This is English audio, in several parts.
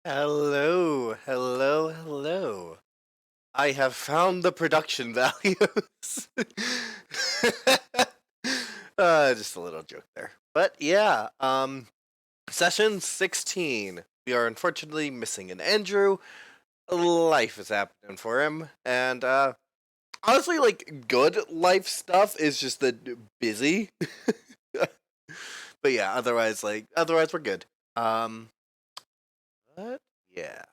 Hello, hello, hello. I have found the production values. Just a little joke there. But yeah, session 16. We are unfortunately missing an Andrew. Life is happening for him. And honestly, like good life stuff is just the busy. But yeah, otherwise we're good. Um but yeah.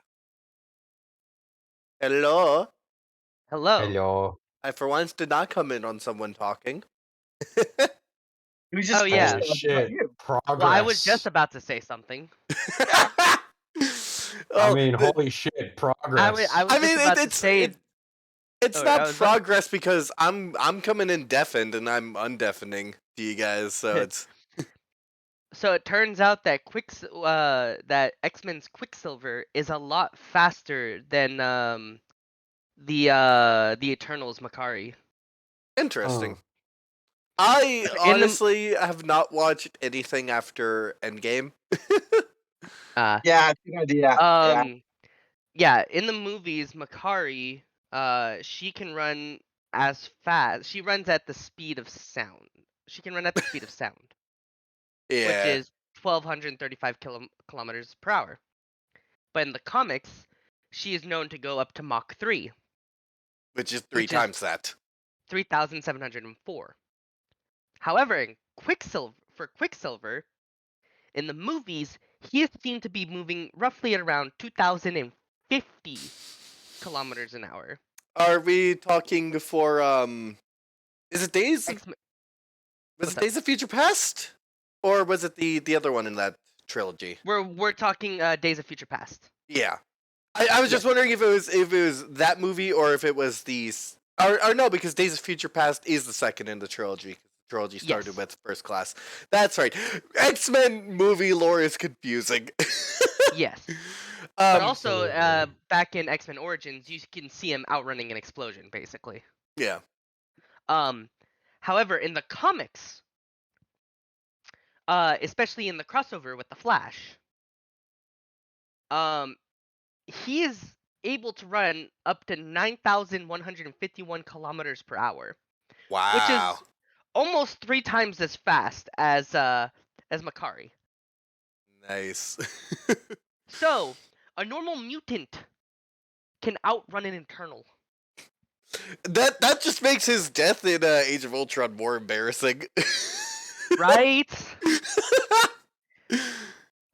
Hello. Hello. Hello. I for once did not come in on someone talking. He was Oh, just yeah. Holy talking about shit. you. Well, I was just Progress. about to say something. I Oh, mean, holy shit, I progress. was I just mean about to say. it's Oh, I not was about. progress because I'm coming in deafened and I'm undeafening to you guys, so it's So it turns out that that X-Men's Quicksilver is a lot faster than the Eternals Makari. interesting. Oh. I In the honestly have not watched anything after Endgame. uh Yeah, good idea. Yeah. um yeah, in the movies, Makari she can run as fast. She runs at the speed of sound. She can run at the speed of sound, which Yeah, is 1,235 kilometers per hour. But in the comics, she is known to go up to Mach 3, which is three which is times that. 3,704. However, Quicksilver, in the movies, he is seen to be moving roughly at around 2,050 kilometers an hour. Are we talking for is it Days X was What's it up? Days of Future Past? Or was it the other one in that trilogy? We're talking Days of Future Past. Yeah. I was just Yes. wondering if it was that movie or if it was these or no, because Days of Future Past is the second in the trilogy. The trilogy started Yes. with First Class. That's right. X-Men movie lore is confusing. Yes. But um also, Absolutely. back in X-Men Origins, you can see him outrunning an explosion, basically. yeah. Um, However, in the comics, especially in the crossover with the Flash, um, he is able to run up to 9,151 kilometers per hour, which Wow. is almost 3 times as fast as Makari. Nice. So, a normal mutant can outrun an Eternal. that just makes his death in Age of Ultron more embarrassing. Right?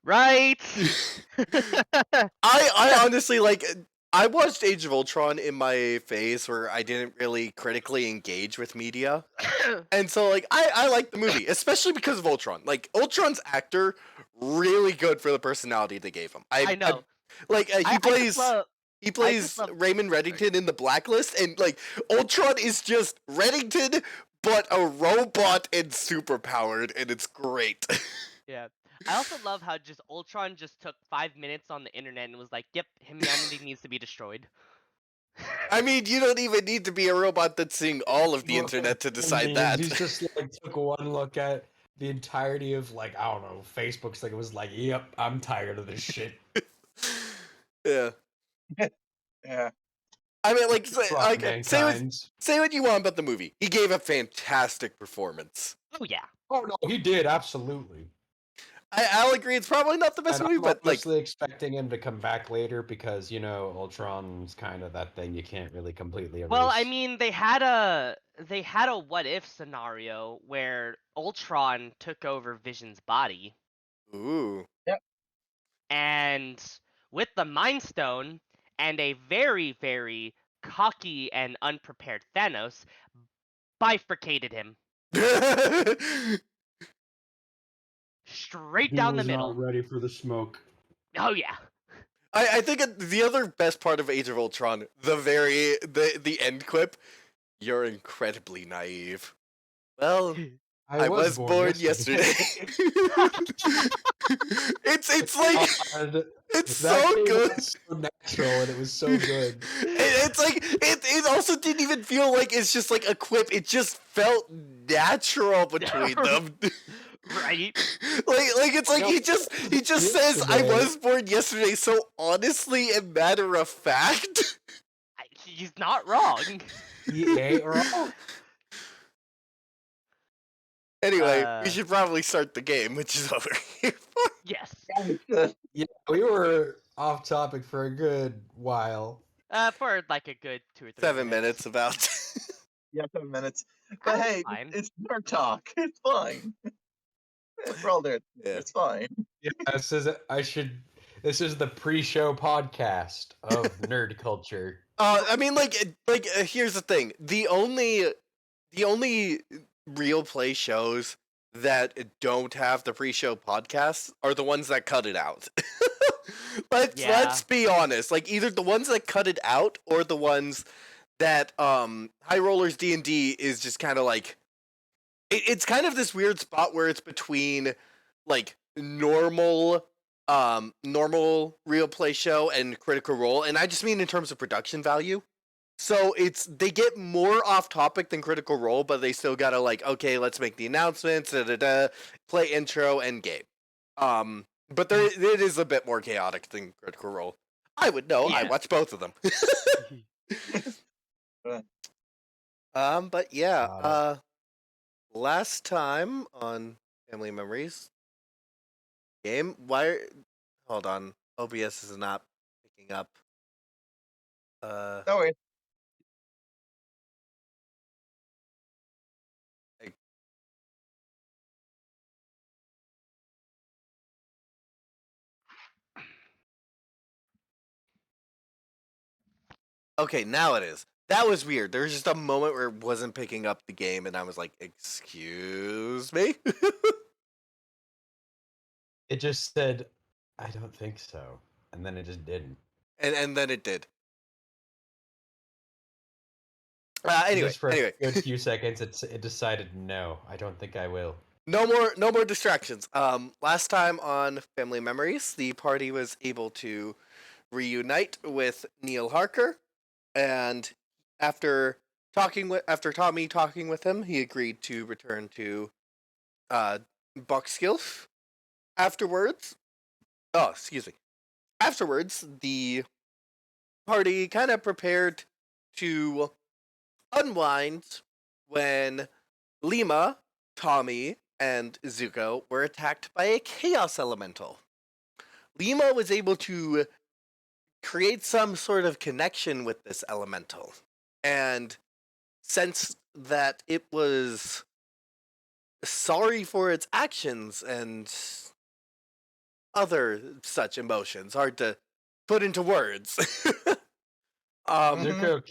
Right? I honestly like I watched Age of Ultron in my phase where I didn't really critically engage with media. And so like I like the movie, especially because of Ultron. Like Ultron's actor really good for the personality they gave him. I I know. like I, I just love he I just plays love Raymond sorry. Reddington in The Blacklist and like Ultron is just Reddington but a robot and super powered and it's great. Yeah. I also love how just Ultron just took 5 minutes on the internet and was like, "Yep, humanity needs to be destroyed." I mean, you don't even need to be a robot that's seeing all of the Look internet at to the decide memes. that. He's just like took one look at the entirety of like I don't know Facebook's like it was like yep I'm tired of this shit. Yeah. Yeah. I mean, Fuck mankind. say what you want about the movie. He gave a fantastic performance. Oh yeah. Oh no, he did absolutely. I'll agree. It's probably not the best And movie, I'm but like, honestly expecting him to come back later because you know Ultron's kind of that thing you can't really completely Well, I erase. mean, they had a what if scenario where Ultron took over Vision's body, ooh, Yep. and with the Mind Stone and a very, very cocky and unprepared Thanos, bifurcated him straight He down the was not middle. ready for the smoke. Oh yeah. I think the other best part of Age of Ultron, the end quip. You're incredibly naive. Well, I I was was born born yesterday. yesterday. it's like God, it's that so came good. out so natural and it was so good. It's like it also didn't even feel like it's just like a quip. It just felt natural between them. Right? Like it's like Nope. he just says I Yesterday. was born yesterday so honestly and matter of fact. He's not wrong. He ain't wrong. Anyway, we Uh, should probably start the game, which is over here. Yes. Yeah, we were off topic for a good while. For like a good 2 or 3 7 minutes about. Yeah, 7 minutes. But That's hey, fine. it's nerd talk. It's fine. We're all there. Yeah. It's fine. Yeah, this is This is the pre-show podcast of nerd culture. I mean, here's the thing: the only real play shows that don't have the pre-show podcasts are the ones that cut it out. Let's be honest. Like either the ones that cut it out or the ones that High Rollers D&D is just kind of like it's kind of this weird spot where it's between like normal real play show and Critical Role, and I just mean in terms of production value. So they get more off topic than Critical Role, but they still gotta like, okay, let's make the announcements, play intro and game. But it is a bit more chaotic than Critical Role. I would know. I Yeah. watch both of them. But yeah, last time on Family Memories game, hold on, OBS is not picking up. Don't worry. Okay, now it is. That was weird. There was just a moment where it wasn't picking up the game, and I was like, "Excuse me." It just said, "I don't think so," and then it just didn't. and then it did. Anyway, Just for a good few seconds, it decided, "No, I don't think I will." no more distractions. Last time on Family Memories, the party was able to reunite with Neil Harker, and after Tommy talking with him, he agreed to return to Buckskilf. Afterwards, the party kind of prepared to unwind when Lima, Tommy, and Zuko were attacked by a chaos elemental. Lima was able to create some sort of connection with this elemental and sensed that it was sorry for its actions and other such emotions. Hard to put into words. Zuko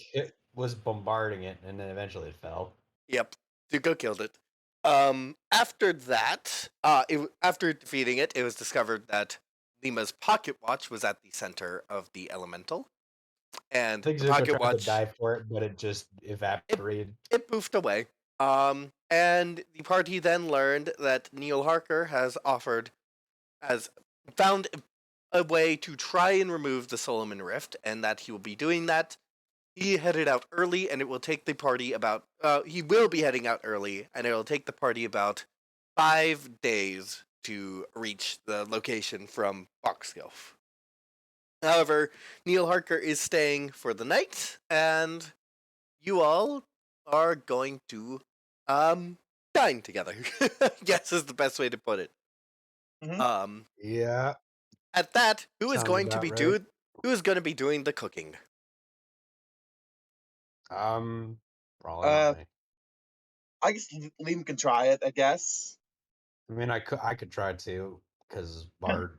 was bombarding it, and then eventually it fell. Yep, Zuko killed it. After that, after defeating it, it was discovered that Lima's pocket watch was at the center of the elemental, and I think the Zuko pocket tried watch to dive for it, but it just evaporated. it poofed away. And the party then learned that Neil Harker has found a way to try and remove the Solomon Rift, and that he will be doing that. He headed out early, and it will take the party about. He will be heading out early, and it will take the party about 5 days to reach the location from Boxgilf. However, Neil Harker is staying for the night, and you all are going to dine together. Yes, is the best way to put it. Mhm. Yeah. At that, who is Sounds going to about be right. who is going to be doing the cooking? Probably Uh, not me. I guess Liam can try it. I guess. I mean, I could try to, because Bard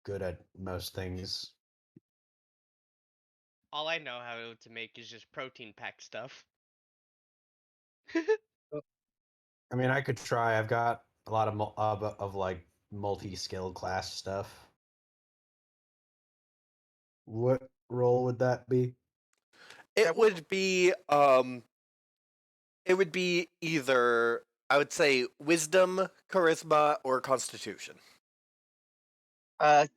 good at most things. All I know how to make is just protein pack stuff. I mean, I could try. I've got a lot of like multi-skill class stuff. What role would that be? It would be either, I would say, wisdom, charisma, or constitution.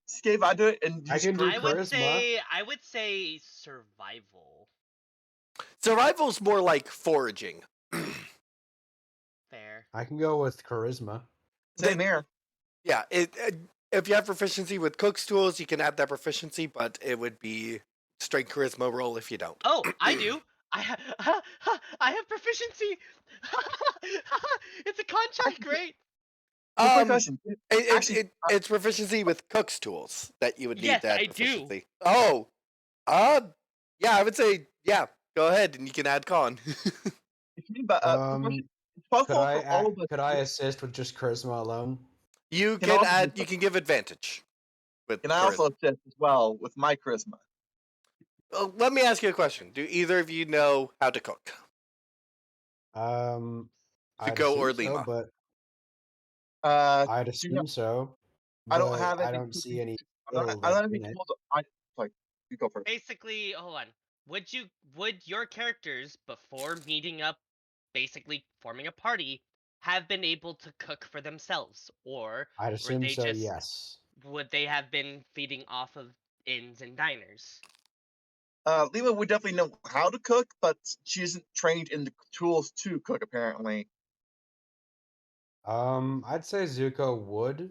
Steve, I do it and I just can do I would charisma. say survival. Survival's more like foraging. Fair. I can go with charisma. Same here. Yeah, if you have proficiency with cook's tools, you can add that proficiency, but it would be straight charisma roll if you don't. Oh, I do. I have proficiency. It's a contract, great. Quick Um, question. Actually, it's proficiency with cook's tools that you would need Yes, that I do. proficiency. Oh, yeah, I would say yeah. Go ahead and you can add con. but quick question. It's possible for all of us. Could I assist with just charisma alone? You Can can also add. do- You can give advantage. With Can I also assist as well with my charisma? let me ask you a question. Do either of you know how to cook? I'd Zuko or assume so, Lima? but Do I'd you assume know, so. I don't but have I any. don't see any I don't build have up any in it. tools. Sorry, you go first. Basically, hold on. Would your characters before meeting up, basically forming a party, have been able to cook for themselves, or I'd were assume they so, just yes. would they have been feeding off of inns and diners? Lima would definitely know how to cook, but she isn't trained in the tools to cook. Apparently, I'd say Zuko would,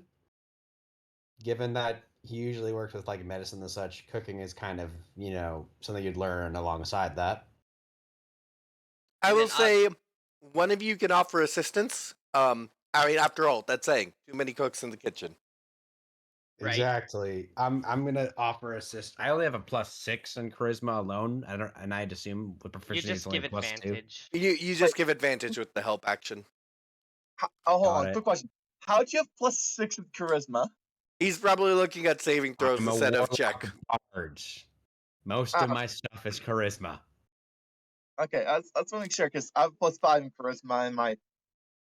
given that he usually works with like medicine and such. Cooking is kind of, something you'd learn alongside that. I And will then, say one of you can offer assistance. I mean, after all, that's saying too many cooks in the kitchen. Right. Exactly. I'm gonna offer assist. I only have a +6 in charisma alone. And I'd assume with You proficiency just it's only give +2. advantage. You just give advantage with the help action. hold Got on. it. Quick question. How'd you have +6 in charisma? He's probably looking at saving throws I'm a instead of warlock check. bard. Most of my stuff is charisma. Okay, let's make sure because I have +5 in charisma, and my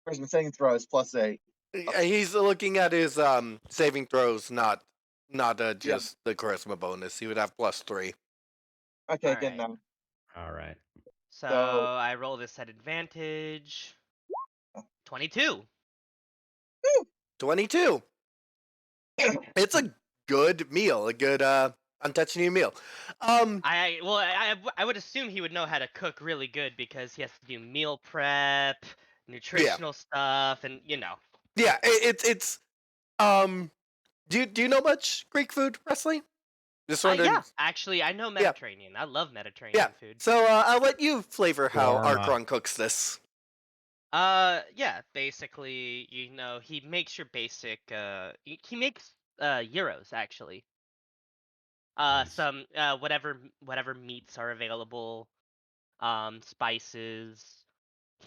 charisma saving throw is +8. He's looking at his saving throws, not Yeah. just the charisma bonus. He would have +3. Okay, good Alright. now. All right. So So- I roll this at advantage. 22. 22. It's a good meal, a good untouched new meal. I would assume he would know how to cook really good because he has to do meal prep, nutritional stuff, and Yeah, it's do you know much Greek food, Presley? Just wondering. yeah. Actually, I know Mediterranean. I love Mediterranean food. So I'll let you flavor how Shawarma. Archon cooks this. Yeah. Basically, he makes your basic. He makes gyros actually. Nice. Some whatever meats are available, spices.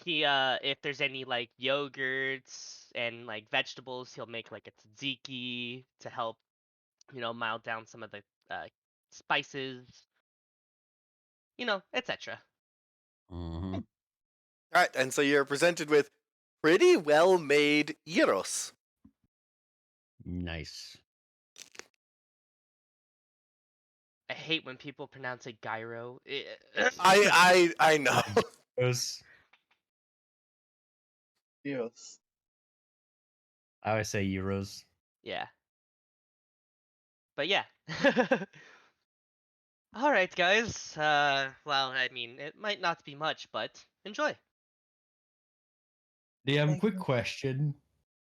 If there's any like yogurts and like vegetables, he'll make like a tzatziki to help, mild down some of the spices, etc. Mhm. All right, and so you're presented with pretty well made gyros. Nice. I hate when people pronounce it gyro. I know. Yes. I always say euros. Yeah. But yeah. All right, guys. Well, I mean, it might not be much, but enjoy. DM, Thank quick you. question.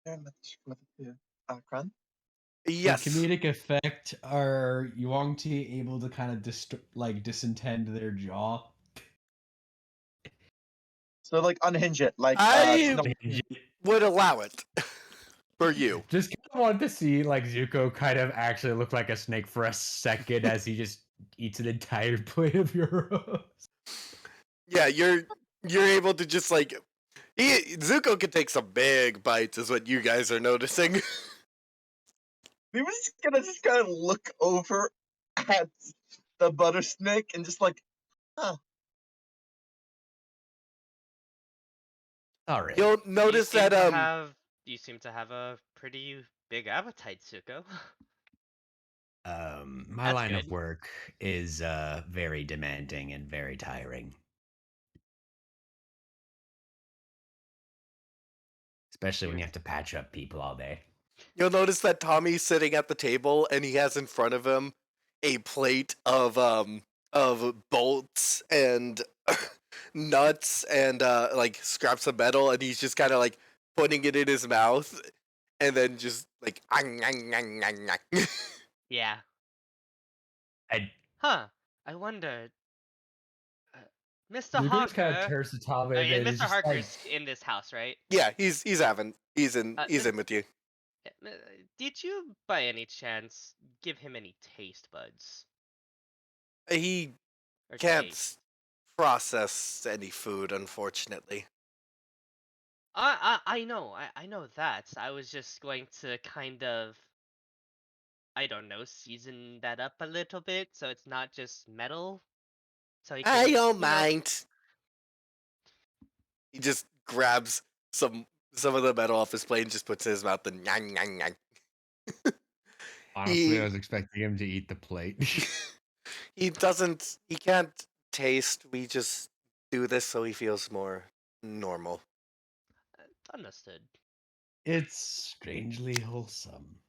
Very much, Kran? Yes. For comedic effect, are Yuang-Ti able to kind of disintend their jaw? So like unhinge it, like I no, would allow it for you. Just kind of wanted to see like Zuko kind of actually look like a snake for a second as he just eats an entire plate of euros. Yeah, you're able to just like Zuko can take some big bites, is what you guys are noticing. we were just kind of look over at the butter snake and just like, All right. You'll notice that You seem to have a pretty big appetite, Zuko. My That's line of good. work is very demanding and very tiring. Especially when you have to patch up people all day. you'll notice that Tommy's sitting at the table and he has in front of him a plate of bolts and nuts and like scraps of metal, and he's just kind of like putting it in his mouth. and then just like "Ang, ang, ang, ang, ang." Yeah. I Huh. I wonder, Mr. Zuko just kind of Harker. turns to Tommy Oh, and yeah, then is Mr. just like, Harker's in this house, right? Yeah, he's having he's in Miss- with you. Did you, by any chance, give him any taste buds He or can't taste? process any food, unfortunately. I know, I know that. I was just going to kind of, I don't know, season that up a little bit so it's not just metal. So he I can, don't you know, mind. He just grabs some of the metal off his plate and just puts it in his mouth and yang yang yang. honestly, He- I was expecting him to eat the plate. He can't taste. We just do this so he feels more normal. understood. It's strangely wholesome.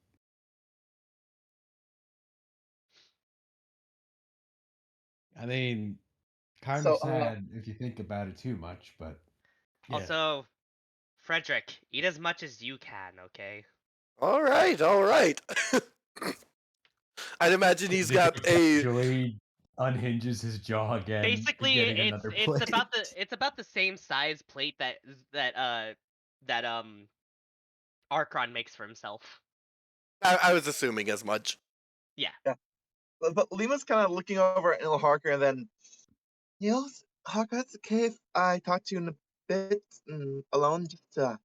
I mean, kind So, of sad if you think about it too much, but yeah. Also, Frederick, eat as much as you can, okay? All right. I'd imagine he's got a. Actually unhinges his jaw again. Basically, getting another plate. it's about the same size plate that Archon makes for himself. I was assuming as much. but Lima's kind of looking over at Neil Harker and then, Harker, it's okay if I talk to you in a bit alone, just to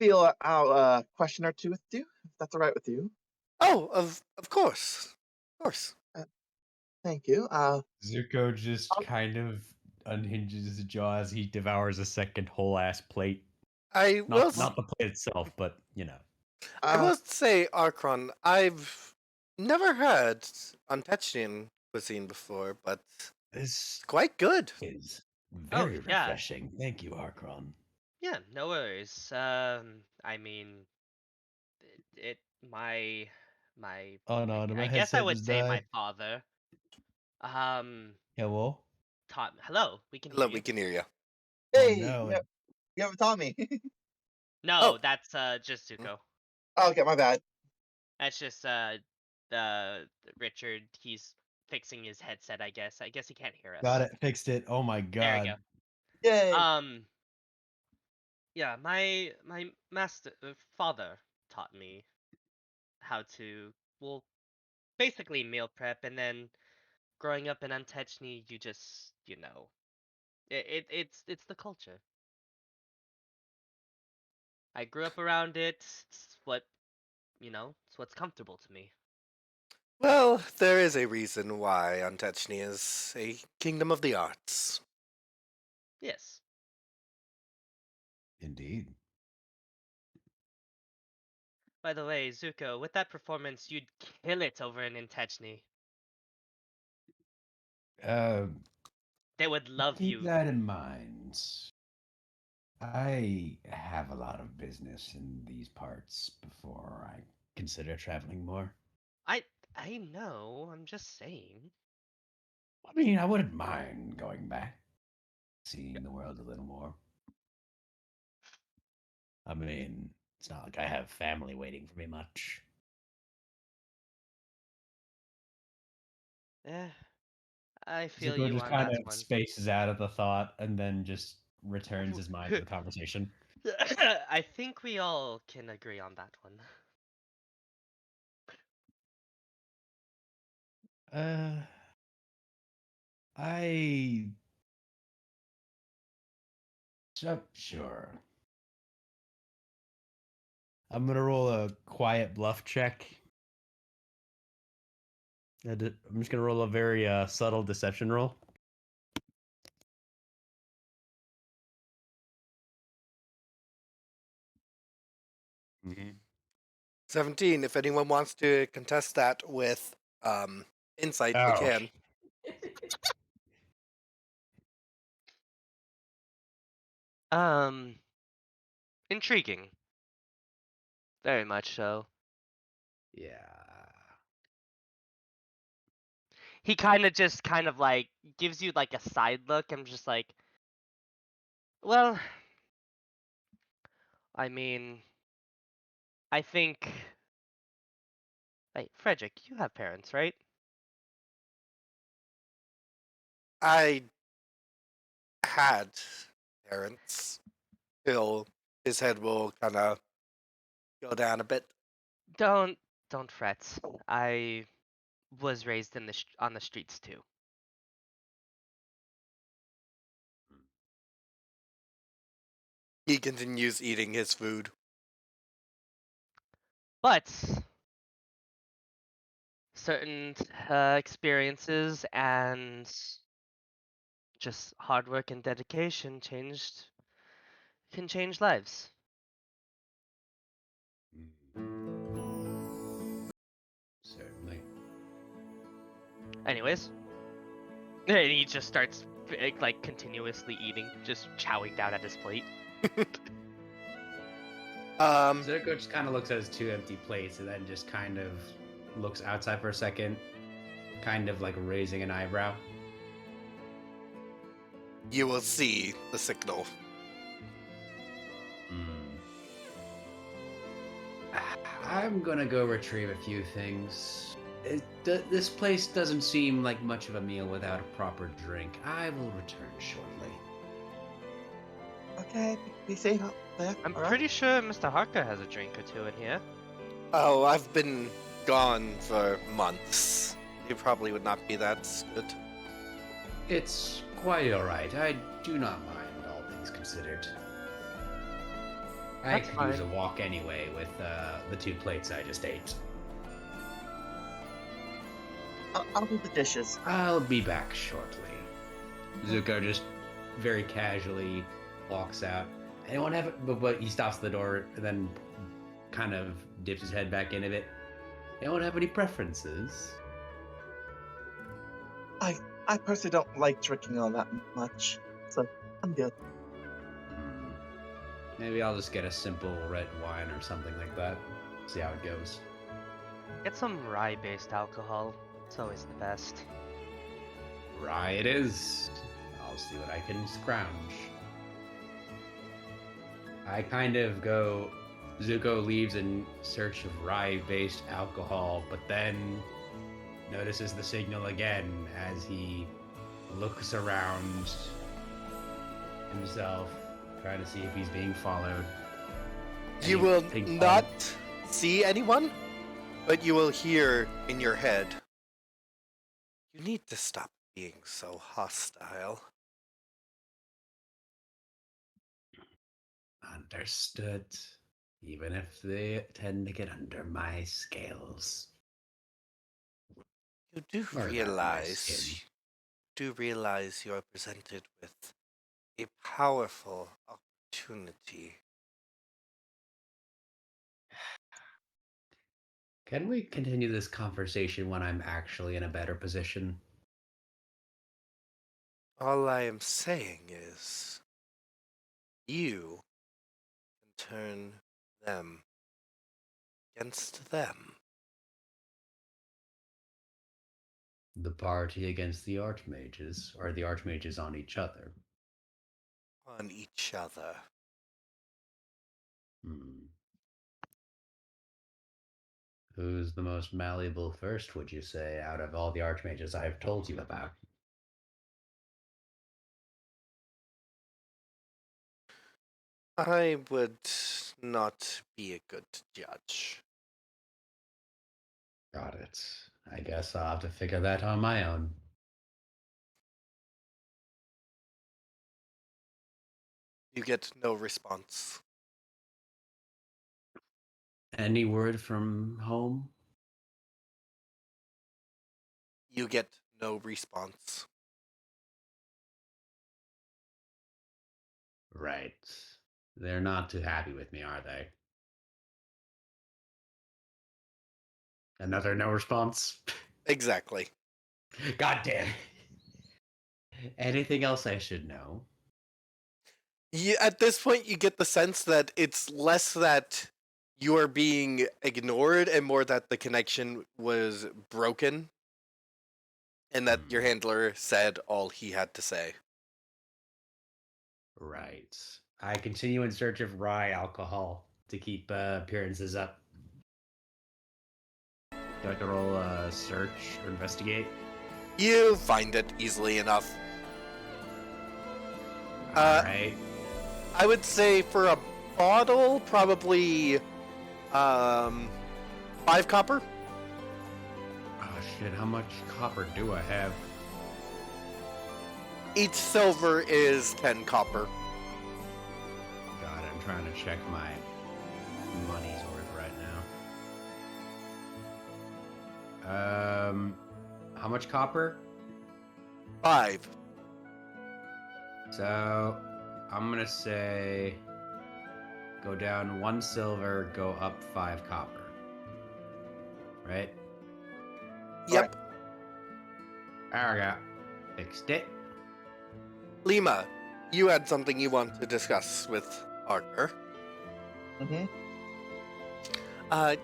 feel out a question or two with you, if that's all right with you. Oh, of course, of course. Thank you. Zuko just kind of unhinges his jaw as he devours a second whole ass plate. I will. Not the plate itself, but you know. I must say, Archon, I've never had Untouchian cuisine before, but This it's quite good. is Oh, very yeah. refreshing. Thank you, Archon. Yeah, no worries. I mean, my Oh no, I guess I would say my father. Hello? Taught. Hello, we can hear Look, you. we can hear you. Hey, no. you haven't taught me. No, Oh. that's just Zuko. Oh, okay, my bad. That's just Richard. He's fixing his headset, I guess. I guess he can't hear us. Got it, fixed it. Oh my god. There we go. Yay. Yeah, my master father taught me how to, well, basically meal prep, and then growing up in Antechny, you just, it's the culture. I grew up around it. It's what, it's what's comfortable to me. Well, there is a reason why Untouchny is a kingdom of the arts. Yes. Indeed. By the way, Zuko, with that performance, you'd kill it over in Antechny. They would love Keep you. that in mind. I have a lot of business in these parts before I consider traveling more. I know. I'm just saying. I mean, I wouldn't mind going back, seeing the world a little more. I mean, it's not like I have family waiting for me much. I feel Zuko you just on kind that of one. spaces out of the thought and then just returns his mind to the conversation. I think we all can agree on that one. I. Sure. I'm gonna roll a quiet bluff check. I'm just gonna roll a very subtle deception roll. Mm-hmm. 17. If anyone wants to contest that with insight, they can. Intriguing. Very much so. Yeah. He kind of like gives you like a side look. I'm just like, well, I mean, I think. Wait, Frederick, you have parents, right? I had parents. Till his head will kind of go down a bit. Don't don't fret. I was raised in on the streets too. He continues eating his food. But certain experiences and just hard work and dedication can change lives. Certainly. Anyways, and he just starts like continuously eating, just chowing down at his plate. Zuko just kind of looks at his two empty plates and then just kind of looks outside for a second, kind of like raising an eyebrow. You will see the signal. I'm gonna go retrieve a few things. This place doesn't seem like much of a meal without a proper drink. I will return shortly. Okay, be safe out there. I'm alright? pretty sure Mr. Harker has a drink or two in here. Oh, I've been gone for months. You probably would not be that good. It's quite alright. I do not mind, all things considered. I That's could use a fine. walk anyway with the two plates I just ate. I'll do the dishes. I'll be back shortly. Zuko just very casually walks out. Anyone have it? But he stops at the door and then kind of dips his head back in a bit. Anyone have any preferences? I personally don't like drinking all that much, so I'm good. Maybe I'll just get a simple red wine or something like that. See how it goes. Get some rye-based alcohol. It's always the best. Rye it is. I'll see what I can scrounge. I kind of go. Zuko leaves in search of rye-based alcohol, but then notices the signal again as he looks around himself, trying to see if he's being followed. You Any will ping pong? not see anyone, but you will hear in your head. You need to stop being so hostile. Understood. Even if they tend to get under my scales. You do Or that, my skin. realize you are presented with a powerful opportunity. Can we continue this conversation when I'm actually in a better position? All I am saying is, you can turn them against them. The party against the Archmages, or the Archmages on each other? On each other. Who's the most malleable first, would you say, out of all the Archmages I've told you about? I would not be a good judge. Got it. I guess I'll have to figure that on my own. You get no response. Any word from home? You get no response. Right. They're not too happy with me, are they? Another no response? Exactly. God damn. Anything else I should know? At this point, you get the sense that it's less that you are being ignored and more that the connection was broken and that your handler said all he had to say. Right. I continue in search of rye alcohol to keep appearances up. Do I have to roll a search or investigate? You find it easily enough. Uh, Alright. I would say for a bottle, probably 5 copper. Oh shit, how much copper do I have? Each silver is 10 copper. God, I'm trying to check my money's worth right now. How much copper? 5. So, I'm gonna say go down 1 silver, go up 5 copper. Right? Yep. There we go. Fixed it. Lima, you had something you want to discuss with Arthur. Mm-hmm.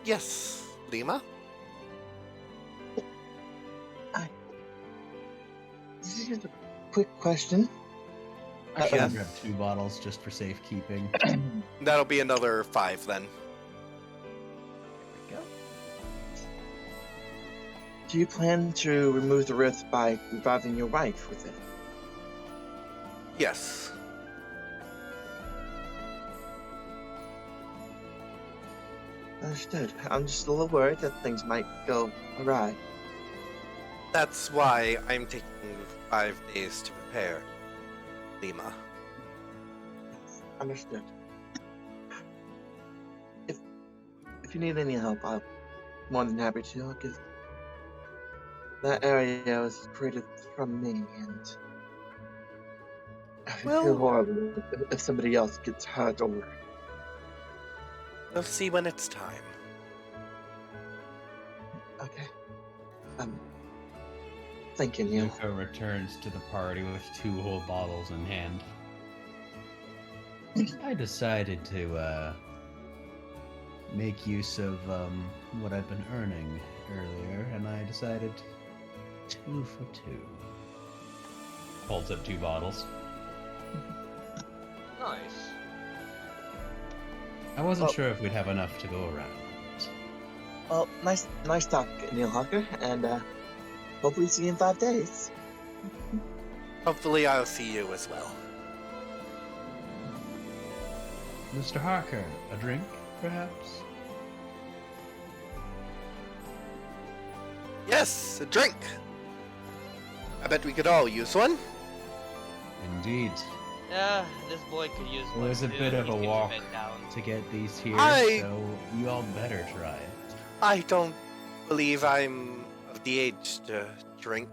Yes, Lima? This is just a quick question. Actually, I'll Yes. grab 2 bottles just for safekeeping. That'll be another 5 then. Go. Do you plan to remove the rift by reviving your wife with it? Yes. Understood. I'm just a little worried that things might go awry. That's why I'm taking 5 days to prepare, Lima. Understood. If you need any help, I'm more than happy to. Because that area was created from me, and I Well- feel horrible if somebody else gets hurt or. We'll see when it's time. Okay. Thank you, Neil. Yuko returns to the party with 2 whole bottles in hand. I decided to make use of what I've been earning earlier, and I decided 2 for 2. Holds up 2 bottles. Nice. I wasn't Oh. sure if we'd have enough to go around. Well, nice talk, Neil Hawker, and hopefully see you in 5 days. Hopefully I'll see you as well. Mr. Harker, a drink, perhaps? Yes, a drink! I bet we could all use one. Indeed. Yeah, this boy could use It one was a too. bit of He's a got your walk bed down. to get these here, I- so you all better try it. I don't believe I'm of the age to drink.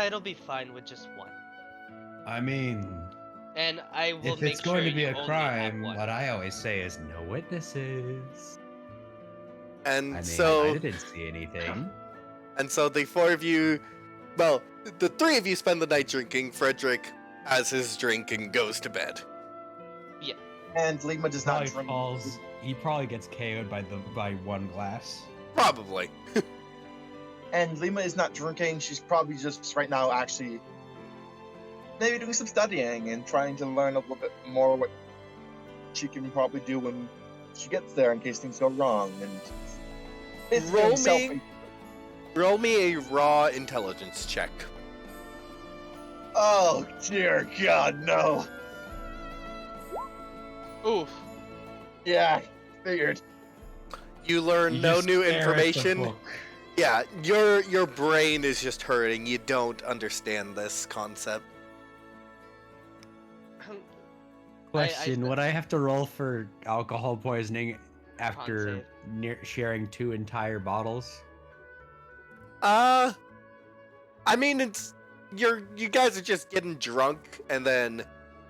It'll be fine with just one. I mean, And I will if make it's going sure to be you a only have crime, one. what I always say is no witnesses. And I mean, so I didn't see anything. And so the 4 of you, well, the 3 of you spend the night drinking. Frederick has his drink and goes to bed. And Lima does not drink. He probably gets KO'd by 1 glass. Probably. And Lima is not drinking. She's probably just right now actually maybe doing some studying and trying to learn a little bit more what she can probably do when she gets there in case things go wrong. And it's Roll very me- Roll me a raw intelligence check. Oh dear God, no. Oof. Yeah, figured. You learn no new information. Yeah, your brain is just hurting. You don't understand this concept. Question: Would I have to roll for alcohol poisoning after save. sharing 2 entire bottles? I mean, it's you guys are just getting drunk and then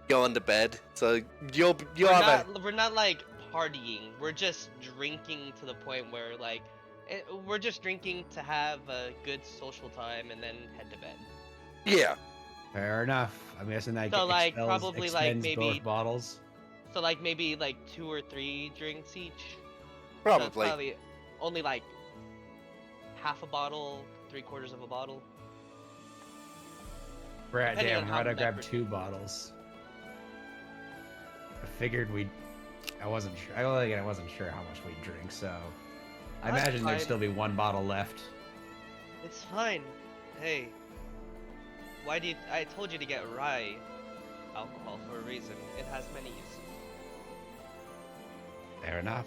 going to bed. So you'll have We're not like partying. We're just drinking to the point where like we're just drinking to have a good social time and then head to bed. yeah. Fair enough. I'm guessing that So, like, expels- probably, like, extends maybe- both bottles. So like maybe like 2 or 3 drinks each. So it's Probably. probably only like half a bottle, 3/4 of a bottle. Brad, Depending on damn, how why'd I that grab person- 2 bottles? I figured I wasn't sure. I wasn't sure how much we'd drink, so I That's imagine there'd fine. still be one bottle left. It's fine. Hey, why do you? I told you to get rye alcohol for a reason. It has many uses. Fair enough.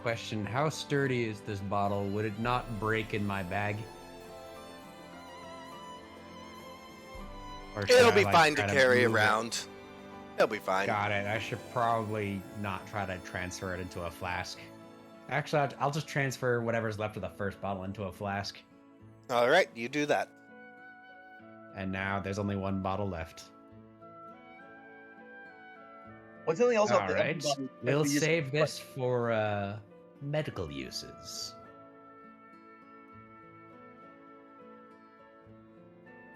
Question: how sturdy is this bottle? Would it not break in my bag? Or should It'll I, be like, fine to try carry move it? around. It'll be fine. Got it. I should probably not try to transfer it into a flask. Actually, I'll just transfer whatever's left of the first bottle into a flask. All right, you do that. And now there's only one bottle left. What's something else All right. We'll we use- save this for medical uses.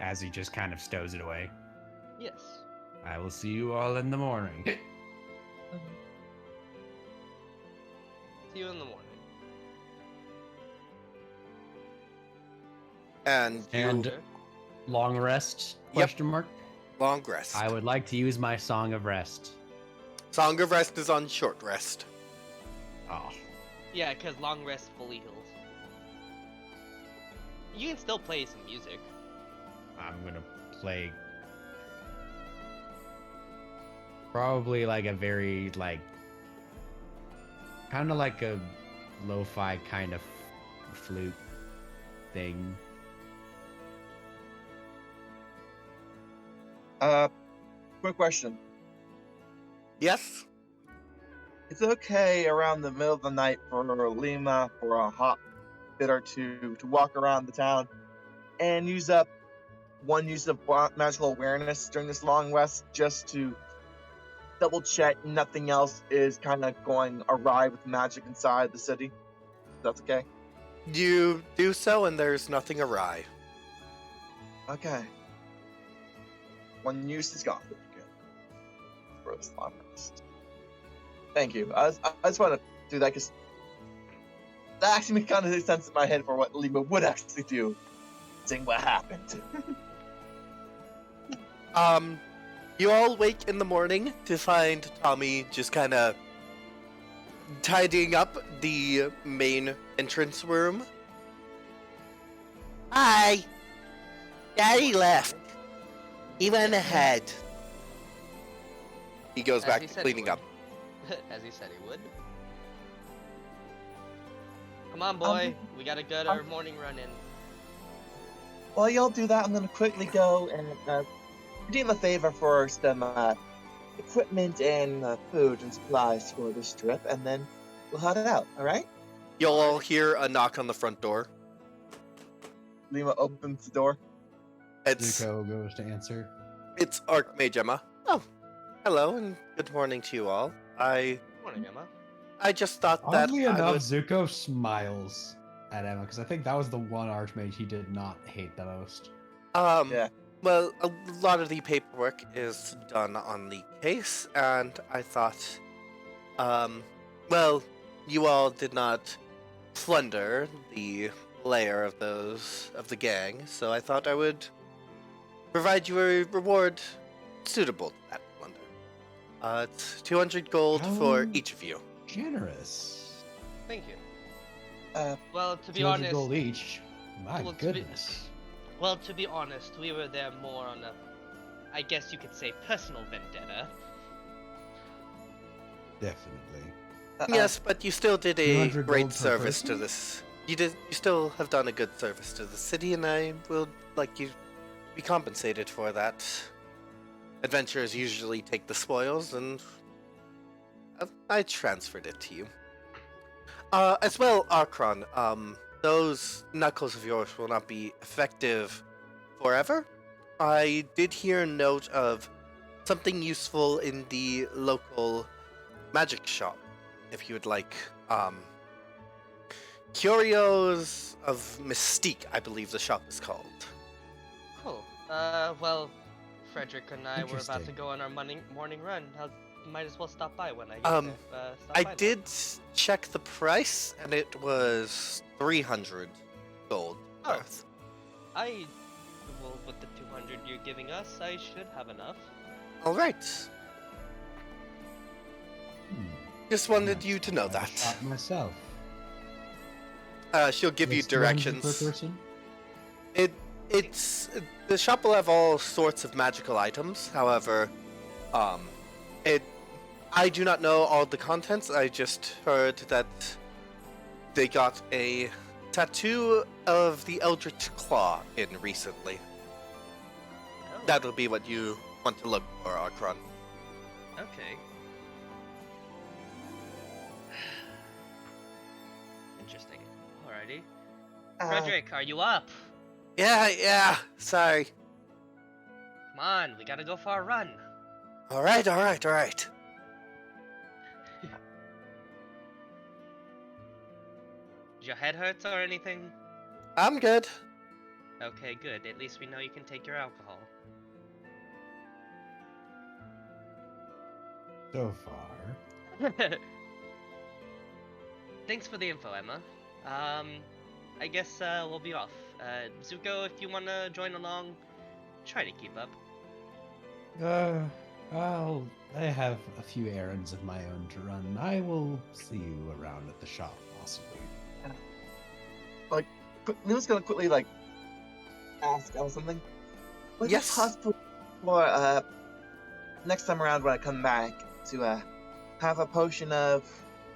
As he just kind of stows it away. Yes. I will see you all in the morning. See you in the morning. And you And long rest? Question mark. long rest. I would like to use my song of rest. Song of Rest is on short rest. Oh, Yeah, because long rest fully heals. You can still play some music. I'm gonna play probably like a very like kind of like a lo-fi kind of flute thing. Quick question. Yes? It's okay around the middle of the night for Lima for a hot bit or two to walk around the town and use up one use of magical awareness during this long rest just to double check nothing else is kind of going awry with magic inside the city. That's okay? You do so, and there's nothing awry. Okay. One use is gone. Good. For this long rest. Thank you. I just want to do that because that actually makes kind of sense in my head for what Lima would actually do, seeing what happened. You all wake in the morning to find Tommy just kind of tidying up the main entrance room. Hi! Daddy left. He went ahead. He goes As back he to said he cleaning would. up. As he said he would. Come on, boy. We gotta get our morning run in. While y'all do that, I'm gonna quickly go and redeem a favor for some equipment and food and supplies for this trip, and then we'll head out. All right? You'll all hear a knock on the front door. Lima opens the door. It's Zuko goes to answer. it's Archmage Emma. Oh, hello and good morning to you all. Morning, Emma. I just thought that Oddly I enough, would... Zuko smiles at Emma because I think that was the one Archmage he did not hate the most. Yeah. Well, a lot of the paperwork is done on the case, and I thought, well, you all did not plunder the lair of the gang, so I thought I would provide you a reward suitable to that plunder. It's 200 gold for Oh. each of you. Generous. Thank you. Uh, Well, to be 200 honest, gold each. My Well, to be- goodness. well, to be honest, we were there more on a, I guess you could say, personal vendetta. Definitely. Yes, but you still did a 200 great gold per service to person? this. You still have done a good service to the city, and I will like you be compensated for that. Adventurers usually take the spoils, and I transferred it to you. As well, Archron, those knuckles of yours will not be effective forever. I did hear a note of something useful in the local magic shop. If you would like, Curios of Mystique, I believe the shop is called. Cool. Well, Frederick and I were about to Interesting. go on our morning run. Might as well stop by when I get Um, there. Stop I by then. did check the price, and it was 300 gold Oh. worth. Well, with the 200 you're giving us, I should have enough. All right. Hmm. Just wanted Yes, you to know I that. shot myself. She'll give you What's the range per directions. person? It's the shop will have all sorts of magical items. However, it I do not know all the contents. I just heard that they got a tattoo of the Eldritch Claw in recently. Oh, That'll be what you want to look for, Arkron. okay. Interesting. Alrighty. Frederick, are you up? Yeah. Sorry. Come on, we gotta go for a run. All right. Does your head hurt or anything? I'm good. Okay, good. At least we know you can take your alcohol. So far. Thanks for the info, Emma. I guess we'll be off. Zuko, if you wanna join along, try to keep up. I have a few errands of my own to run. I will see you around at the shop, possibly. Luna's gonna quickly ask Ella something. Was Yes. it possible for next time around when I come back to have a potion of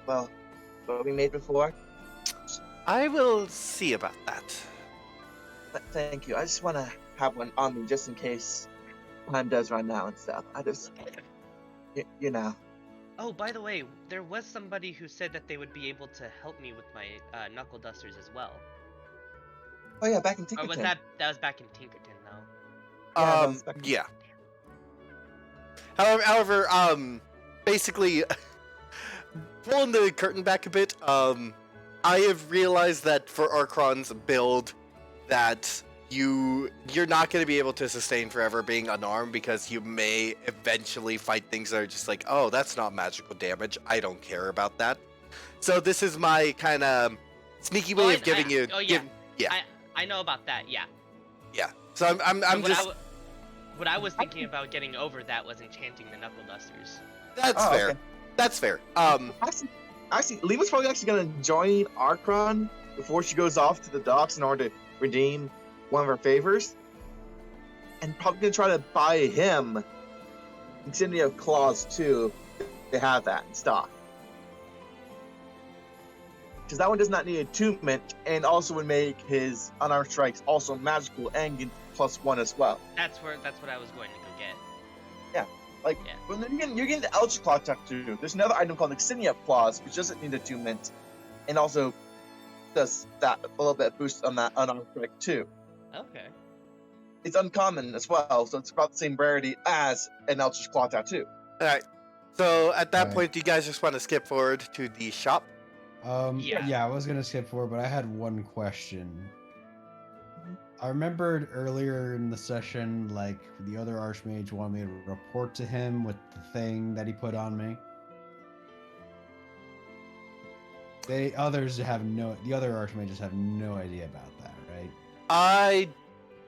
what we made before? I will see about that. Thank you. I just want to have one on me just in case time does run out and stuff. I just, you know. Oh, by the way, there was somebody who said that they would be able to help me with my knuckle dusters as well. Oh yeah, back in Or Tinkerton. was that was back in Tinkerton though? Yeah, that's back- Yeah. However, basically, pulling the curtain back a bit, I have realized that for Arkron's build, that you're not going to be able to sustain forever being unarmed because you may eventually fight things that are just like, oh, that's not magical damage. I don't care about that. So this is my kind of sneaky way of giving you. Oh yeah. yeah. I know about that. Yeah. Yeah. So I'm But just. what I was thinking about getting over that was enchanting the knuckle dusters. That's Oh, fair. okay. That's fair. Actually, Lima's probably actually gonna join Arkron before she goes off to the docks in order to redeem one of her favors, and probably gonna try to buy him Insignia of Claws too. They have that in stock. Because that one does not need attunement, and also would make his unarmed strikes also magical and get +1 as well. That's what I was going to go get. Well, then you're getting the Eldritch Claw tattoo. There's another item called Insignia of Claws, which doesn't need attunement, and also does that a little bit boost on that unarmed strike too. Okay. It's uncommon as well, so it's about the same rarity as an Eldritch Claw tattoo. All right. So at that Right. point, do you guys just want to skip forward to the shop? Yeah. I was gonna skip forward, but I had one question. I remembered earlier in the session, like the other Archmage wanted me to report to him with the thing that he put on me. The other Archmages have no idea about that, right? I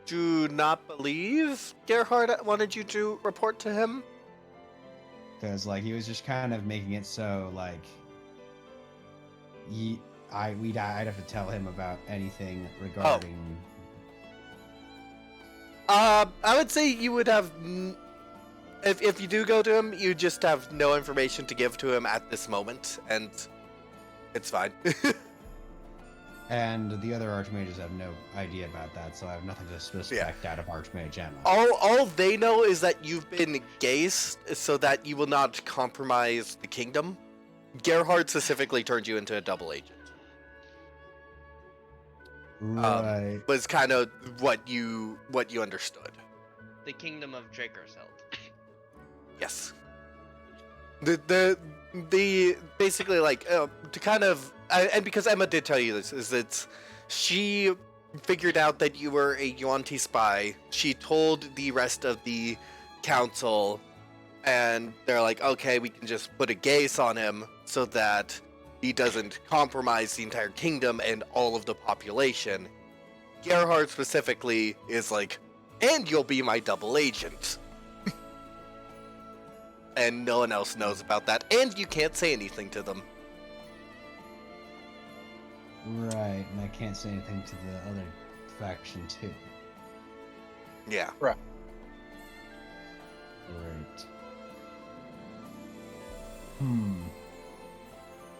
do not believe Gerhard wanted you to report to him. Because like he was just kind of making it so like I'd have to tell him about anything regarding. I would say you would have, if you do go to him, you just have no information to give to him at this moment, and it's fine. And the other Archmages have no idea about that, so I have nothing to suspect out of Archmage Emma. all they know is that you've been gazed so that you will not compromise the kingdom. Gerhard specifically turned you into a double agent. Right. Was kind of what you understood. The kingdom of Drakerseld. Yes. The basically like to kind of and because Emma did tell you this is that she figured out that you were a Yuan-Ti spy. She told the rest of the council, and they're like, okay, we can just put a gaze on him so that he doesn't compromise the entire kingdom and all of the population. Gerhard specifically is like, and you'll be my double agent. and no one else knows about that, and you can't say anything to them. Right, and I can't say anything to the other faction too. Yeah. Great.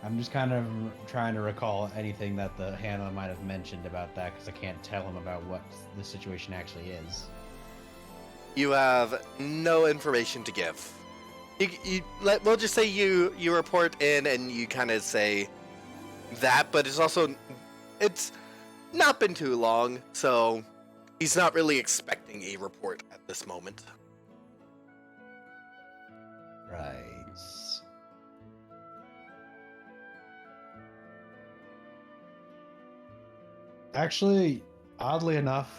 I'm just kind of trying to recall anything that the Hannah might have mentioned about that because I can't tell him about what the situation actually is. You have no information to give. We'll just say you report in and you kind of say that, but it's not been too long, so he's not really expecting a report at this moment. Right. Actually, oddly enough,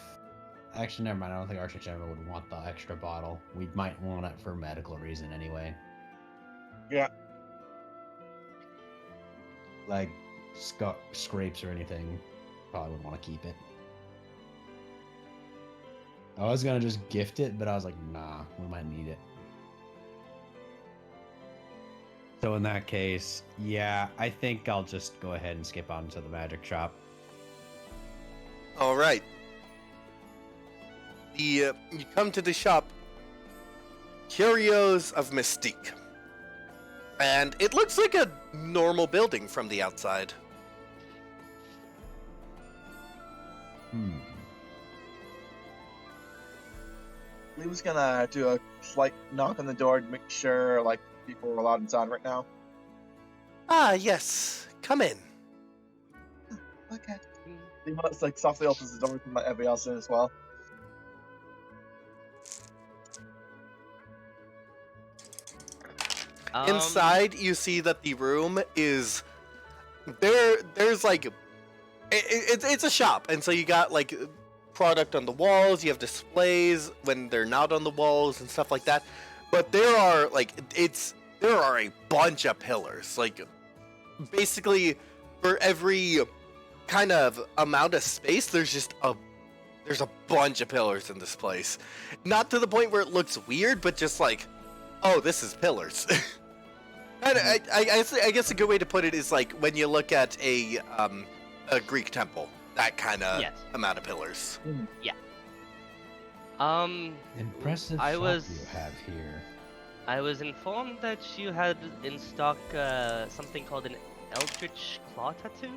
never mind. I don't think Architect General would want the extra bottle. We might want it for medical reason anyway. Yeah. Like scrapes or anything, probably wouldn't want to keep it. I was gonna just gift it, but I was like, nah, we might need it. So in that case, yeah, I think I'll just go ahead and skip on to the magic shop. All right. You come to the shop, Curios of Mystique, and it looks like a normal building from the outside. Liam's gonna do a slight knock on the door to make sure like people are allowed inside right now. Ah, yes. Come in. Okay. Liam's like softly opens the door to let everybody else in as well. Inside, you see that the room is there's like it's a shop, and so you got like product on the walls. You have displays when they're not on the walls and stuff like that. But there are a bunch of pillars. Like basically, for every kind of amount of space, there's a bunch of pillars in this place. Not to the point where it looks weird, but just like, oh, this is pillars. And I guess a good way to put it is like when you look at a Greek temple, that kind of amount of pillars. Impressive I shop was- you have here. I was informed that you had in stock something called an Eldritch Claw Tattoo.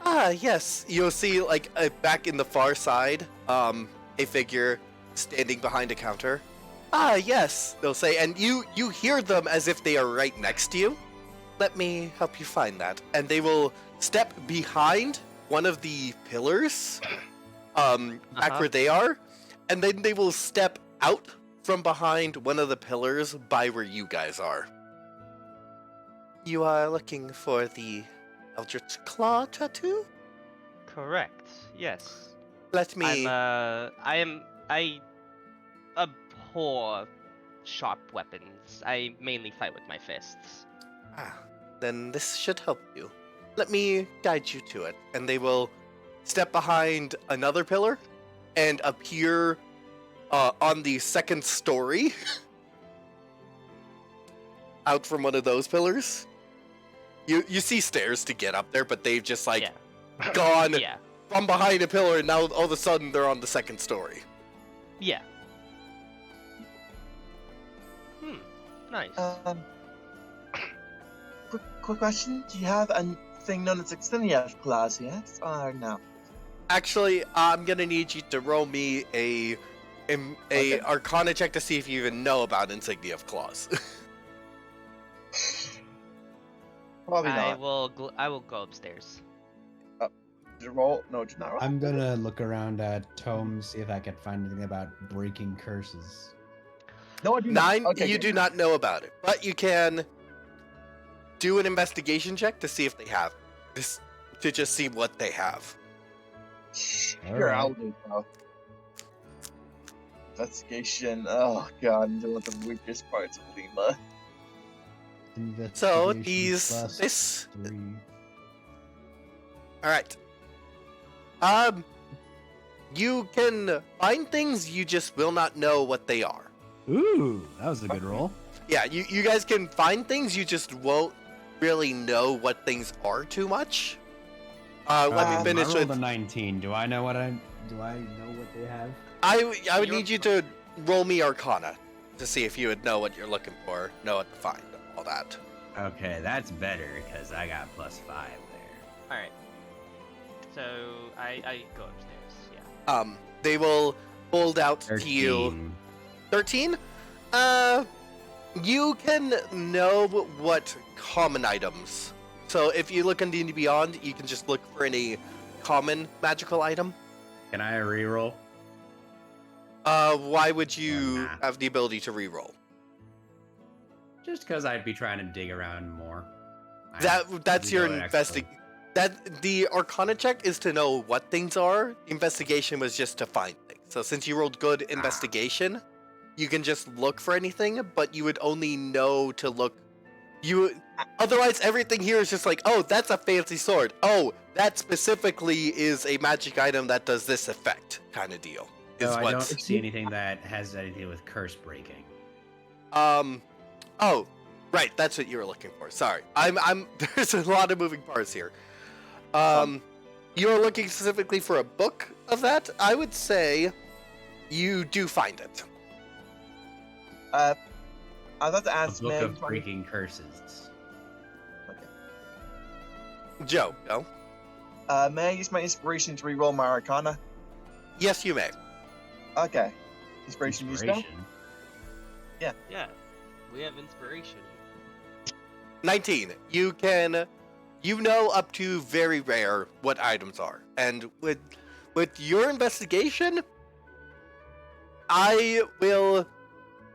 Ah, yes. You'll see, like, back in the far side, a figure standing behind a counter. Ah, yes, they'll say, and you hear them as if they are right next to you. Let me help you find that. And they will step behind one of the pillars, back where they are, and then they will step out from behind one of the pillars by where you guys are. You are looking for the Eldritch Claw Tattoo? Correct. Yes. Let me... I abhor sharp weapons. I mainly fight with my fists. Ah, then this should help you. Let me guide you to it. And they will step behind another pillar and appear on the second story out from one of those pillars. You see stairs to get up there, but they've just like gone from behind a pillar, and now all of a sudden they're on the second story. Yeah. Nice. Quick question: do you have a thing known as Extenia class? Yes or no? Actually, I'm gonna need you to roll me a Arcana check to see if you even know about Insignia of Claws. Probably I not. will go upstairs. Did you roll? No, did not roll. I'm gonna look around at tomes, see if I can find anything about breaking curses. No, I do 9, not. Okay, you good. do not know about it, but you can do an investigation check to see if they have this, to just see what they have. Sure, Alright. I'll do so. Investigation. Oh god, I'm doing the weakest parts of Lima. So Investigation plus this 3. all right. You can find things, you just will not know what they are. Ooh, that was a good roll. Yeah, you guys can find things, you just won't really know what things are too much. Let me finish I rolled with. a 19. Do I know what I know what they have? I would You're need you to roll me Arcana to see if you would know what you're looking for, know what to find, all that. Okay, that's better because I got +5 there. All right. So I go upstairs. Yeah. They will hold out to you 13. 13. You can know what common items. So if you look on D&D Beyond, you can just look for any common magical item. Can I reroll? Why would you Nah. have the ability to reroll? Just because I'd be trying to dig around more. That's your know it actually- That the Arcana check is to know what things are. Investigation was just to find things. So since you rolled good investigation, you can just look for anything, but you would only know to look. Otherwise, everything here is just like, oh, that's a fancy sword. Oh, that specifically is a magic item that does this effect, kind of deal. No, Is I what's don't see anything that has anything with curse breaking. Oh, right. That's what you were looking for. Sorry. I'm. There's a lot of moving parts here. You're looking specifically for a book of that. I would say you do find it. I was about to A ask, book man. of breaking curses. Joe, go. May I use my inspiration to reroll my Arcana? Yes, you may. Okay. Inspiration used now? Inspiration. Yeah. We have inspiration. 19. You know up to very rare what items are, and with your investigation, I'll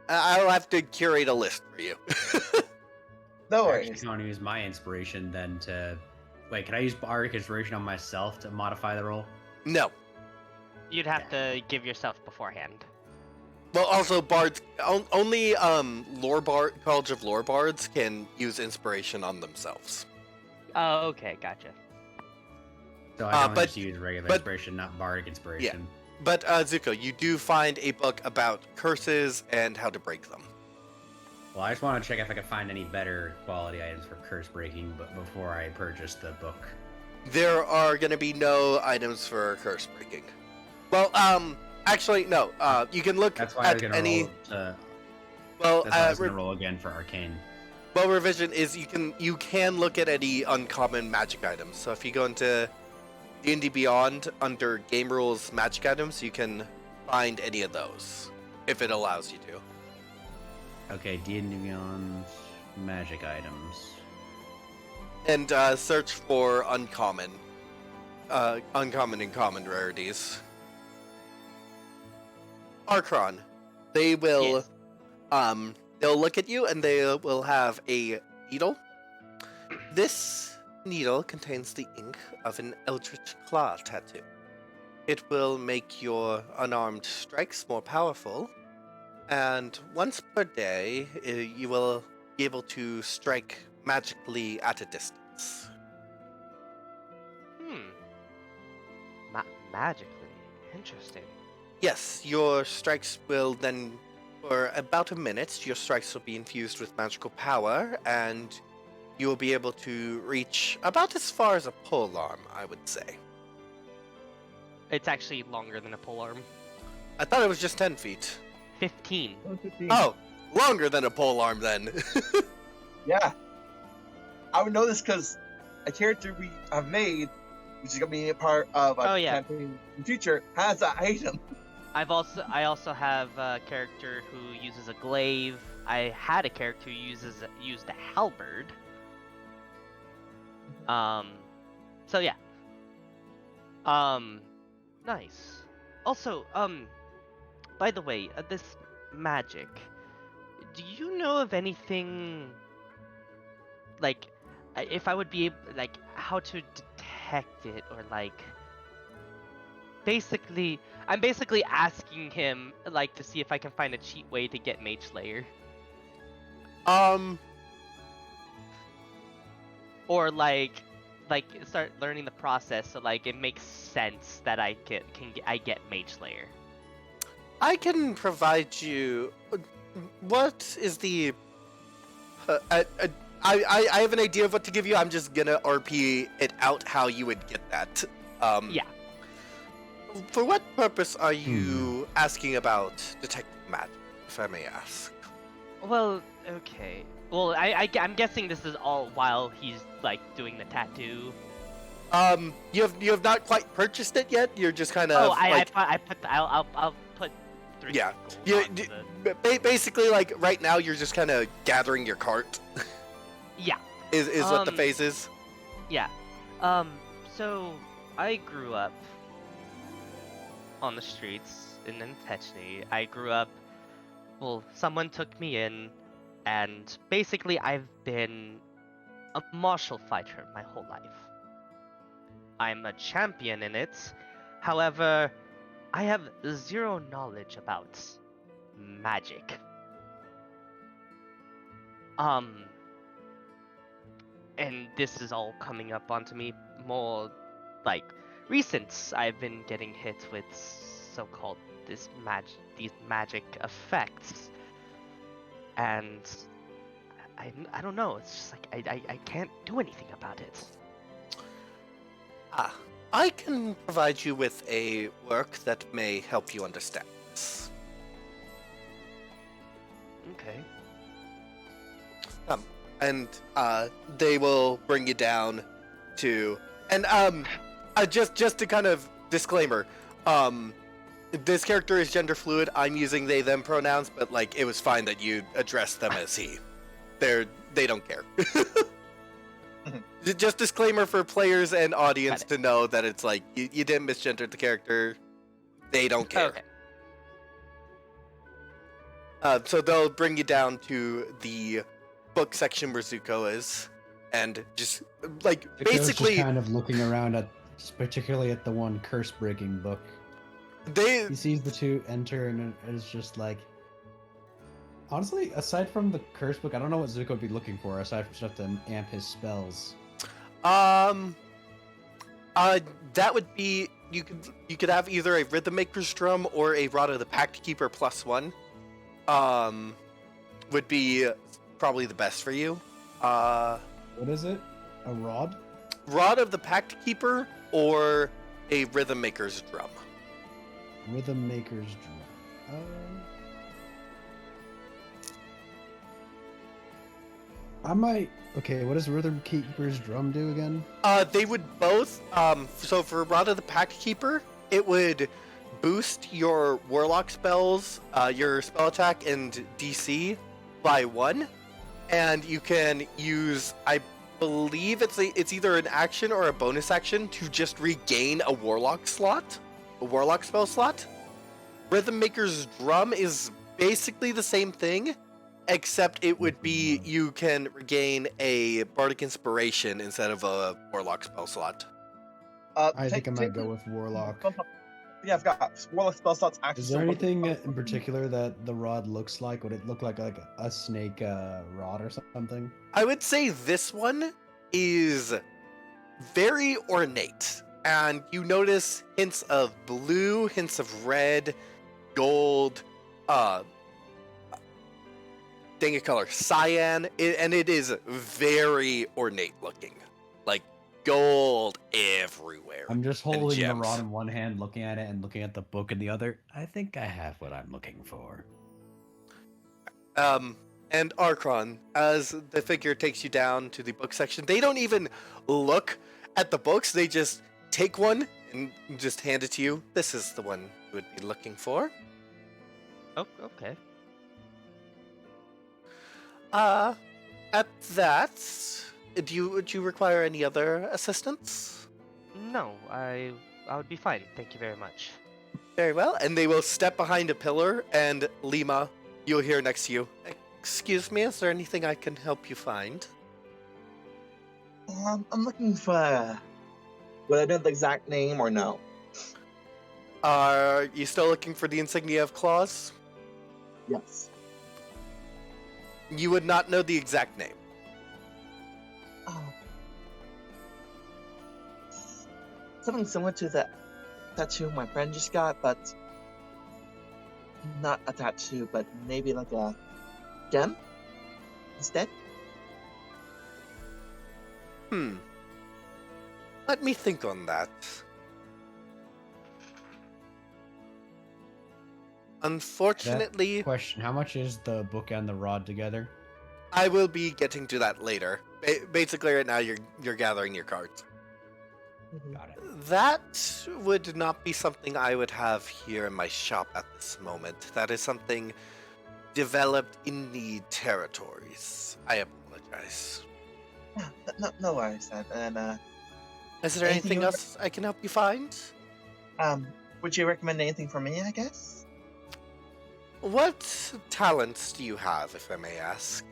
have to curate a list for you. No I actually worries. can only use my inspiration then to. Wait, can I use bardic inspiration on myself to modify the roll? No. You'd have to give yourself beforehand. Well, also bards only College of Lore bards can use inspiration on themselves. Oh, okay, gotcha. So I can but- just use regular but- inspiration, not bardic inspiration. But Zuko, you do find a book about curses and how to break them. Well, I just want to check if I can find any better quality items for curse breaking, but before I purchase the book. There are going to be no items for curse breaking. Well, actually, no. You can look That's why I was at gonna any. roll. Well, That's why I was gonna roll again for arcane. well, revision is you can look at any uncommon magic items. So if you go into D&D Beyond under Game Rules magic items, you can find any of those if it allows you to. Okay, D&D Beyond magic items. And search for uncommon and common rarities. Archron, they will, Yes. they'll look at you and they will have a needle. This needle contains the ink of an Eldritch Claw tattoo. It will make your unarmed strikes more powerful, and once per day, you will be able to strike magically at a distance. Magically. Interesting. Yes, your strikes will then, for about a minute, your strikes will be infused with magical power, and you will be able to reach about as far as a polearm, I would say. It's actually longer than a polearm. I thought it was just 10 feet. 15. Oh, longer than a polearm then. Yeah. I would know this because a character we have made, which is going to be a part of a Oh, yeah. campaign in the future, has that item. I also have a character who uses a glaive. I had a character who used a halberd. So yeah. Nice. Also, by the way, this magic. Do you know of anything like if I would be able, like, how to detect it, or like basically I'm basically asking him like to see if I can find a cheat way to get Mage Slayer, or like start learning the process so like it makes sense that I get Mage Slayer. I can provide you. What is the I have an idea of what to give you. I'm just gonna RP it out how you would get that. Yeah. For what purpose are you asking about detecting magic, if I may ask? Well, okay. Well, I'm guessing this is all while he's like doing the tattoo. You have not quite purchased it yet. You're just kind of Oh, like I'll put 3 Yeah, gold you, onto the- basically like right now you're just kind of gathering your cart. Yeah. is what the Um, phase is. Yeah. So I grew up on the streets in Antechny. I grew up. Well, someone took me in, and basically I've been a martial fighter my whole life. I'm a champion in it. However, I have zero knowledge about magic. And this is all coming up onto me more like recent. I've been getting hit with so-called these magic effects, and I don't know. It's just like I can't do anything about it. I can provide you with a work that may help you understand this. Okay. And they will bring you down to and just to kind of disclaimer, this character is gender fluid. I'm using they them pronouns, but like it was fine that you address them as he. They don't care. Just disclaimer for players and audience to know that it's like you didn't misgender the character. They don't care. Okay. So they'll bring you down to the book section where Zuko is, and just like Zuko's basically just kind of looking around at, particularly at the one curse-breaking book. they He sees the two enter, and it's just like, honestly, aside from the curse book, I don't know what Zuko would be looking for aside from stuff to amp his spells. that would be you could have either a Rhythm Maker's Drum or a Rod of the Pact Keeper +1. Would be probably the best for you. What is it? A rod? Rod of the Pact Keeper or a Rhythm Maker's Drum. Rhythm Maker's Drum. I might. Okay, what does Rhythm Keeper's Drum do again? They would both. So for Rod of the Pact Keeper, it would boost your Warlock spells, your spell attack and DC by 1, and you can use. I believe it's either an action or a bonus action to just regain a Warlock slot, a Warlock spell slot. Rhythm Maker's Drum is basically the same thing, except it would be you can regain a Bardic Inspiration instead of a Warlock spell slot. I think I might go with Warlock. Yeah, I've got Warlock spell slots. Is there anything in particular that the rod looks like? Would it look like a snake rod or something? I would say this one is very ornate, and you notice hints of blue, hints of red, gold, dang it, color, cyan, and it is very ornate looking, like gold everywhere. I'm just holding the gems. rod in one hand, looking at it, and looking at the book in the other. I think I have what I'm looking for. And Archon, as the figure takes you down to the book section, they don't even look at the books, they just take one and just hand it to you. This is the one you would be looking for. Oh, okay. At that, would you require any other assistance? No, I would be fine. Thank you very much. Very well, and they will step behind a pillar, and Lima, you'll hear next to you. Excuse me, is there anything I can help you find? I'm looking for. Would I know the exact name or no? Are you still looking for the insignia of claws? Yes. You would not know the exact name. Oh. Something similar to that tattoo my friend just got, but not a tattoo, but maybe like a gem instead. Let me think on that. Unfortunately, Question: how much is the book and the rod together? I will be getting to that later. Basically, right now you're gathering your cards. Mhm. Got it. That would not be something I would have here in my shop at this moment. That is something developed in the territories. I apologize. Yeah, no worries then. And Is there Anything anything you- else I can help you find? would you recommend anything for me? I guess. What talents do you have, if I may ask?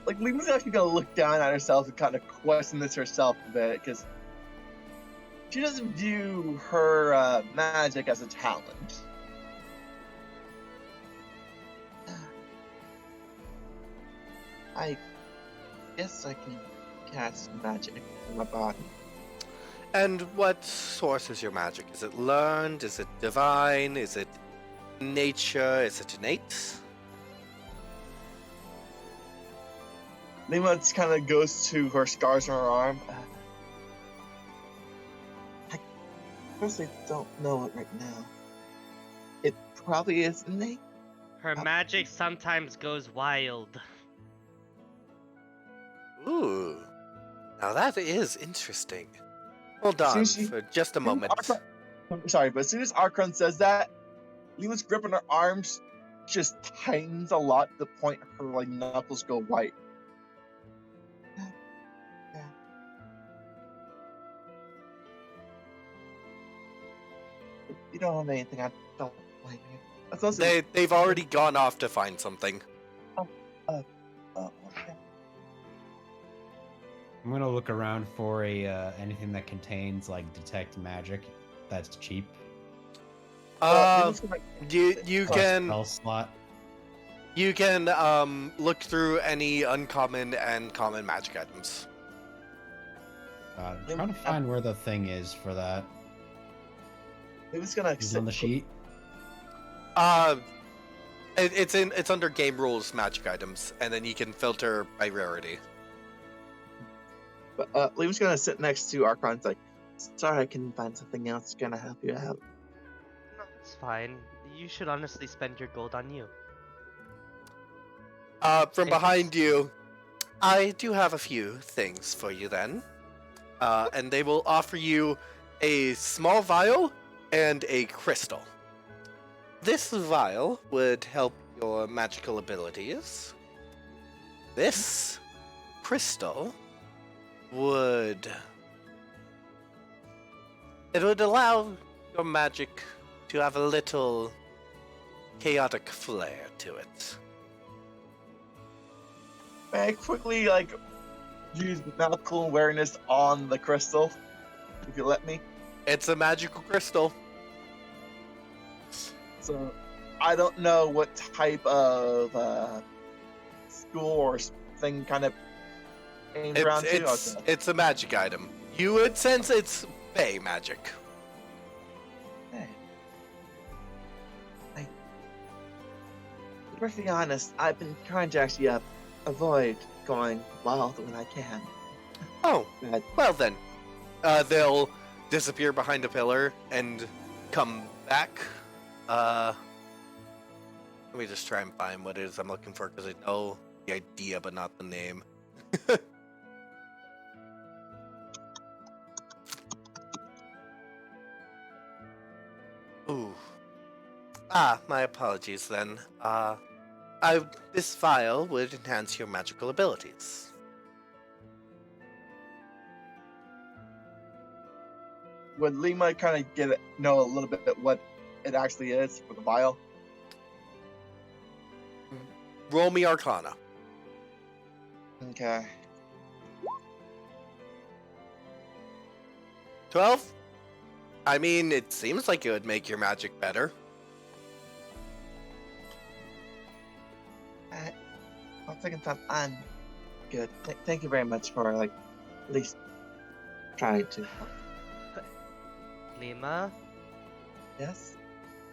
Like Lima's actually gonna look down at herself and kind of question this herself a bit because she doesn't view her magic as a talent. I guess I can cast magic in my body. And what source is your magic? Is it learned? Is it divine? Is it nature? Is it innate? Lima just kind of goes to her scars on her arm. I personally don't know it right now. It probably is innate. Her magic sometimes goes wild. Ooh. Now that is interesting. Hold As soon on as she- for just a moment. Sorry, but as soon as Archon says that, Lima's grip on her arms just tightens a lot to the point her like knuckles go white. Yeah. If you don't have anything, I don't blame you. That's also They've already gone off to find something. oh, okay. I'm gonna look around for a anything that contains like detect magic. That's cheap. Lima's gonna- You Plus can spell slot. look through any uncommon and common magic items. I'm trying to find where the thing is for that. Lima's gonna Is it on the sheet? It's under game rules magic items, and then you can filter by rarity. But Lima's gonna sit next to Archon's like, sorry, I can find something else gonna help you out. No, it's fine. You should honestly spend your gold on you. From If behind you, I do have a few things for you then. And they will offer you a small vial and a crystal. This vial would help your magical abilities. This crystal would... It would allow your magic to have a little chaotic flair to it. May I quickly like use magical awareness on the crystal? If you let me. It's a magical crystal. So I don't know what type of school or thing kind of aimed around to. Okay. It's a magic item. You would sense it's Fey magic. Hey. To be perfectly honest, I've been trying to actually avoid going wild when I can. Oh, But well then. They'll disappear behind a pillar and come back. Let me just try and find what it is I'm looking for because I know the idea but not the name. Ooh. My apologies then. This vial would enhance your magical abilities. would Lima kind of know a little bit what it actually is for the vial? Roll me Arcana. Okay. 12? I mean, it seems like it would make your magic better. I'll take time. I'm good. Thank you very much for like at least trying to help. Lima, Yes.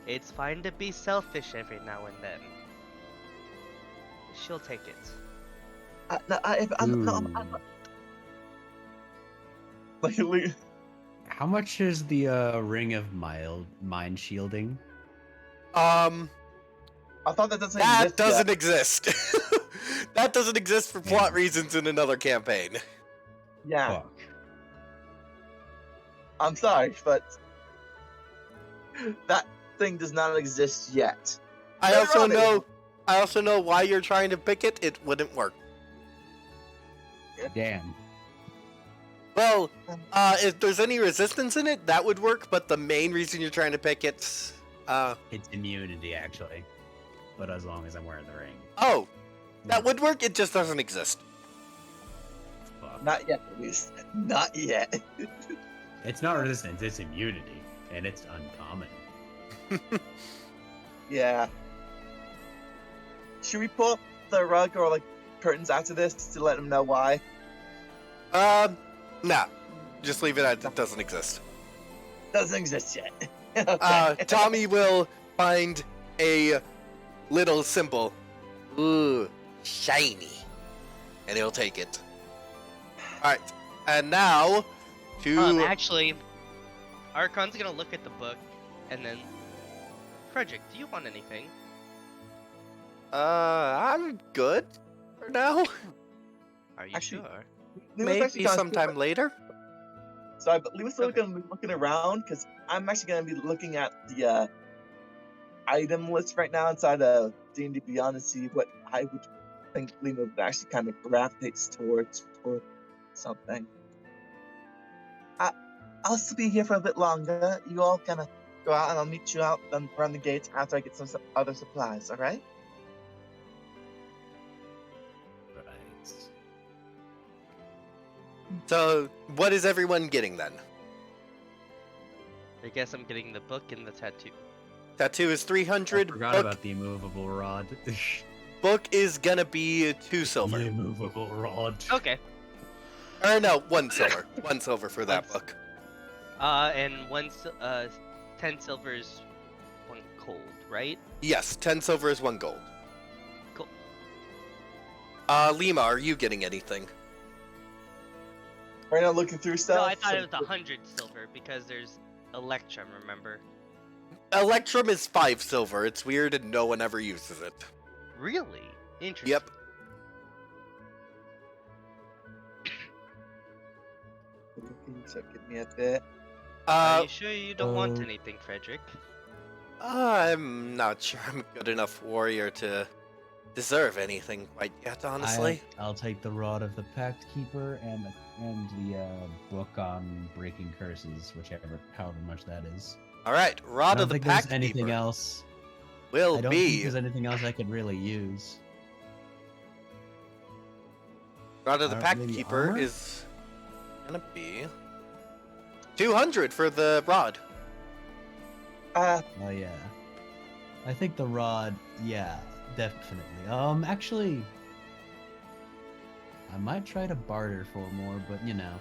it's fine to be selfish every now and then. she'll take it. No, I'm Ooh. like, How much is the ring of mind shielding? Um, I thought that doesn't that exist doesn't yet. exist. That doesn't exist for plot Damn. reasons in another campaign. Yeah, Fuck. I'm sorry, but that thing does not exist yet. I Later also on it will. know. I also know why you're trying to pick it. It wouldn't work. Damn. Well, if there's any resistance in it, that would work. But the main reason you're trying to pick it, It's immunity, actually. But as long as I'm wearing the ring. oh, that would work. It just doesn't exist. Fuck. Not yet, at least. Not yet. It's not resistance, it's immunity. And it's uncommon. Yeah. Should we pull up the rug or like curtains after this to let them know why? Nah. Just leave it at it doesn't exist. Doesn't exist yet. Okay. Tommy will find a little symbol. Ooh, shiny. And he'll take it. Alright, and now to... Actually, Archon's gonna look at the book, and then... Frederick, do you want anything? I'm good for now. Are you Actually, sure? Lima's actually Maybe gonna- sometime later. Sorry, but Lima's still Okay. gonna be looking around because I'm actually gonna be looking at the item list right now inside of D&D Beyond to see what I would think Lima would actually kind of gravitates towards or something. I'll still be here for a bit longer. You all kind of go out and I'll meet you out around the gates after I get some other supplies, alright? Right. So, what is everyone getting then? I guess I'm getting the book and the tattoo. Tattoo is I 300. forgot Book, about the immovable rod. book is gonna be 2 silver. The immovable rod. Okay. Or no, 1 silver. 1 silver for that One book. And 10 silvers, 1 gold, right? Yes, 10 silver is 1 gold. Cool. Lima, are you getting anything? Right now looking through stuff. No, I thought it was 100 silver because there's Electrum, remember? Electrum is 5 silver. It's weird and no one ever uses it. Really? Interesting. Yep. So give me a bit. Are you sure you don't want uh, anything, Frederick? I'm not sure I'm a good enough warrior to deserve anything quite yet, honestly. I'll take the Rod of the Pact Keeper and the book on breaking curses, however much that is. Alright, I Rod don't of the think there's Pact anything Keeper else. will I don't think be... there's anything else I could really use. Rod of the Pact Maybe Keeper armor? is gonna be 200 for the rod. Oh yeah. I think the Rod, yeah, definitely. Actually, I might try to barter for more, but you know.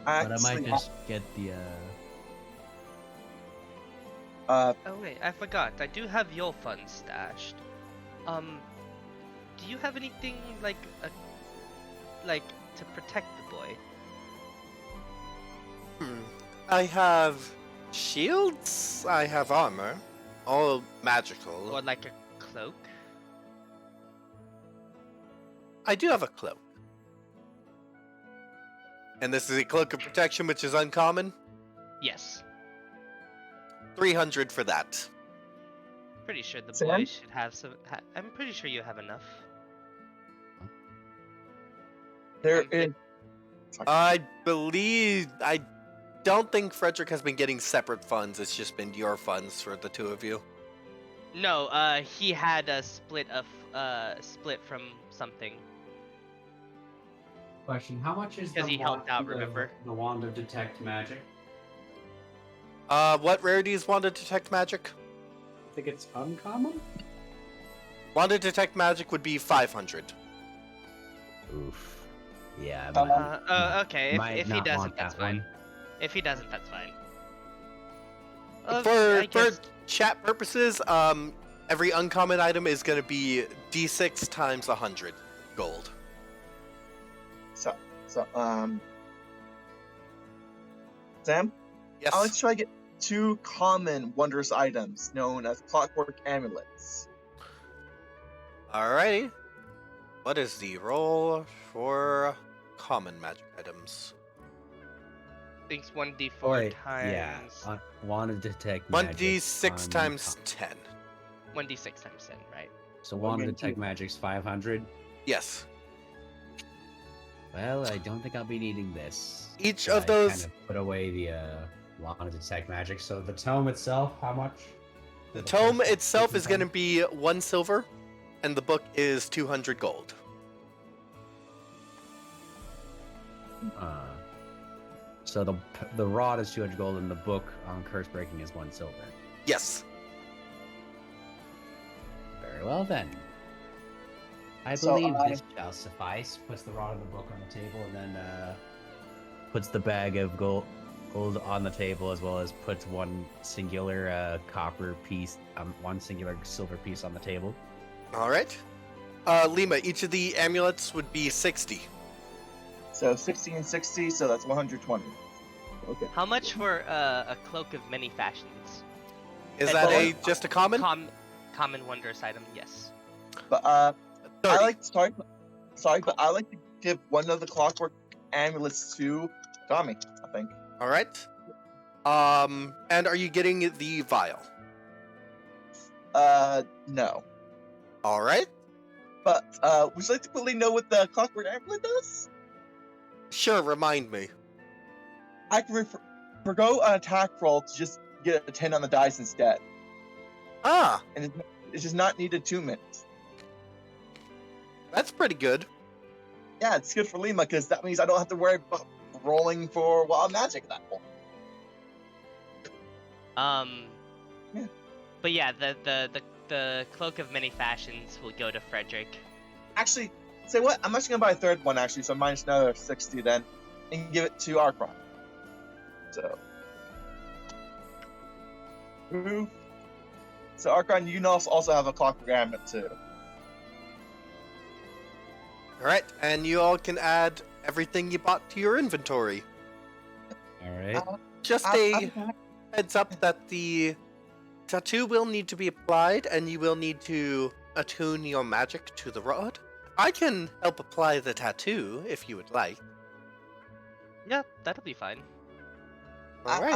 But I might just get the Oh wait, I forgot. I do have your funds stashed. Do you have anything like to protect the boy? I have shields, I have armor, all magical. Or like a cloak? I do have a cloak. And this is a cloak of protection, which is uncommon. Yes. 300 for that. Pretty sure the Sam? boy should have some. I'm pretty sure you have enough. There Um, is. I don't think Frederick has been getting separate funds. It's just been your funds for the two of you. No, he had a split from something. Question: how much is 'Cause he helped out, remember? the wand of detect magic? What rarity is Wand of Detect Magic? I think it's uncommon. Wand of Detect Magic would be 500. Oof. Yeah. Okay. Might If he not doesn't, want that's that fine. one. If he doesn't, that's fine. For I guess- chat purposes, every uncommon item is going to be D6 times 100 gold. So, Sam, Yes. I'd like to try to get 2 common wondrous items known as clockwork amulets. Alrighty. What is the roll for common magic items? I think it's 1d4 Wait, times. yeah. Wand of detect magic 1d6 on times top. 10. 1d6 times 10, right? So wand of Again, detect two. magic's 500. Yes. Well, I don't think I'll be needing this. Each So of I those. kind of put away the wand of detect magic. So the tome itself, how much? The For tome first itself second is going to tome? be 1 silver, and the book is 200 gold. So the rod is 200 gold, and the book on curse breaking is 1 silver. Yes. Very well then. I So, believe this shall suffice. Puts the rod of the book on the table, and then puts the bag of gold on the table, as well as puts one singular copper piece, one singular silver piece on the table. All right. Lima, each of the amulets would be 60. So 60 and 60, so that's 120. Okay. How much for a cloak of many fashions? Is And that both- just a common? Common wondrous item, yes. But 30. I like but I like to give one of the clockwork amulets to Tommy, I think. All right. And are you getting the vial? No. All right. But would you like to quickly know what the clockwork amulet does? Sure, remind me. I can forgo an attack roll to just get a 10 on the dice instead. Ah, And it's just not needed 2 minutes. that's pretty good. Yeah, it's good for Lima because that means I don't have to worry about rolling for wild magic at that point. Yeah. But yeah, the cloak of many fashions will go to Frederick. Actually, say what? I'm actually gonna buy a third one actually, so minus another 60 then, and give it to Archon. So. Ooh. So Archon, you can also have a clockwork amulet too. All right, and you all can add everything you bought to your inventory. All right. Just a heads up that the tattoo will need to be applied, and you will need to attune your magic to the rod. I can help apply the tattoo if you would like. Yeah, that'll be fine. All right.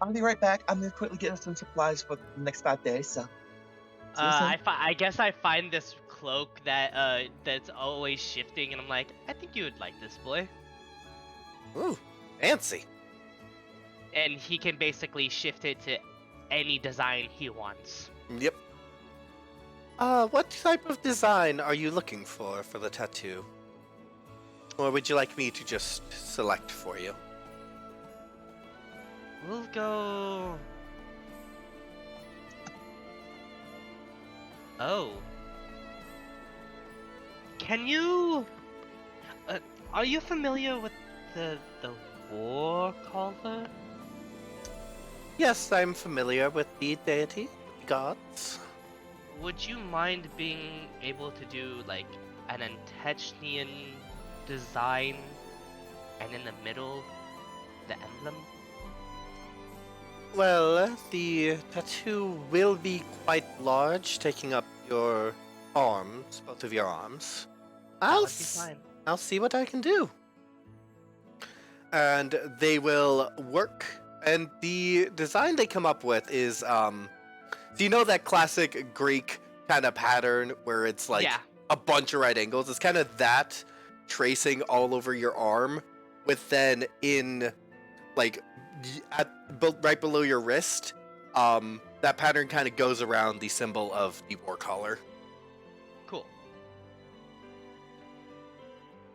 I'll be right back. I'm gonna quickly get us some supplies for the next 5 days. So. See you soon. I guess I find this cloak that that's always shifting, and I'm like, I think you would like this, boy. Ooh, fancy. And he can basically shift it to any design he wants. Yep. What type of design are you looking for the tattoo? Or would you like me to just select for you? We'll go. Oh. Can you? Are you familiar with the war caller? Yes, I'm familiar with the deity, the gods. Would you mind being able to do like an Antechnian design, and in the middle, the emblem? Well, the tattoo will be quite large, taking up your arms, both of your arms. That I'll would be fine. I'll see what I can do. And they will work. And the design they come up with is, do you know that classic Greek kind of pattern where it's like Yeah. a bunch of right angles? It's kind of that tracing all over your arm, with then in like right below your wrist, that pattern kind of goes around the symbol of the war collar. Cool.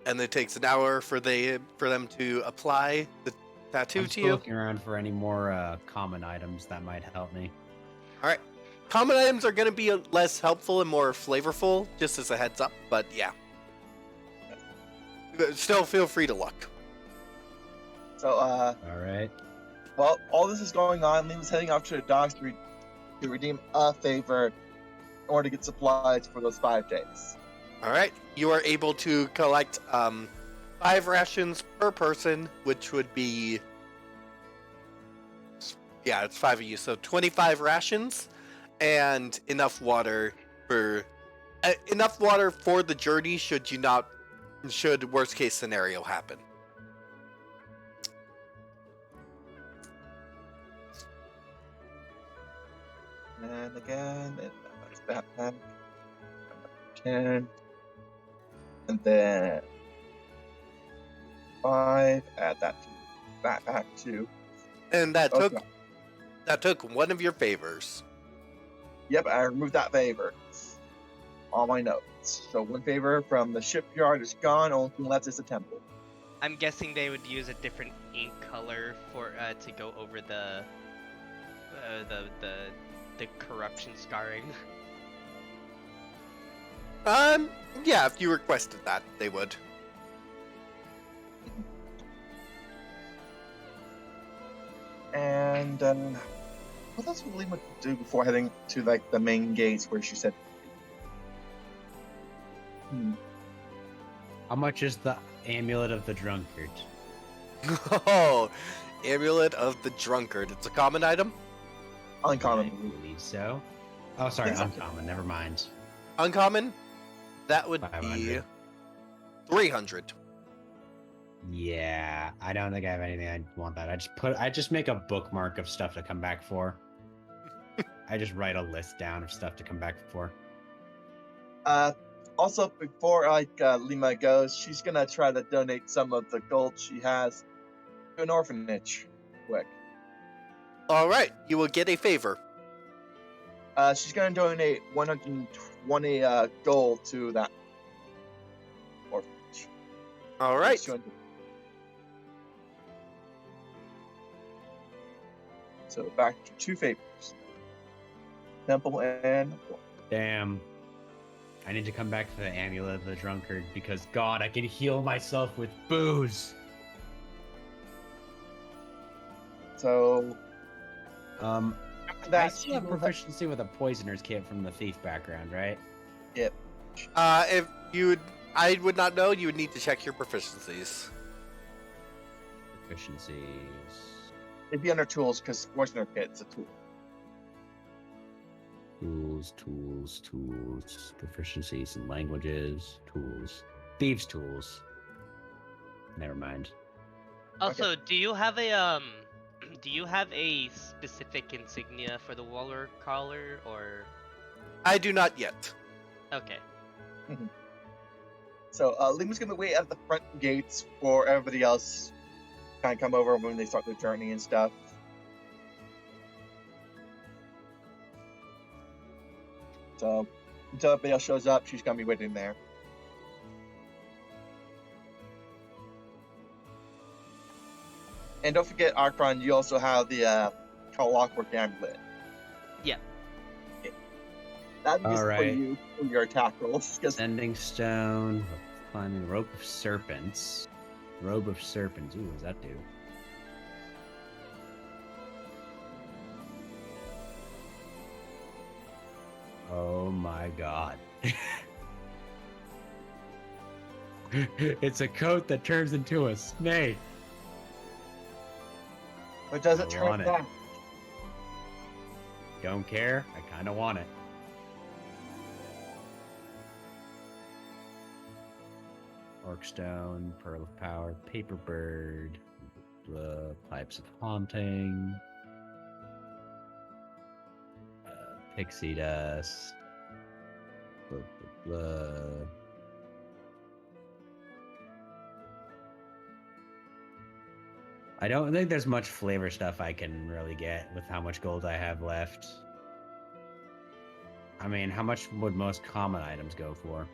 And it takes an hour for them to apply the tattoo I'm to still you. looking around for any more common items that might help me. All right. Common items are going to be less helpful and more flavorful, just as a heads up. But yeah, still feel free to look. So All right. while all this is going on, Lima's heading off to the docks to redeem a favor order to get supplies for those 5 days. All right, you are able to collect 5 rations per person, which would be, yeah, it's 5 of you, so 25 rations, and enough water for the journey. Should worst case scenario happen. And again, that's backpack. 10. And then 5. Add that to backpack too. And that Okay. took one of your favors. Yep, I removed that favor. All my notes. So 1 favor from the shipyard is gone. Only thing left is the temple. I'm guessing they would use a different ink color for to go over the corruption scarring. Yeah, if you requested that, they would. And what else would Lima do before heading to like the main gates where she said? How much is the amulet of the drunkard? Oh, Amulet of the Drunkard. It's a common item. Uncommon. I believe so. Oh, sorry, Think so. uncommon. Never mind. Uncommon? That would be 500. 300. Yeah, I don't think I have anything I want that. I just make a bookmark of stuff to come back for. I just write a list down of stuff to come back for. Also, before Lima goes, she's gonna try to donate some of the gold she has to an orphanage. Quick. All right, you will get a favor. She's gonna donate 120 gold to that orphanage. All right. 200. So back to 2 favors. Temple and Damn. I need to come back to the amulet of the drunkard because God, I can heal myself with booze. so I that still have proficiency with a poisoner's kit from the thief background, right? If I would not know. You would need to check your proficiencies. Proficiencies. it'd be under tools because poisoner kit's a tool. Tools. Proficiencies in languages. Tools. Thieves' tools. Never mind. Also, do you have a specific insignia for the Waller collar or? I do not yet. Okay. So Lima's gonna wait at the front gates for everybody else kind of come over when they start their journey and stuff. So until everybody else shows up, she's gonna be waiting there. And don't forget, Archon, you also have the Clockwork Amulet. Yeah. That'd be for Alright. you for your attack rolls. 'cause Sending stone. Climbing rope of serpents. Robe of serpents. Ooh, what does that do? Oh my god. It's a coat that turns into a snake. But does it I turn want it. back? Don't care. I kind of want it. Orcstone, Pearl of Power, Paper Bird, Pipes of Haunting, Pixie Dust, blah, blah, blah. I don't think there's much flavor stuff I can really get with how much gold I have left. I mean, how much would most common items go for?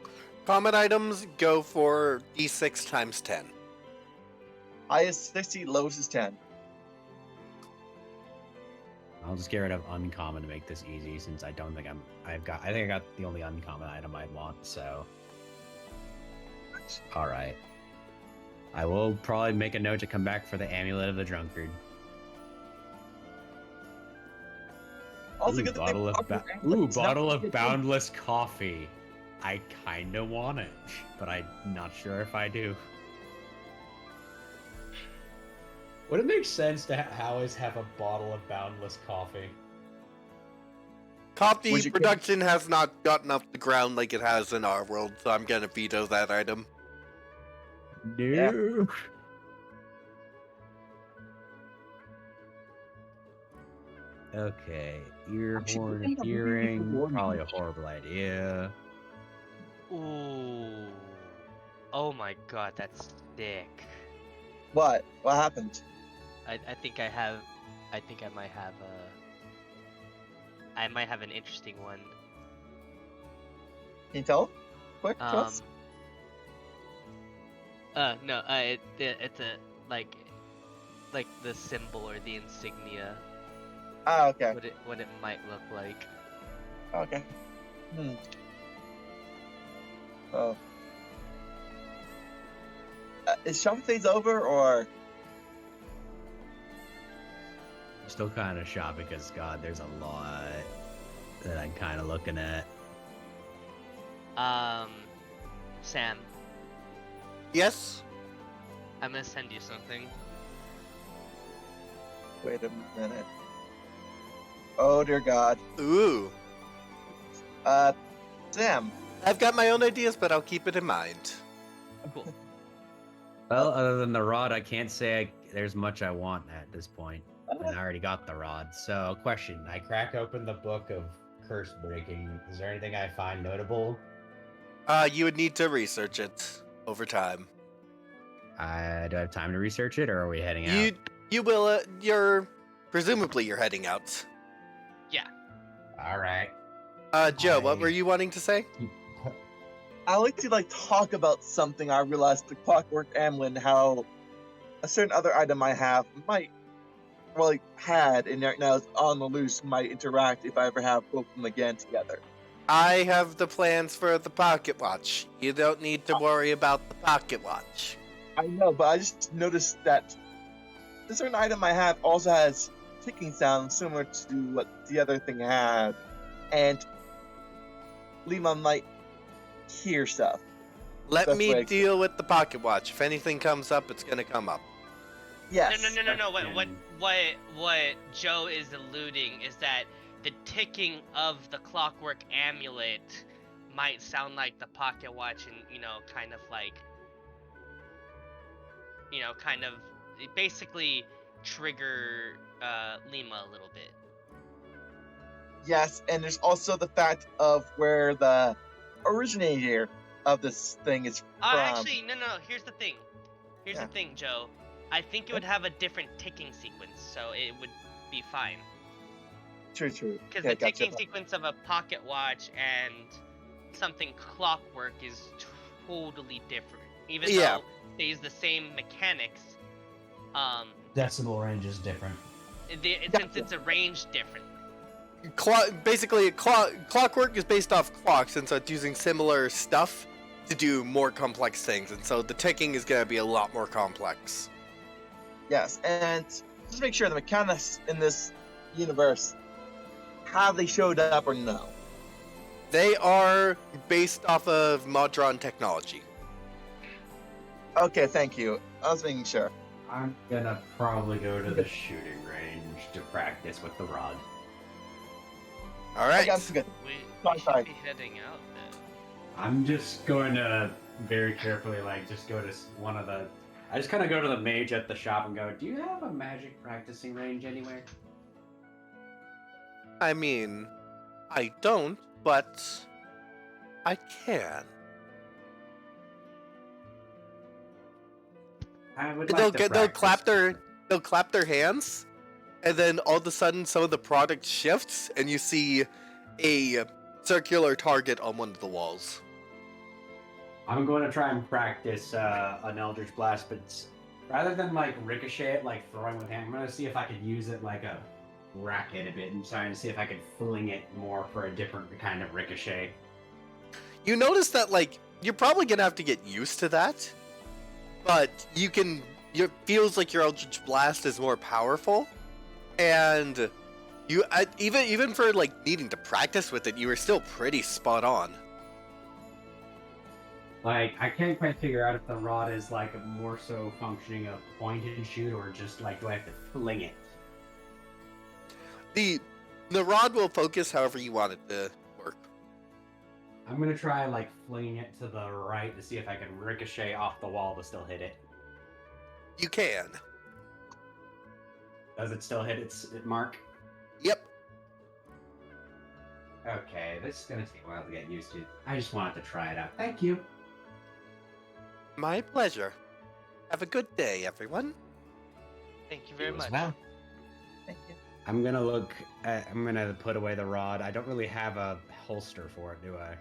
Common items go for d6 times 10. Highest 60, lowest is 10. I'll just get rid of uncommon to make this easy, since I don't think I think I got the only uncommon item I want. So, all right. I will probably make a note to come back for the amulet of the drunkard. also Ooh, good that bottle they of offer ba- Amlet. ooh, It's not bottle a of good thing. boundless coffee. I kinda want it, but I'm not sure if I do. Would it make sense to always have a bottle of boundless coffee? Coffee Would you- production has not gotten off the ground like it has in our world, so I'm gonna veto that item. No. Yeah. Okay, ear Actually, horn I think I'm looking hearing, for warning. probably a horrible idea. Ooh. Oh my god, that's sick. What? What happened? I think I might have an interesting one. Can you tell? Quick, to Um. us? No. It's a like the symbol or the insignia. Ah, okay. What it might look like. Okay. Oh. Is Shaman Phase over, or? I'm still kind of shocked because, God, there's a lot that I'm kind of looking at. Sam, Yes? I'm gonna send you something. Wait a minute. Oh dear God. Ooh. Sam. I've got my own ideas, but I'll keep it in mind. Cool. Well, other than the rod, I can't say there's much I want at this point. And I already got the rod. So, question. I crack open the book of curse breaking. Is there anything I find notable? You would need to research it over time. Do I have time to research it, or are we heading out? You will, presumably you're heading out. All right. Joe, what I- were you wanting to say? I like to talk about something I realized the Clockwork Amlin, how a certain other item I have might, had and right now is on the loose, might interact if I ever have both of them again together. I have the plans for the pocket watch. You don't need to worry about the pocket watch. I know, but I just noticed that a certain item I have also has ticking sound similar to what the other thing had, and Lima might hear stuff. Let That's me right. deal with the pocket watch. If anything comes up, it's gonna come up. Yes. No. Question. What Joe is alluding is that the ticking of the clockwork amulet might sound like the pocket watch, and kind of basically trigger Lima a little bit. Yes, and there's also the fact of where the originator of this thing is from. Actually, no. Here's the thing. Yeah. Joe. I think it would have a different ticking sequence, so it would be fine. True. Because Okay, the ticking gotcha. sequence of a pocket watch and something clockwork is totally different. Even Yeah. though they use the same mechanics, Decibel range is different. since it's arranged differently. Clockwork is based off clocks, and so it's using similar stuff to do more complex things, and so the ticking is gonna be a lot more complex. Yes, and just make sure the mechanics in this universe, have they showed up or no? They are based off of Modron technology. Okay, thank you. I was making sure. I'm gonna probably go to the shooting range to practice with the rod. All right. That's good. We Sorry. should be heading out then. I'm just going to very carefully, just go to one of the. I just kind of go to the mage at the shop and go, "Do you have a magic practicing range anywhere?" I mean, I don't, but I can. I would They'll like to they'll practice. clap their hands, and then all of a sudden some of the product shifts, and you see a circular target on one of the walls. I'm going to try and practice an Eldritch Blast, but rather than ricochet it, throwing with hand, I'm going to see if I could use it like a racket a bit and trying to see if I could fling it more for a different kind of ricochet. You notice that you're probably gonna have to get used to that, but it feels like your Eldritch Blast is more powerful, and Even for like needing to practice with it, you were still pretty spot on. Like, I can't quite figure out if the rod is like more so functioning a point and shoot, or just like, do I have to fling it? The rod will focus however you want it to work. I'm gonna try like flinging it to the right to see if I can ricochet off the wall to still hit it. You can. Does it still hit its mark? Yep. Okay, this is gonna take a while to get used to. I just wanted to try it out. Thank you. My pleasure. Have a good day, everyone. Thank you very You as much. well. Thank you. I'm gonna put away the rod. I don't really have a holster for it, do I?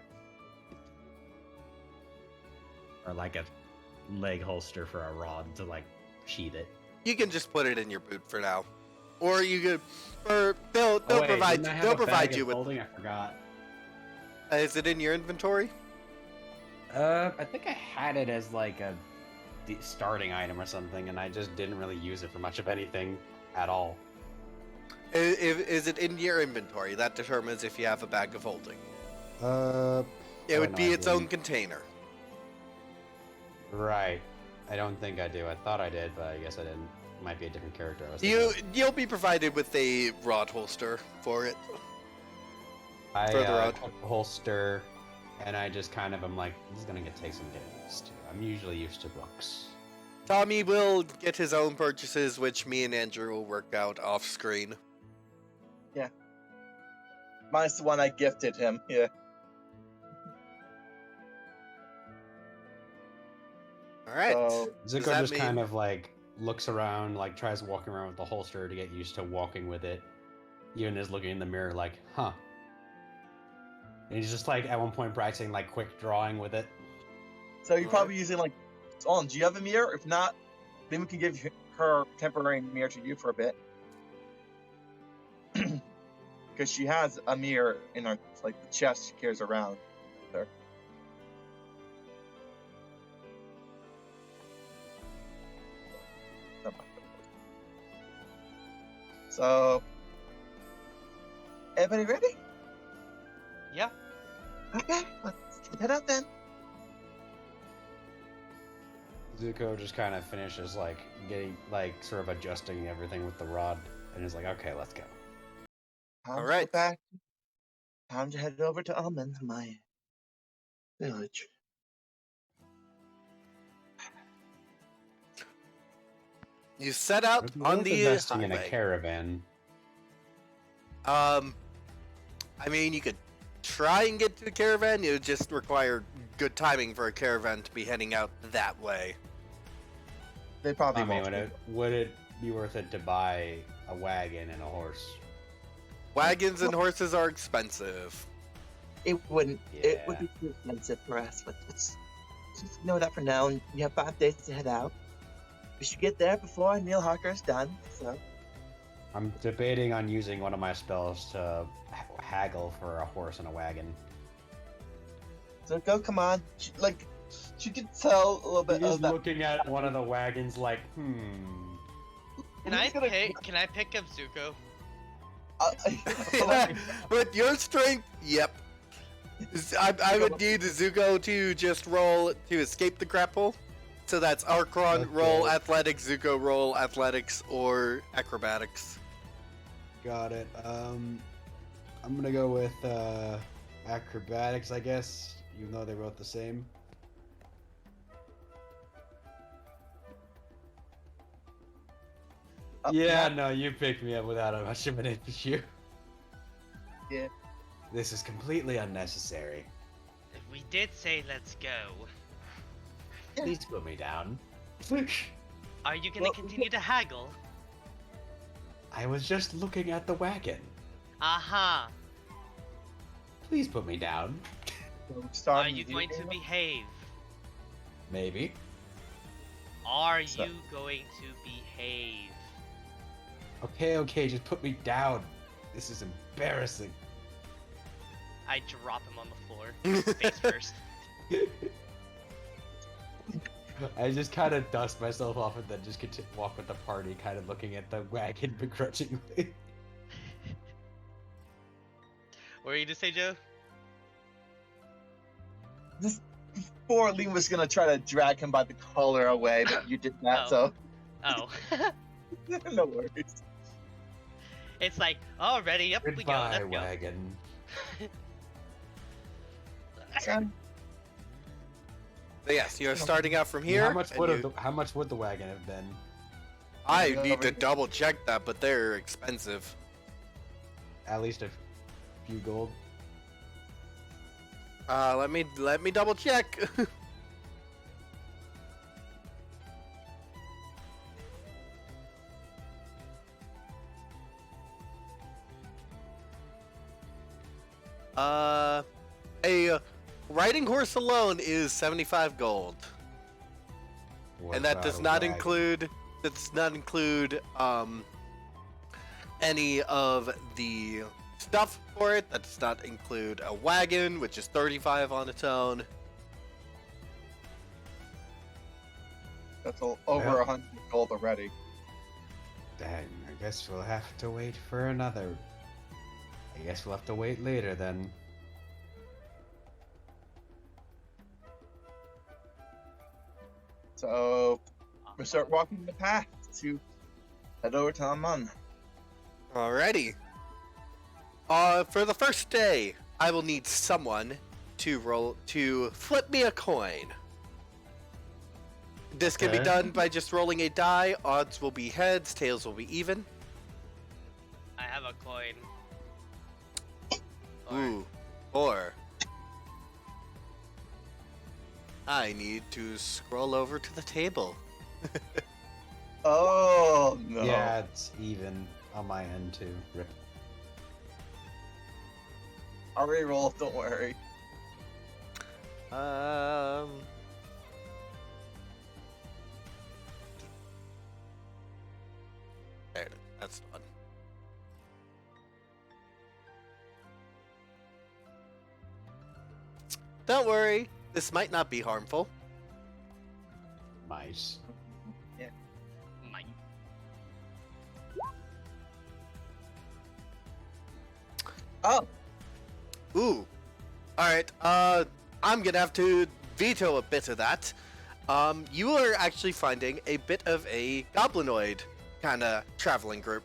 Or like a leg holster for a rod to like sheath it. You can just put it in your boot for now, or you could, or they'll Oh, wait, provide didn't I have they'll a provide bag you of with. holding? I forgot. Is it in your inventory? I think I had it as like a starting item or something, and I just didn't really use it for much of anything at all. Is it in your inventory? That determines if you have a bag of holding. It Oh, would no, be I its own didn't. container. Right. I don't think I do. I thought I did, but I guess I didn't. Might be a different character. I was You'll be provided with a rod holster for it. I further out. took the holster, and I just kind of am like, this is gonna take some getting used to. I'm usually used to books. Tommy will get his own purchases, which me and Andrew will work out off screen. Minus the one I gifted him. Yeah. All right. So, Does Zuko that just kind mean- of like looks around, like tries walking around with the holster to get used to walking with it. Even is looking in the mirror like, huh. And he's just like at one point practicing like quick drawing with it. so you're probably using like. Oh, do you have a mirror? If not, then we can give her temporary mirror to you for a bit. Because she has a mirror in her like the chest she carries around with her. So, everybody ready? Yeah. Okay, let's head out then. Zuko just kind of finishes like getting like sort of adjusting everything with the rod, and is like, okay, let's go. Time to go Alright. back. Time to head over to Almond, my village. You set out What's on the investing in a highway. caravan? I mean, you could try and get to the caravan. It would just require good timing for a caravan to be heading out that way. They probably I mean, won't. would it be worth it to buy a wagon and a horse? Wagons and horses are expensive. It wouldn't. It would Yeah. be too expensive for us, but let's just know that for now. And we have 5 days to head out. We should get there before Neil Harker is done. So, I'm debating on using one of my spells to haggle for a horse and a wagon. go. Come on. She can tell a little bit He's of that. looking at one of the wagons like, Can I Who's gonna- pick up Zuko? With your strength, yep. I would need Zuko to just roll to escape the grapple. So that's Archron, roll Okay. athletics, Zuko, roll athletics, or acrobatics. Got it. I'm gonna go with acrobatics, I guess, even though they wrote the same. no, you picked me up without much of an issue. Yeah. This is completely unnecessary. We did say let's go. Please put me down. Are you gonna Well, continue to haggle? I was just looking at the wagon. Aha. Please put me down. Are you going to behave? Maybe. Are So- you going to behave? Okay, just put me down. This is embarrassing. I drop him on the floor, face first. I just kind of dust myself off and then just walk with the party, kind of looking at the wagon begrudgingly. What were you to say, Joe? Just before Liam was gonna try to drag him by the collar away, but you did that, Oh. so Oh. no worries. It's like, oh, ready, up we go, Goodbye, let's go. wagon. Son, So yes, you're starting out from here. How much and would you- how much would the wagon have been? I Yeah, need over to here. double check that, but they're expensive. At least a few gold. Let me double check. A riding horse alone is 75 gold, What and that about does a not wagon? include any of the stuff for it. That does not include a wagon, which is 35 on its own. that's over Yeah. 100 gold already. Dang, I guess we'll have to wait for another. I guess we'll have to wait later then. So we start walking the path to head over to Amman. Alrighty. For the first day, I will need someone to flip me a coin. This can be Okay. done by just rolling a die. Odds will be heads, tails will be even. I have a coin. Ooh. Or I need to scroll over to the table. Oh no! Yeah, it's even on my end too. Rip. I'll re-roll. Don't worry. There it is. That's the one. Don't worry, this might not be harmful. Mice. My. Oh, Ooh. Alright, I'm gonna have to veto a bit of that. You are actually finding a bit of a goblinoid kind of traveling group.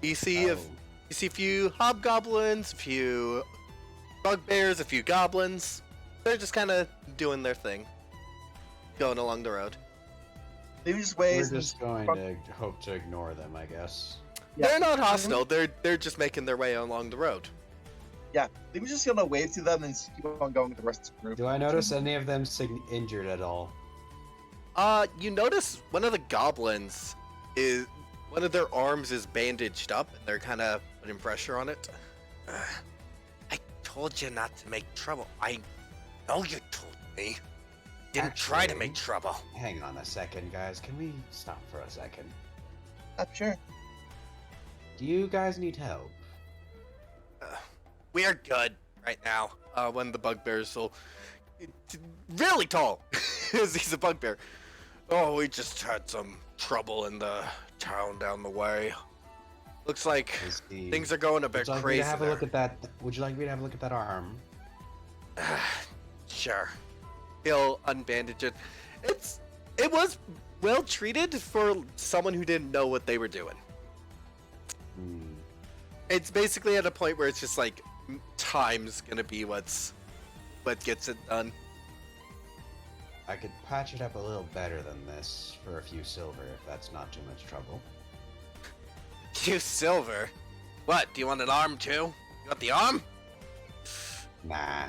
You see Oh, you see a few hobgoblins, a few bugbears, a few goblins. They're just kind of doing their thing, going along the road. Liam just we're waves. just going to hope to ignore them, I guess. Yeah. They're not hostile. They're just making their way along the road. Liam's just gonna wave to them and just keep on going with the rest of the group. Do I notice any of them injured at all? You notice one of the goblins is one of their arms is bandaged up, and they're kind of putting pressure on it. I told you not to make trouble. I know you told me. Didn't try to make Actually- trouble. Hang on a second, guys. Can we stop for a second? Sure. Do you guys need help? We are good right now. One of the bugbears will really tall, as he's a bugbear. Oh, we just had some trouble in the town down the way. Looks like Is the... things are going a Would bit you like me crazy to have a there. look at that? Would you like me to have a look at that arm? Sure. He'll unbandage it. It was well treated for someone who didn't know what they were doing. Hmm. It's basically at a point where it's just like time's gonna be what gets it done. I could patch it up a little better than this for a few silver if that's not too much trouble. You silver. What? Do you want an arm too? You want the arm? Nah.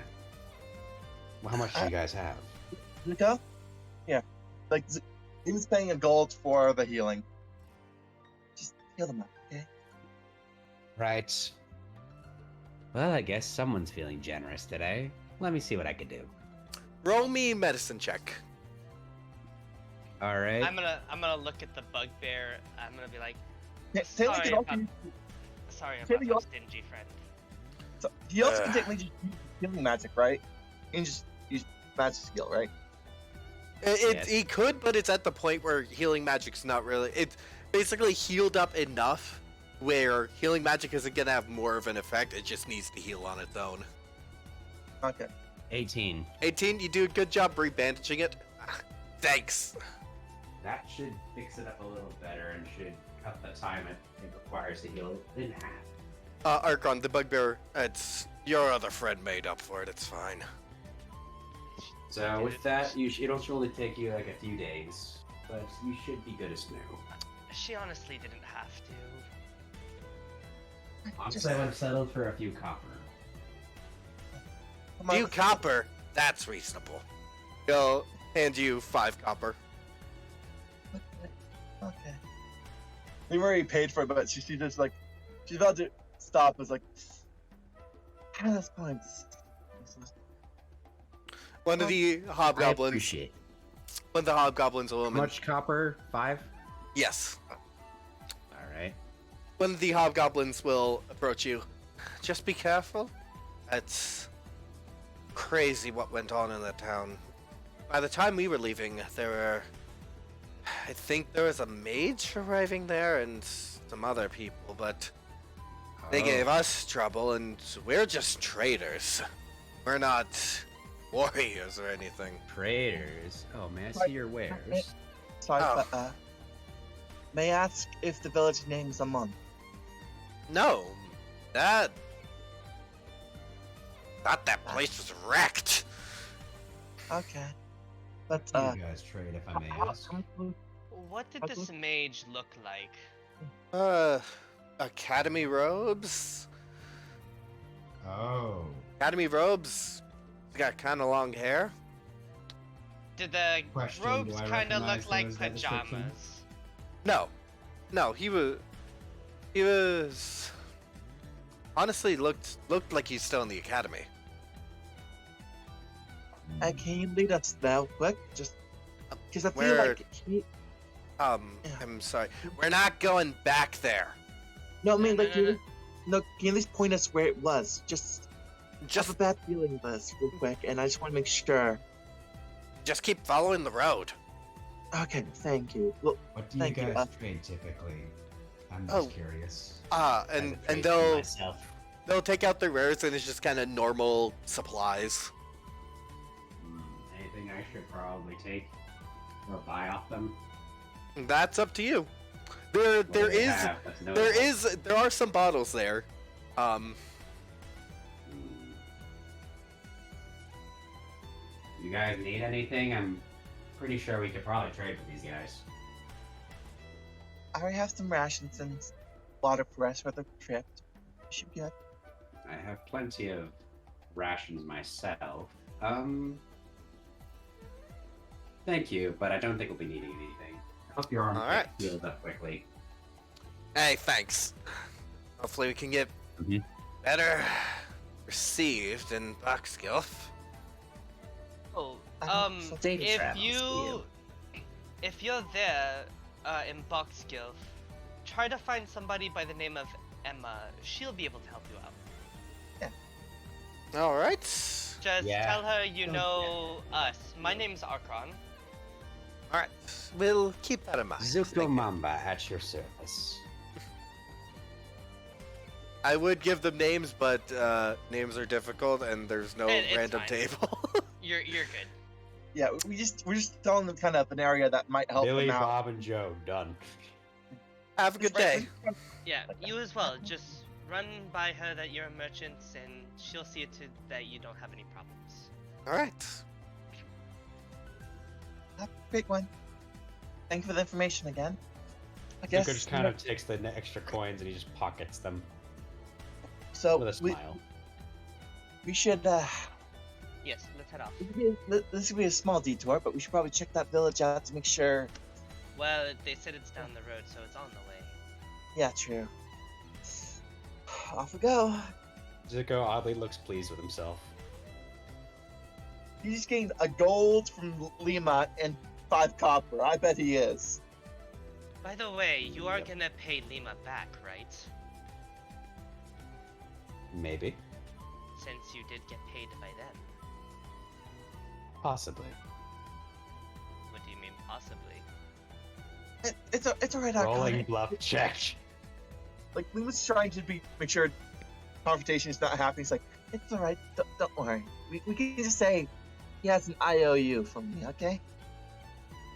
Well, how much do you guys have? Nico? Yeah. Like, Liam's paying a gold for the healing. Just heal them up, okay? Right. Well, I guess someone's feeling generous today. Let me see what I can do. Roll me medicine check. All right. I'm gonna look at the bugbear. I'm gonna be like, Taylor Sorry can also about- use, sorry Can about you- my stingy friend. so he also can technically just use healing magic, right? He can just use magic skill, right? Yes. He could, but it's at the point where healing magic's not really. It's basically healed up enough where healing magic isn't gonna have more of an effect. It just needs to heal on its own. Okay. 18. 18, you do a good job rebandaging it. Thanks. That should fix it up a little better and should cut the time it requires to heal in half. Archon, the bugbear, it's your other friend made up for it. It's fine. So with that, it'll only take you like a few days, but you should be good as new. She honestly didn't have to. Honestly, I've settled for a few copper. Come on, You copper, that's reasonable. He'll hand you 5 copper. Okay. We've already paid for it, but she's just like, she's about to stop. It's like, that's fine. One of the I hobgoblins. appreciate. One of the hobgoblins will How much copper? 5? Yes. All right. One of the hobgoblins will approach you. Just be careful. It's crazy what went on in that town. By the time we were leaving, I think there was a mage arriving there and some other people, but they gave us trouble, and we're just traders. We're not warriors or anything. Traders. Oh, may I see your wares? Sorry, Oh. but may I ask if the village name's Amon? No, that place was wrecked. Okay, but You guys trade, if I may ask. What did Okay. this mage look like? Academy robes. Oh. Academy robes. He's got kind of long hair. Did the Question, robes do I kind of recognize look like those, that description? pajamas? No, he was honestly looked like he's still in the academy. Can you lead us there quick? Just because I feel Where- like he. Yeah. I'm sorry. We're not going back there. No, I mean, No, like, no, no, no, can you at least point us where it was? Just have a Just bad feeling with us real quick, and I just want to make sure. keep following the road. Okay, thank you. Well, What do you Thank you, guys trade typically? I'm just Oh. curious. And Trade for they'll myself. take out their wares, and it's just kind of normal supplies. Anything I should probably take or buy off them? That's up to you. There What do they is have that's there are some bottles there. You guys need anything? I'm pretty sure we could probably trade with these guys. I already have some rations and water for us for the trip. Should be good. I have plenty of rations myself. Thank you, but I don't think we'll be needing anything. I hope your arm All right. gets healed up quickly. Hey, thanks. Hopefully we can get Mhm. better received in Buckskilf. Oh, So safe if travels to you. if you're there, in Boxgilf, try to find somebody by the name of Emma. She'll be able to help you out. All right. Just Yeah. tell her you know us. My name's Archon. All right. We'll keep that in mind. Zuko Mamba at your service. I would give them names, but names are difficult, and there's no It's random fine. table. You're good. Yeah, we're just telling them kind of an area that might help Billy, them out. Bob, and Joe. Done. Have a good day. Yeah, you as well. Just run by her that you're merchants, and she'll see to that you don't have any problems. All right. Have a great one. Thank you for the information again. I guess. Zuko just kind of takes the extra coins and he just pockets them So with a smile. we should. Yes, let's head off. This could be a small detour, but we should probably check that village out to make sure. Well, they said it's down the road, so it's on the way. Yeah, true. Off we go. Zuko oddly looks pleased with himself. He's getting a gold from Lima and 5 copper. I bet he is. By the way, you are gonna pay Lima back, right? Maybe. Since you did get paid by them. Possibly. What do you mean, possibly? It's alright, Rolling Archon. bluff check. like Lima's trying to make sure confrontation is not happening. It's like, it's all right. Don't worry. We can just say he has an IOU from me, okay?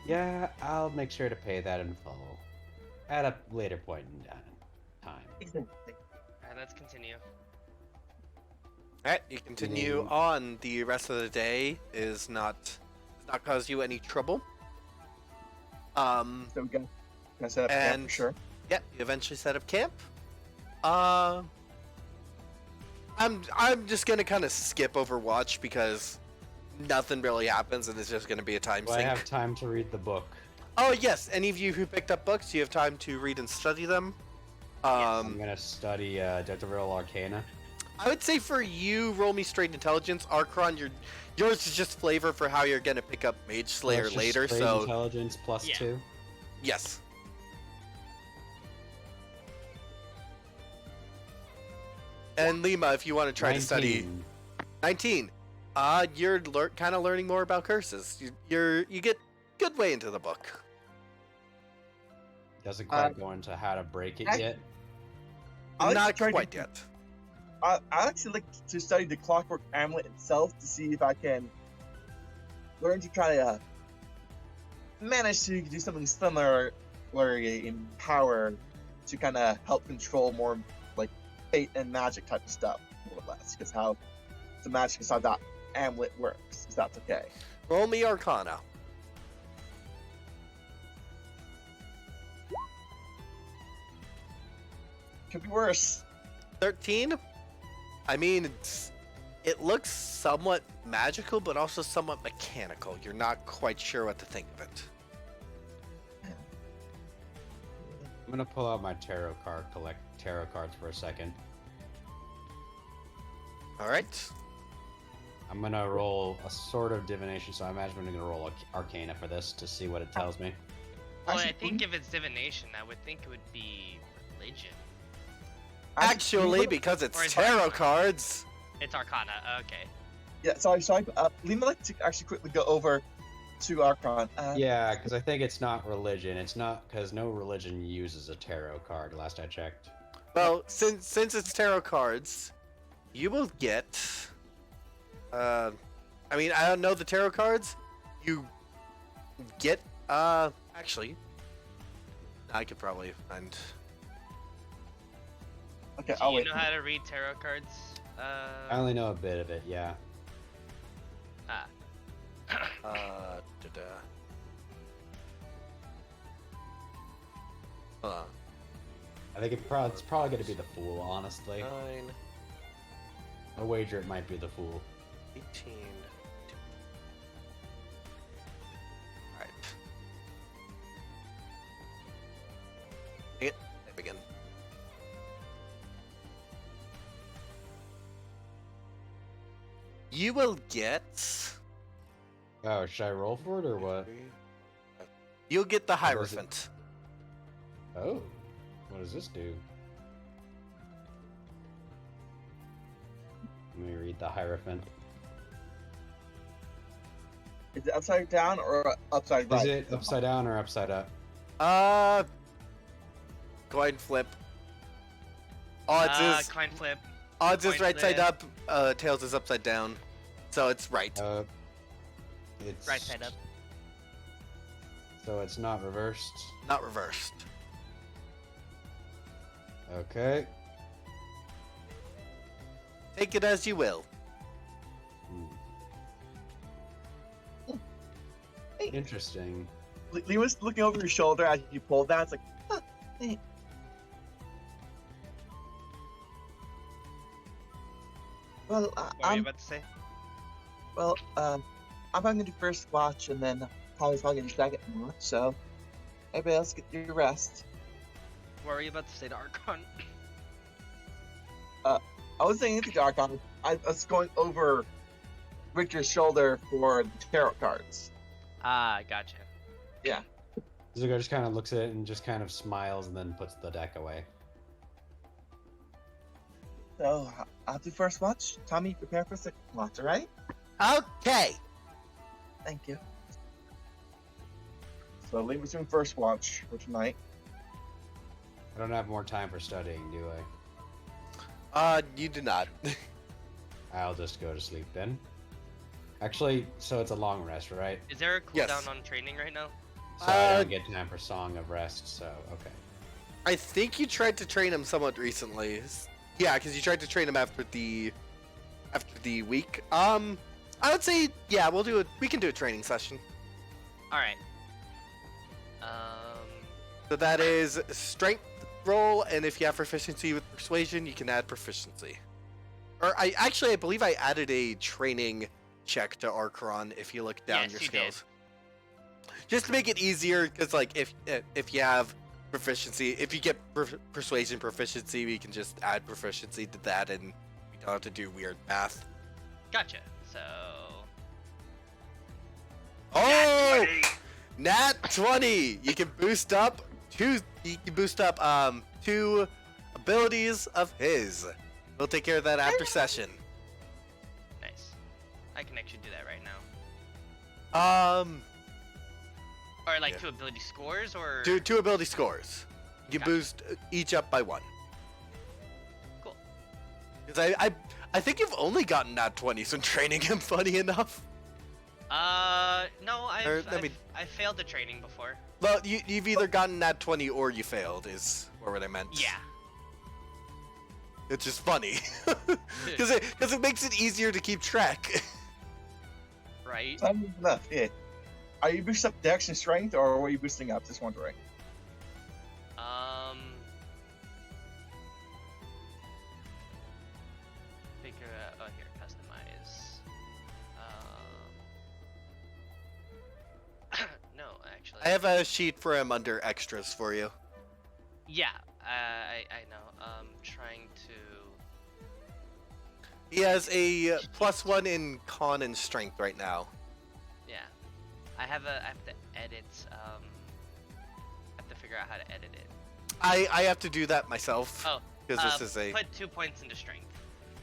Yeah, I'll make sure to pay that in full at a later point in time. Exactly. Alright, let's continue. Alright, you continue Mm. on. The rest of the day is not cause you any trouble. So we gotta set up camp And- for sure. Yeah, you eventually set up camp. I'm just gonna kind of skip Overwatch because nothing really happens and it's just gonna be a time Do I sink. have time to read the book? Oh yes, any of you who picked up books, you have time to read and study them. I'm gonna study Deltarune Arcana. I would say for you, roll me straight intelligence. Archon, yours is just flavor for how you're gonna pick up Mage Slayer That's just later. straight So intelligence plus Yeah. 2. yes. And Lima, if you want to try to study 19, you're kind of learning more about curses. You get good way into the book. Doesn't quite go into how to break it I- yet. I like to Not try to- quite yet. I actually like to study the Clockwork Amulet itself to see if I can learn to try to manage to do something similar in power to kind of help control more like fate and magic type of stuff, more or less. Because how the magic inside that amulet works, if that's okay. Roll me Arcana. Could be worse. 13. I mean, it looks somewhat magical, but also somewhat mechanical. You're not quite sure what to think of it. I'm gonna pull out my collect tarot cards for a second. All right. I'm gonna roll a sort of divination, so I imagine I'm gonna roll Arcana for this to see what it tells me. Well, I Actually, think if it's divination, I would think it would be religion. Actually, Lima- because it's Or is tarot Arcana? cards. It's Arcana. Okay. yeah, sorry. Lima, like to actually quickly go over to Archon. Yeah, because I think it's not religion. It's not because no religion uses a tarot card. Last I checked. Well, since it's tarot cards, you will get. I mean, I don't know the tarot cards. You get. Actually, I could probably find. Okay, Do I'll you wait. know how to read tarot cards? I only know a bit of it. Yeah. Ah. Da-da. Hold on. I think it's probably gonna be the Fool. Honestly, 9, I wager it might be the Fool. 18. Alright. There we go. You will get. Oh, should I roll for it or what? You'll get the What does it- Hierophant. Oh, what does this do? Let me read the Hierophant. Is it upside down or upside right? Is it upside down or upside up? Coin flip. Odds is Coin flip. odds is coin right side flip. up. Tails is upside down, so it's right. It's Right side up. So it's not reversed. Not reversed. Okay. Take it as you will. Hey. Interesting. Lee was looking over your shoulder as you pulled that. It's like, huh, hey. Well, What were you about to say? I'm going to do first watch and then Holly's probably going to do second watch. So, everybody else get your rest. What were you about to say to Archon? I was saying anything to Archon. I was going over Richard's shoulder for the tarot cards. Ah, gotcha. Zuko just kind of looks at it and just kind of smiles and then puts the deck away. So, I'll do first watch. Tommy, prepare for second watch, alright? Okay. Thank you. So, Lee was doing first watch for tonight. I don't have more time for studying, do I? You do not. I'll just go to sleep then. Actually, so it's a long rest, right? Is there a Yes. cooldown on training right now? So I don't get time for Song of Rest, so okay. I think you tried to train him somewhat recently. Yeah, because you tried to train him after the week. I would say yeah, we'll do it. We can do a training session. All right. So that is strength roll, and if you have proficiency with persuasion, you can add proficiency. Or I believe I added a training check to Archeron if you look down Yes, your you did. skills. Just to make it easier, because like if you have proficiency, if you get persuasion proficiency, we can just add proficiency to that, and we don't have to do weird math. Gotcha. So. Oh, nat 20! You can boost up two abilities of his. We'll take care of that after session. Nice. I can actually do that right now. Or like Yeah. 2 ability scores, or. Two ability scores. You can Gotcha. boost each up by 1. Cool. Because I think you've only gotten nat 20s when training him. Funny enough. No, Or, I mean- I failed the training before. Well, you've either gotten nat 20 or you failed. Is what I meant. Yeah. It's just funny because it makes it easier to keep track. Right. Time enough. Yeah. Are you boosting up Dex and Strength, or are you boosting up? Just wondering. Figure out. Oh, here, customize. No, actually. I have a sheet for him under extras for you. Yeah, I know. Trying to. He has a +1 in con and strength right now. Yeah, I have to edit. I have to figure out how to edit it. I have to do that myself Oh, because this is a. put 2 points into strength.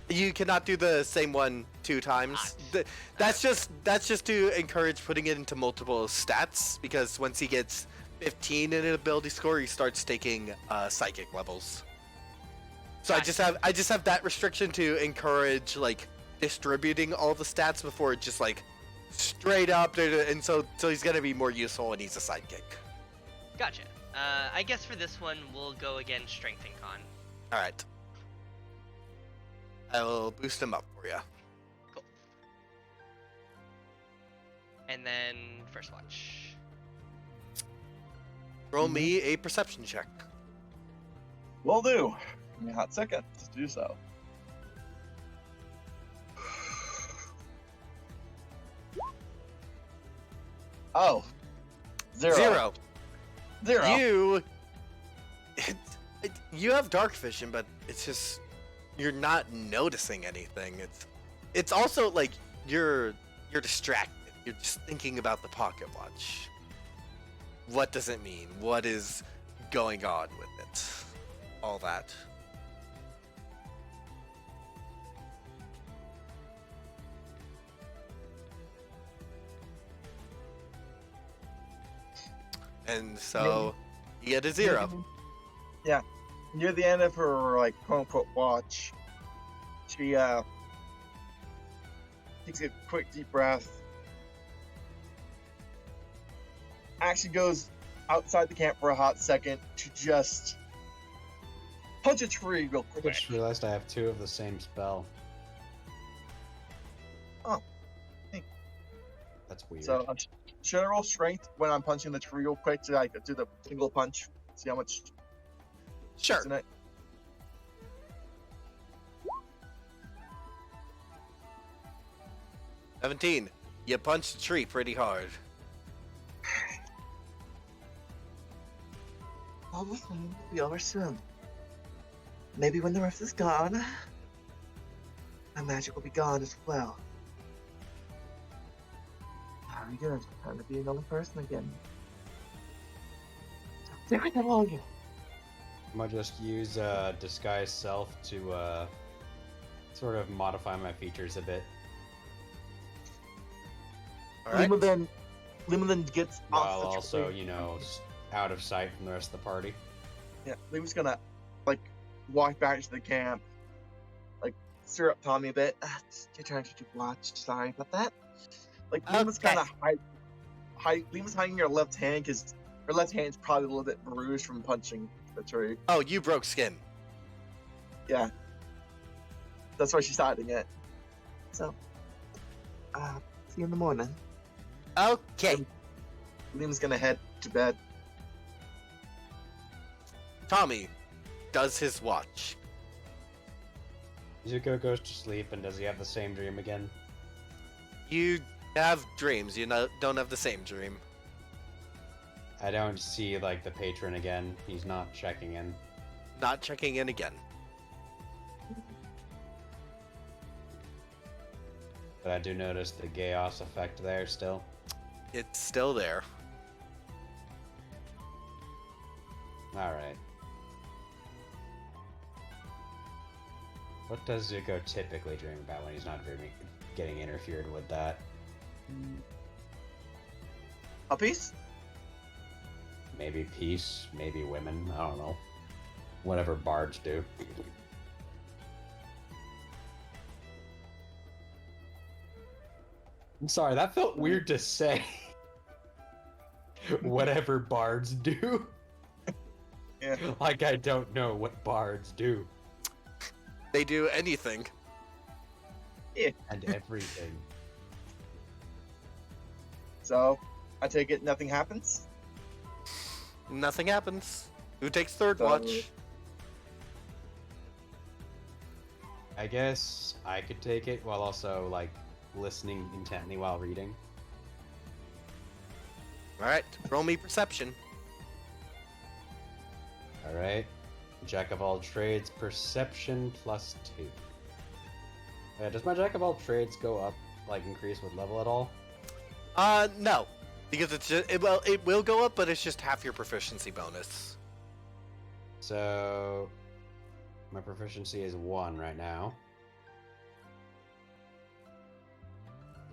You cannot do the same one 2 times. That's just to encourage putting it into multiple stats, because once he gets 15 in an ability score, he starts taking psychic levels. So Gotcha. I just have that restriction to encourage like distributing all the stats before it just like straight up, and so he's gonna be more useful when he's a sidekick. Gotcha. I guess for this one we'll go again strength and con. All right. I'll boost him up for you. Cool. And then first watch. Roll me a perception check. Will do. Give me a hot second to do so. Oh. Zero. You you have dark vision, but it's just you're not noticing anything. It's also like you're distracted. You're just thinking about the pocket watch. What does it mean? What is going on with it? All that. And so you get a 0. Yeah. Near the end of her like quote unquote watch, she takes a quick deep breath. Actually goes outside the camp for a hot second to just punch a tree real I quick. just realized I have 2 of the same spell. Oh, thanks. That's weird. So should I roll strength when I'm punching the tree real quick to like do the single punch? See how much Sure. is in it? $17. You punch the tree pretty hard. Almost home. Be over soon. Maybe when the rest is gone, my magic will be gone as well. Very good. Time to be a normal person again. Take it along. I'm gonna just use disguise self to sort of modify my features a bit. All right. Lima then gets While off the also, tree. out of sight from the rest of the party. Yeah, Lima's gonna like walk back to the camp, like stir up Tommy a bit. You're trying to do watch. Sorry about that. Like Lima's Okay. kind of Lima's hiding her left hand because her left hand's probably a little bit bruised from punching the tree. Oh, you broke skin. Yeah, that's why she's hiding it. So, see you in the morning. Okay. Lima's gonna head to bed. Tommy does his watch. Zuko goes to sleep, and does he have the same dream again? You have dreams. You don't have the same dream. I don't see like the patron again. He's not checking in. Not checking in again. But I do notice the chaos effect there still. It's still there. Alright. What does Zuko typically dream about when he's not dreaming, getting interfered with that? Puppies? Maybe peace, maybe women, I don't know. Whatever bards do. I'm sorry, that felt weird to say. Whatever bards do. Yeah. Like I don't know what bards do. They do anything. And everything. So, I take it nothing happens? Nothing happens. Who takes third So- watch? I guess I could take it while also like listening intently while reading. Alright, roll me perception. Alright. Jack of all trades, perception +2. Does my Jack of all trades go up, like increase with level at all? No. Because it's just, it will go up, but it's just half your proficiency bonus. So my proficiency is 1 right now.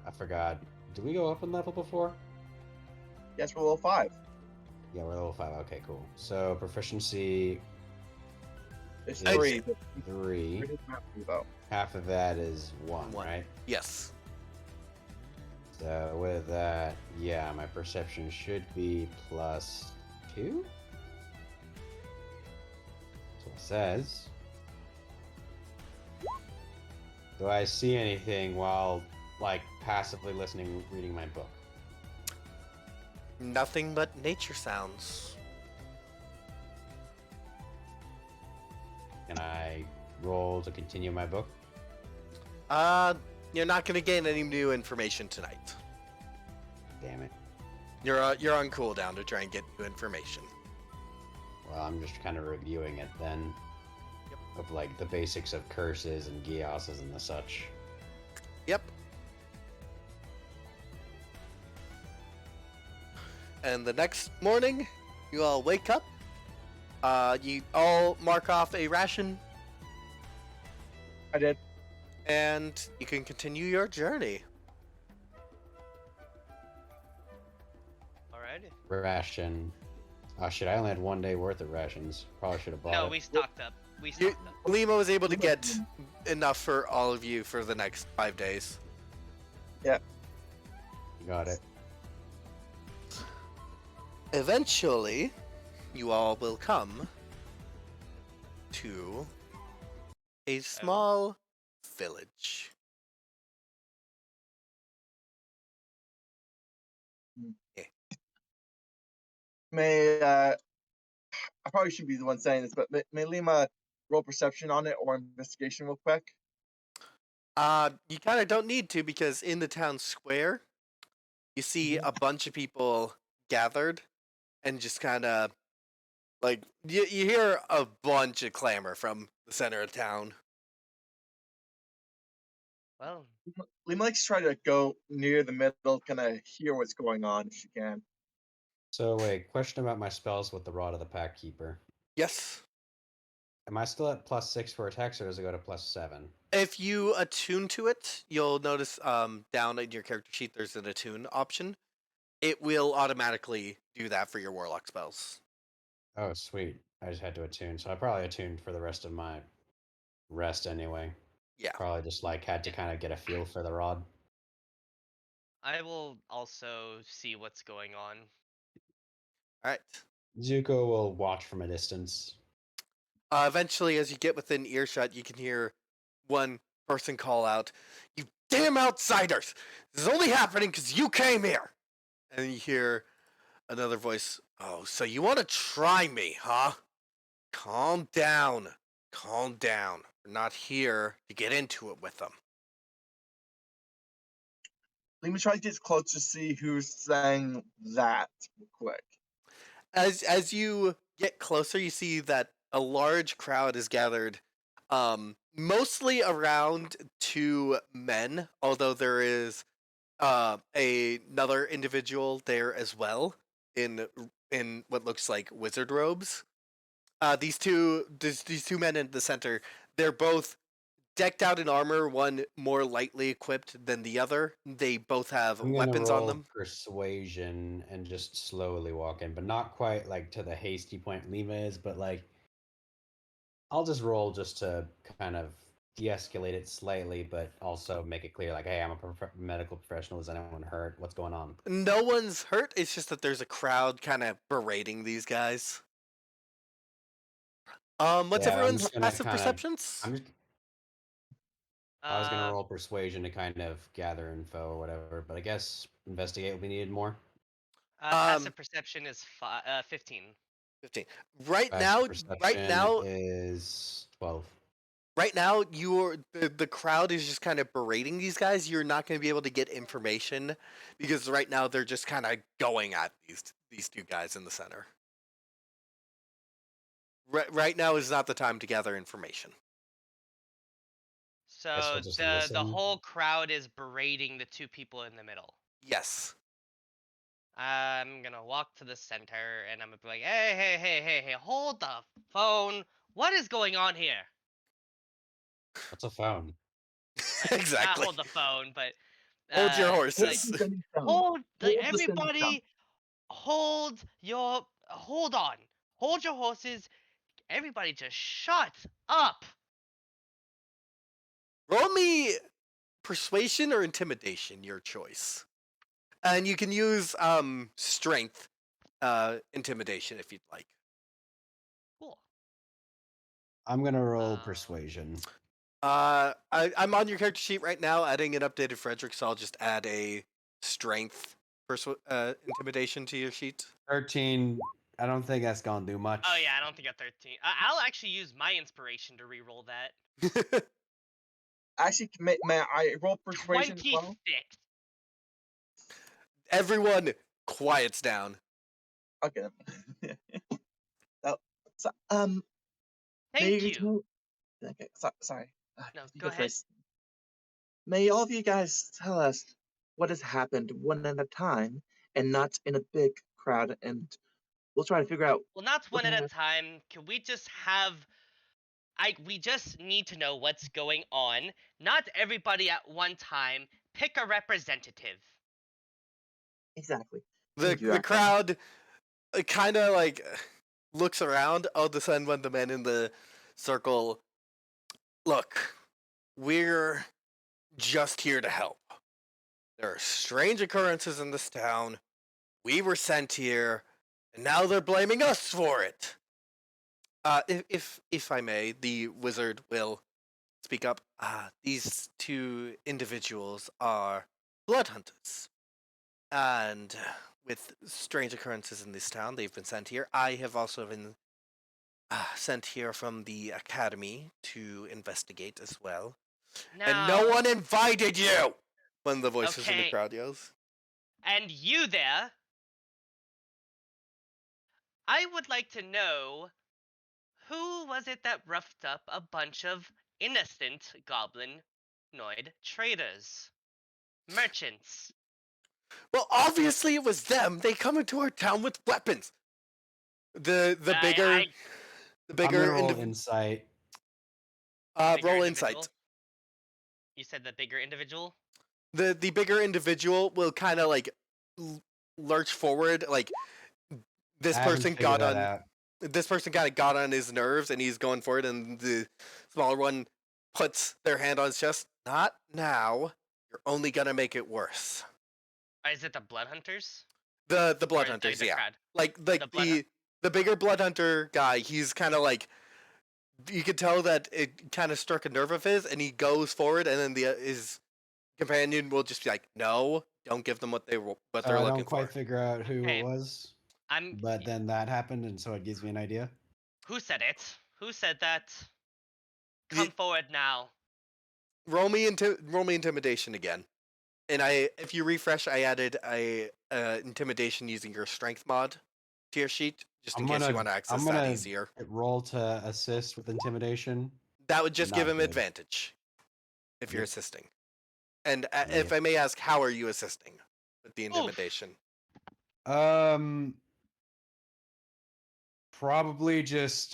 I forgot. Did we go up in level before? Yes, we're level 5. Yeah, we're level 5. Okay, cool. So proficiency It's It's- 3. 3. Three doesn't have to be, though. Half of that is 1, One. right? Yes. So with that, yeah, my perception should be +2. That's what it says. Do I see anything while, like, passively listening, reading my book? Nothing but nature sounds. Can I roll to continue my book? You're not gonna gain any new information tonight. Damn it. You're on cooldown to try and get new information. Well, I'm just kind of reviewing it then. Yep. Of, like, the basics of curses and geoses and the such. Yep. And the next morning, you all wake up. You all mark off a ration, I did. and you can continue your journey. Alrighty. Ration. Oh shit, I only had 1 day worth of rations. Probably should have bought No, it. we stocked up. We You, stocked up. Lima was able to get enough for all of you for the next 5 days. Got it. Eventually, you all will come to a small village. May, I probably should be the one saying this, but may Lima roll perception on it or investigation real quick? You kind of don't need to because in the town square, you see a bunch of people gathered and just kind of like you hear a bunch of clamor from the center of town. Well, Lima likes to try to go near the middle, kind of hear what's going on if she can. So wait, question about my spells with the Rod of the Pack Keeper. Yes. Am I still at +6 for attacks, or does it go to +7? If you attune to it, you'll notice down in your character sheet there's an attune option. It will automatically do that for your warlock spells. Oh, sweet. I just had to attune, so I probably attuned for the rest of my rest anyway. Yeah. Probably just like had to kind of get a feel for the rod. I will also see what's going on. All right. Zuko will watch from a distance. Eventually, as you get within earshot, you can hear one person call out, "You damn outsiders! This is only happening because you came here!" And you hear another voice, "Oh, so you want to try me, huh? Calm down. Calm down. We're not here to get into it with them." Let me try to get close to see who's saying that real quick. As you get closer, you see that a large crowd is gathered, mostly around two men, although there is another individual there as well in what looks like wizard robes. These two men in the center, they're both decked out in armor, one more lightly equipped than the other. They both have I'm gonna weapons roll on them. persuasion and just slowly walk in, but not quite like to the hasty point Lima is, but like I'll just roll just to kind of de-escalate it slightly, but also make it clear, like, hey, I'm a medical professional. Is anyone hurt? What's going on? No one's hurt. It's just that there's a crowd kind of berating these guys. What's Yeah, I'm everyone's just gonna passive kinda- perceptions? I was gonna roll persuasion to kind of gather info or whatever, but I guess investigate will be needed more. Passive perception is 15. 15. Right Passive now, perception is 12. right now, the crowd is just kind of berating these guys. You're not going to be able to get information because right now they're just kind of going at these two guys in the center. Right now is not the time to gather information. Guess So we'll just the listen. whole crowd is berating the two people in the middle. Yes. I'm gonna walk to the center and I'm gonna be like, hey, hold the phone. What is going on here? What's a phone? Exactly. Not hold the phone, but Hold your like, horses. hold the sending everybody. Hold on. Hold your horses. Everybody, just shut up. Roll me persuasion or intimidation, your choice. And you can use strength intimidation if you'd like. Cool. I'm gonna roll persuasion. I'm on your character sheet right now, adding an updated Frederick, so I'll just add a strength intimidation to your sheet. 13. I don't think that's gonna do much. Oh yeah, I don't think a 13. I'll actually use my inspiration to re-roll that. Actually, may I roll persuasion as 26. well? Everyone quiets down. Okay. So, Thank you. Okay, sorry. No, You go ahead. first. May all of you guys tell us what has happened one at a time and not in a big crowd, and we'll try to figure out. Well, not one what at a happened. time. Can we just have? We just need to know what's going on. Not everybody at one time. Pick a representative. Exactly. The Thank you, Akon. crowd kind of like looks around. All of a sudden, one of the men in the circle, look, we're just here to help. There are strange occurrences in this town. We were sent here, and now they're blaming us for it. If I may, the wizard will speak up. These two individuals are blood hunters, and with strange occurrences in this town, they've been sent here. I have also been sent here from the academy to investigate as well. And no one invited you! One of the voices in the Okay. crowd yells. And you there? I would like to know who was it that roughed up a bunch of innocent goblinoid traders, merchants. Well, obviously it was them. They come into our town with weapons. The bigger I'm gonna roll individual. insight. bigger Roll individual? insight. You said the bigger individual? The bigger individual will kind of like lurch forward, like this I haven't person figured got that on. out. this person kind of got on his nerves, and he's going for it, and the smaller one puts their hand on his chest. Not now. You're only gonna make it worse. Is it the blood hunters? The Or blood the hunters, yeah. crowd? Like The blood the bigger blood hunter guy, he's kind of like, you could tell that it kind of struck a nerve of his, and he goes forward, and then his companion will just be like, "No, don't give them what they're I looking don't quite for." figure out who Okay. it was, I'm. but then that happened, and so it gives me an idea. Who said it? Who said that? Ye- Come forward now. Roll me intimidation again, and if you refresh, I added a intimidation using your strength mod to your sheet, just in case you want to access I'm that gonna easier. roll to assist with intimidation. That would just give Not him good. advantage if you're Yep. assisting. And if I may ask, how are you assisting with the Oof. intimidation? Probably just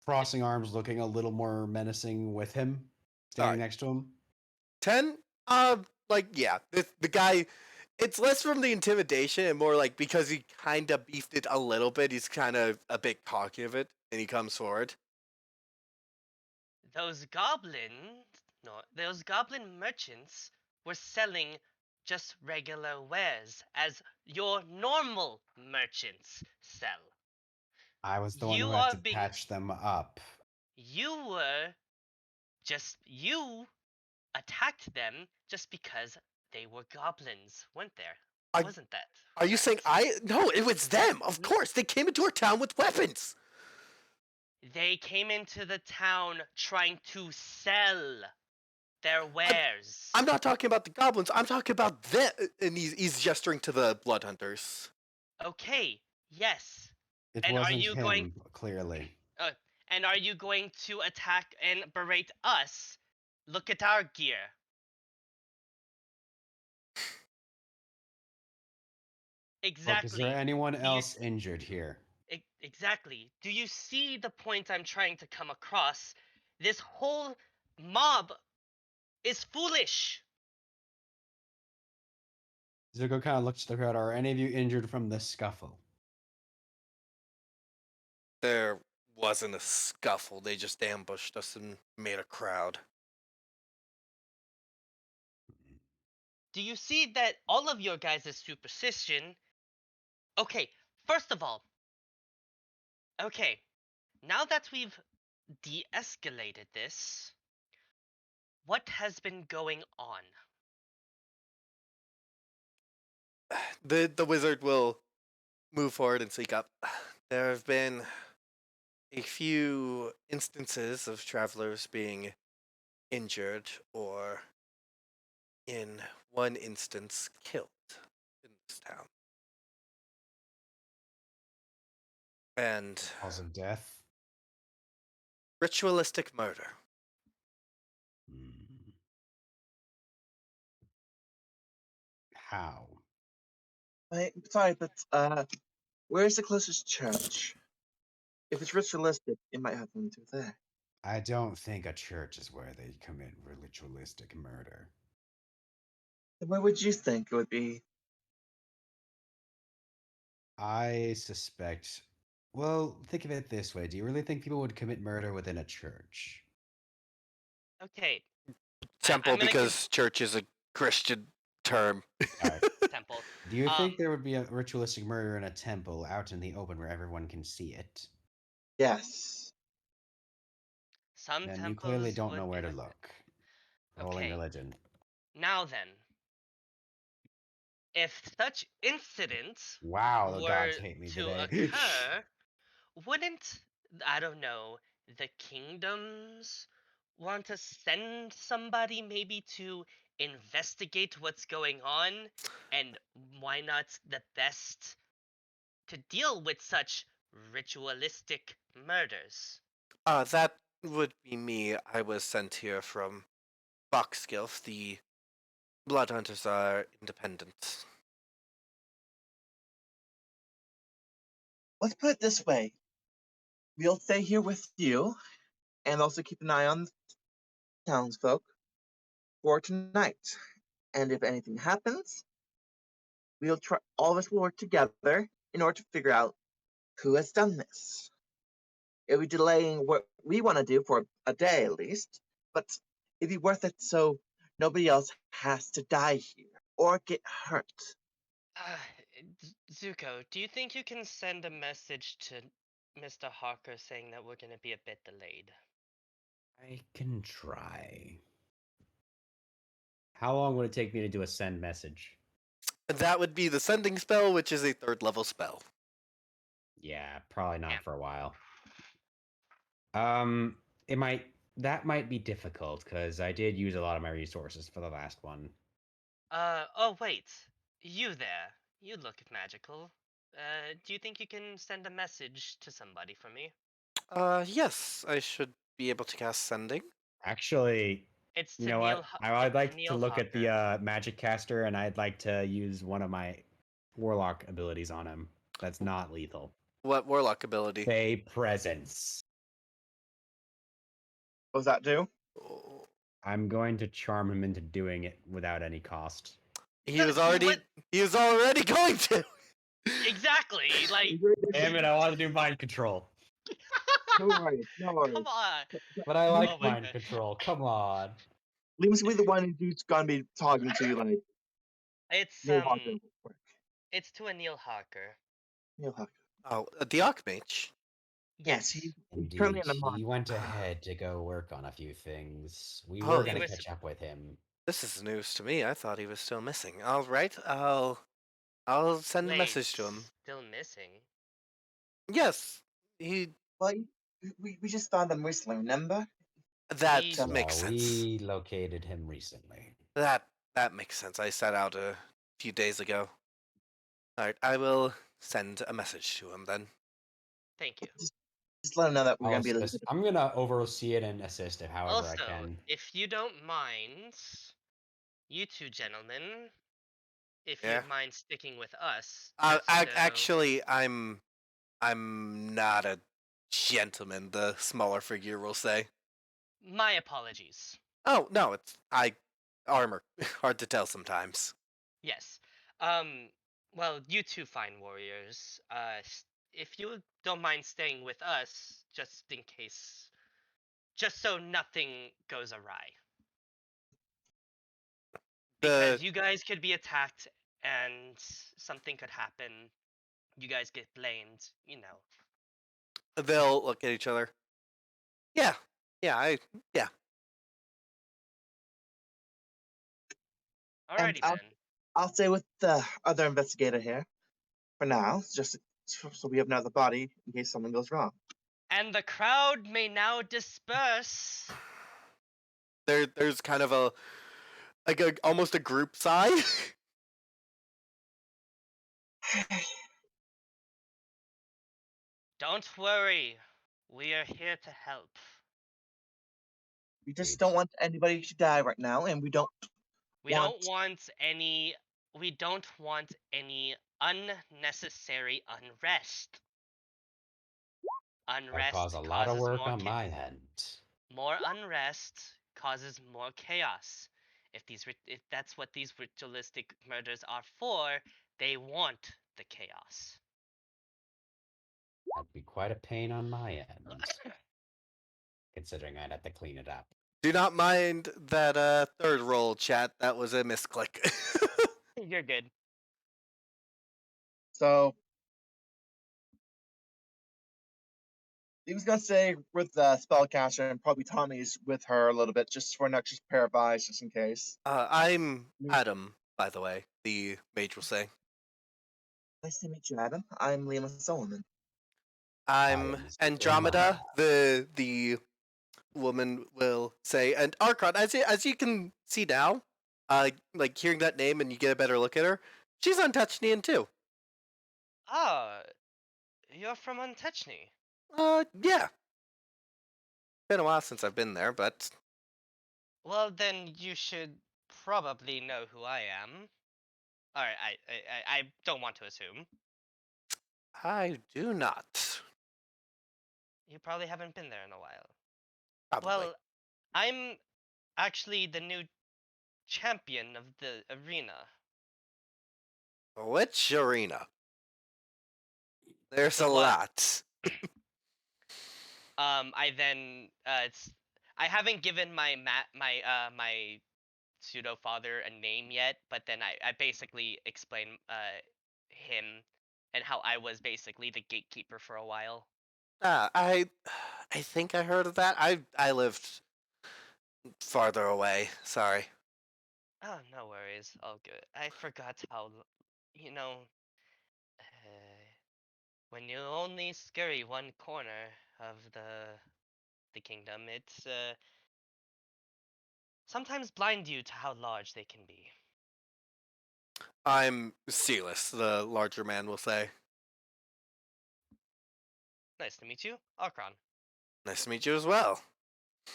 crossing arms, looking a little more menacing with him, standing Alright. next to him. 10? Like, yeah, the guy, it's less from the intimidation and more like because he kind of beefed it a little bit, he's kind of a bit cocky of it, and he comes forward. Those goblin merchants were selling just regular wares as your normal merchants sell. I was the one You who had are to being- patch them up. You attacked them just because they were goblins, weren't there? Wasn't that? Are you saying No, it was them, of course! They came into our town with weapons! They came into the town trying to sell their wares. I'm not talking about the goblins, I'm talking about them, and he's gesturing to the blood hunters. Okay, yes. It And are wasn't you him, going- clearly. And are you going to attack and berate us? Look at our gear. Look, Exactly. is there anyone you else injured here? Exactly. Do you see the point I'm trying to come across? This whole mob is foolish. Zuko kind of looks to the crowd. Are any of you injured from this scuffle? There wasn't a scuffle, they just ambushed us and made a crowd. Do you see that all of your guys' superstition? Okay, first of all, okay, now that we've de-escalated this, what has been going on? The wizard will move forward and speak up. There have been a few instances of travelers being injured, or in one instance killed in this town. And Cause of death? ritualistic murder. Hmm. How? Sorry, but where's the closest church? If it's ritualistic, it might have something to do there. I don't think a church is where they commit ritualistic murder. Then where would you think it would be? I suspect. Well, think of it this way. Do you really think people would commit murder within a church? Okay, Temple, I'm gonna because church is a Christian term. Alright. temple. Do you Um, think there would be a ritualistic murder in a temple out in the open where everyone can see it? Yes. Some Then temples you clearly don't would know where to commit- look. Rolling Okay. religion. Now then, if such incidents Wow, the were gods hate me to today. occur, wouldn't, I don't know, the kingdoms want to send somebody maybe to investigate what's going on? And why not the best to deal with such ritualistic murders? That would be me. I was sent here from Boxgilf. The blood hunters are independent. Let's put it this way. We'll stay here with you, and also keep an eye on the townsfolk for tonight. And if anything happens, we'll try. All of us will work together in order to figure out who has done this. It'll be delaying what we want to do for a day at least, but it'd be worth it so nobody else has to die here or get hurt. Uh, Zuko, do you think you can send a message to Mr. Hawker saying that we're gonna be a bit delayed? I can try. How long would it take me to do a send message? That would be the sending spell, which is a 3rd level spell. Yeah, probably not Yeah. for a while. That might be difficult because I did use a lot of my resources for the last one. Oh wait, you there? You look magical. Do you think you can send a message to somebody for me? Yes, I should be able to cast sending. It's Actually, to you know what? I'd like to Neil look at the Hawker. magic caster, and I'd like to use one of my warlock abilities on him. That's not lethal. What warlock ability? Fey presence. What does that do? Oh, I'm going to charm him into doing it without any cost. He No, was already what- he was already going to. Exactly. Like, Damn it! I want to do mind control, No worries, no worries. come on. but I like Oh my mind God. control. Come on. Liam's gonna be the one who's gonna be talking to you like It's Neil Hawker. it's to a Neil Hawker. Neil Hawker. Oh, the Archmage. Yes, he's Indeed, currently in the he mine. went ahead to go work on a few things. We Oh, were he going to was- catch up with him. This is news to me. I thought he was still missing. All right, I'll send a Wait, message to him. Still missing. Yes, he. Well, we just found him recently, remember? That He- makes So sense. we located him recently. That makes sense. I set out a few days ago. All right, I will send a message to him then. Thank you. Just let him know that we're I'll gonna be. assist- I'm going to oversee it and assist it however I Also, can. if you don't mind, you two gentlemen, if Yeah? you'd mind sticking with us. just so- Actually, I'm not a gentleman. The smaller figure will say. My apologies. Oh no, it's armor. Hard to tell sometimes. Yes. Well, you two fine warriors. If you don't mind staying with us, just in case, just so nothing goes awry. Because you guys could be attacked and something could happen. You guys get blamed, you know. They'll look at each other. Yeah, Alrighty I'll- then. I'll stay with the other investigator here for now, just so we have another body in case something goes wrong. And the crowd may now disperse. there's kind of almost a group sigh. Don't worry. We are here to help. We just don't want anybody to die right now, and we don't. We don't want any unnecessary unrest. That Unrest caused a lot of causes work more on cha- my end. More unrest causes more chaos. If that's what these ritualistic murders are for, they want the chaos. That'd be quite a pain on my end. Considering I'd have to clean it up. Do not mind that third roll, chat. That was a misclick. You're good. So he was gonna stay with the spellcaster, and probably Tommy's with her a little bit, just for an extra pair of eyes, just in case. I'm Adam, by the way. The mage will say. Nice to meet you, Adam. I'm Liam Solomon. I'm Adam's Andromeda. The woman will say, and Archon, as you can see now, like hearing that name and you get a better look at her, she's Untouchnian too. Ah, you're from Untouchny. Yeah. Been a while since I've been there, but Well, then you should probably know who I am. Alright, I don't want to assume. I do not. You probably haven't been there in a while. Probably. Well, I'm actually the new champion of the arena. Which arena? There's So a what? lot. I then I haven't given my pseudo father a name yet, but then I basically explain him and how I was basically the gatekeeper for a while. I think I heard of that. I lived farther away. Sorry. Oh, no worries, all good. I forgot how, you know, when you only scurry one corner of the kingdom, it's sometimes blind you to how large they can be. I'm Celis, the larger man will say. Nice to meet you, Akron. Nice to meet you as well.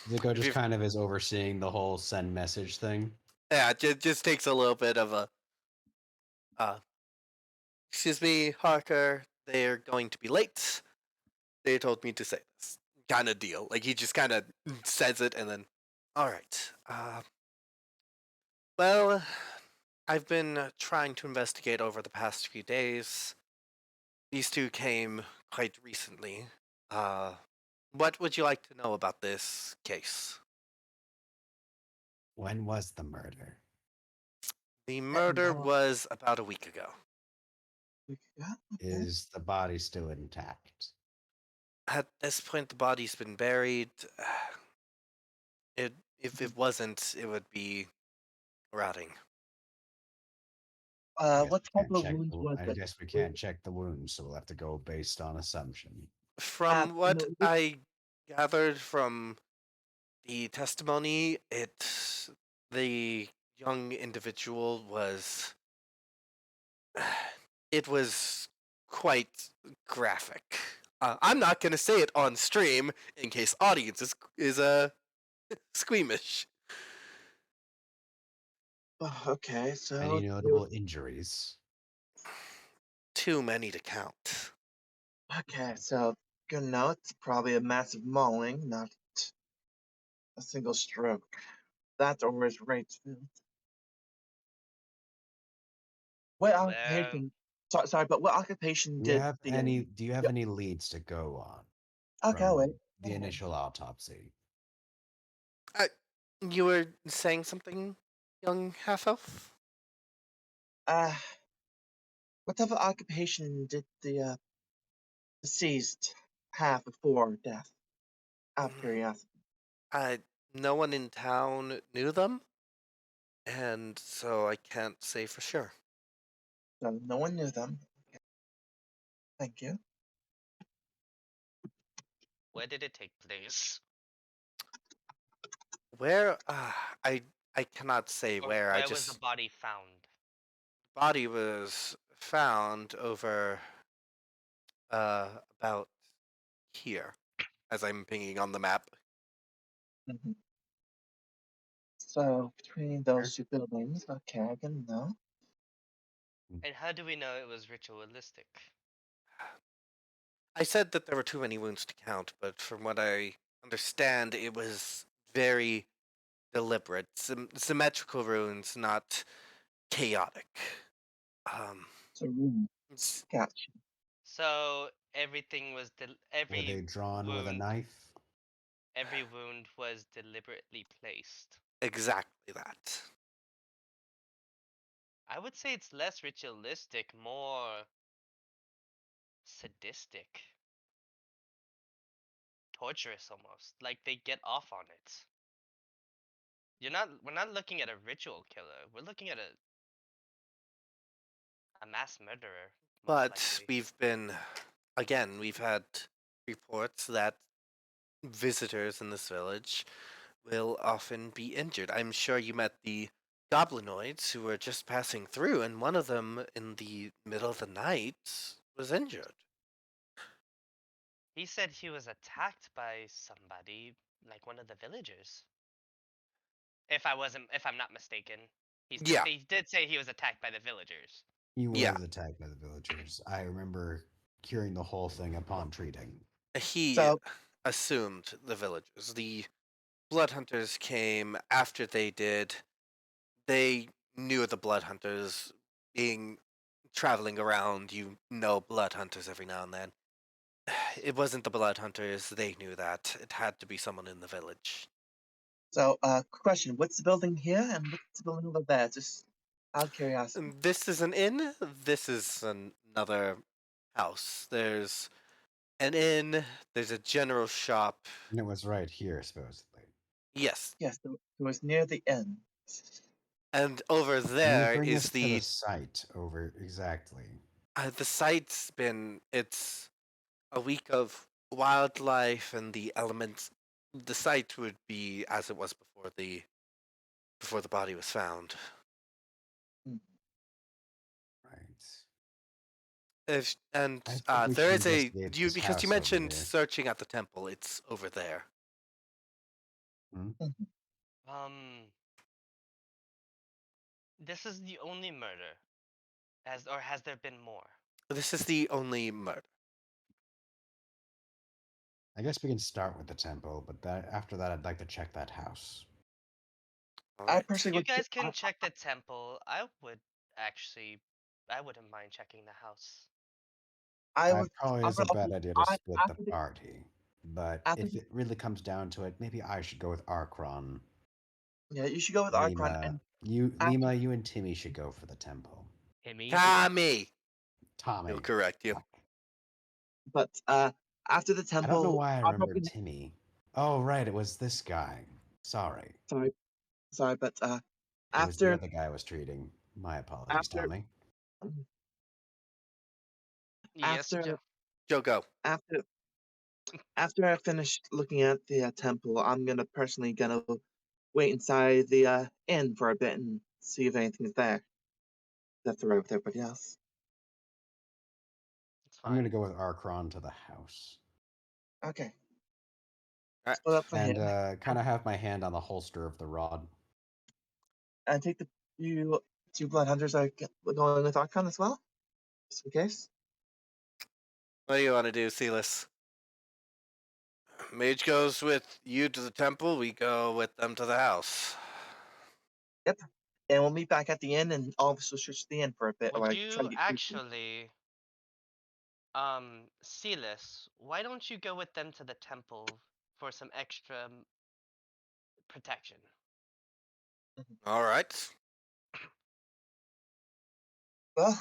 Zuko If just you've- kind of is overseeing the whole send message thing. Yeah, it just takes a little bit of a uh excuse me, Harker, they're going to be late. They told me to say this. Kind of deal. Like he just kind of says it and then all right. Well, I've been trying to investigate over the past few days. These two came quite recently. Uh what would you like to know about this case? When was the murder? The murder no. was about a week ago. Yeah, okay. Is the body still intact? At this point, the body's been buried. If it wasn't, it would be rotting. I guess What we type can't of check wounds was I it? guess we can't check the wounds, so we'll have to go based on assumption. From what No, I gathered from the testimony, the young individual was it was quite graphic. I'm not gonna say it on stream in case audience is squeamish. okay, so Any notable injuries? Too many to count. okay, so good note. It's probably a massive mauling, not a single stroke. That or his rates. What Well, occupation? Sorry, but what occupation did the? Do you have any leads to go on Okay, wait. from the initial autopsy? You were saying something, young half elf? Uh, what type of occupation did the deceased have before death? Out of curiosity. I No one in town knew them, and so I can't say for sure. So no one knew them. Okay. Thank you. where did it take place? Where I cannot say Or where. where was the body found? Body was found over about here, as I'm pinging on the map. Mhm. So between those two buildings, okay, I can know. And how do we know it was ritualistic? I said that there were too many wounds to count, but from what I understand, it was very deliberate, symmetrical runes, not chaotic. So room. It's- Gotcha. So everything was Were they drawn with a knife? every wound was deliberately placed. exactly that. I would say it's less ritualistic, more sadistic, torturous almost. Like they get off on it. We're not looking at a ritual killer. We're looking at a mass murderer. Most But likely. we've had reports that visitors in this village will often be injured. I'm sure you met the goblinoids who were just passing through, and one of them in the middle of the night was injured. He said he was attacked by somebody, like one of the villagers. If I'm not mistaken. Yeah. They did say he was attacked by the villagers. He was Yeah. attacked by the villagers. I remember curing the whole thing upon treating. He So assumed the villagers. The blood hunters came after they did. They knew the blood hunters being traveling around, you know blood hunters every now and then. It wasn't the blood hunters, they knew that. It had to be someone in the village. So, question: what's the building here, and what's the building over there? Just out of curiosity. This is an inn, this is another house. There's an inn, there's a general shop. And it was right here, supposedly. Yes. Yes, it was near the end. And over Can you there bring is us to the site over exactly? the site's been, it's a week of wildlife and the elements. The site would be as it was before the body was found. Right. If, and I think we there should is a investigate you this because house you over mentioned here. searching at the temple. It's over there. This is the only murder, has there been more? This is the only murder. I guess we can start with the temple, but after that, I'd like to check that house. All I right. personally You would. guys can check the temple. I wouldn't mind checking the house. I It would. probably I'm is a gonna- bad idea to I- split the after the- party. But after if the- it really comes down to it, maybe I should go with Arkron. Yeah, you should go with Archon, Lima, and Lima, after- you and Timmy should go for the temple. Tommy, Tommy. he'll correct you. Fuck. but after the I temple. don't know why I I'm remember hoping- Timmy. Oh, right, it was this guy. Sorry. Sorry, but It was the after other guy I was treating. My apologies, after- Tommy. Yes, after Joe, go. after I finish looking at the temple, I'm gonna wait inside the inn for a bit and see if anything's there. That's right with everybody else. it's I'm fine. going to go with Arkron to the house. Okay. Alright. Split up from And here. kind of have my hand on the holster of the rod. And take you two blood hunters are going with Archon as well, just in case. What do you want to do, Silas? Mage goes with you to the temple. We go with them to the house. And we'll meet back at the inn, and all of us will search the inn for a bit. while Would I try to you get actually, Silas, why don't you go with them to the temple for some extra protection? All right. Well,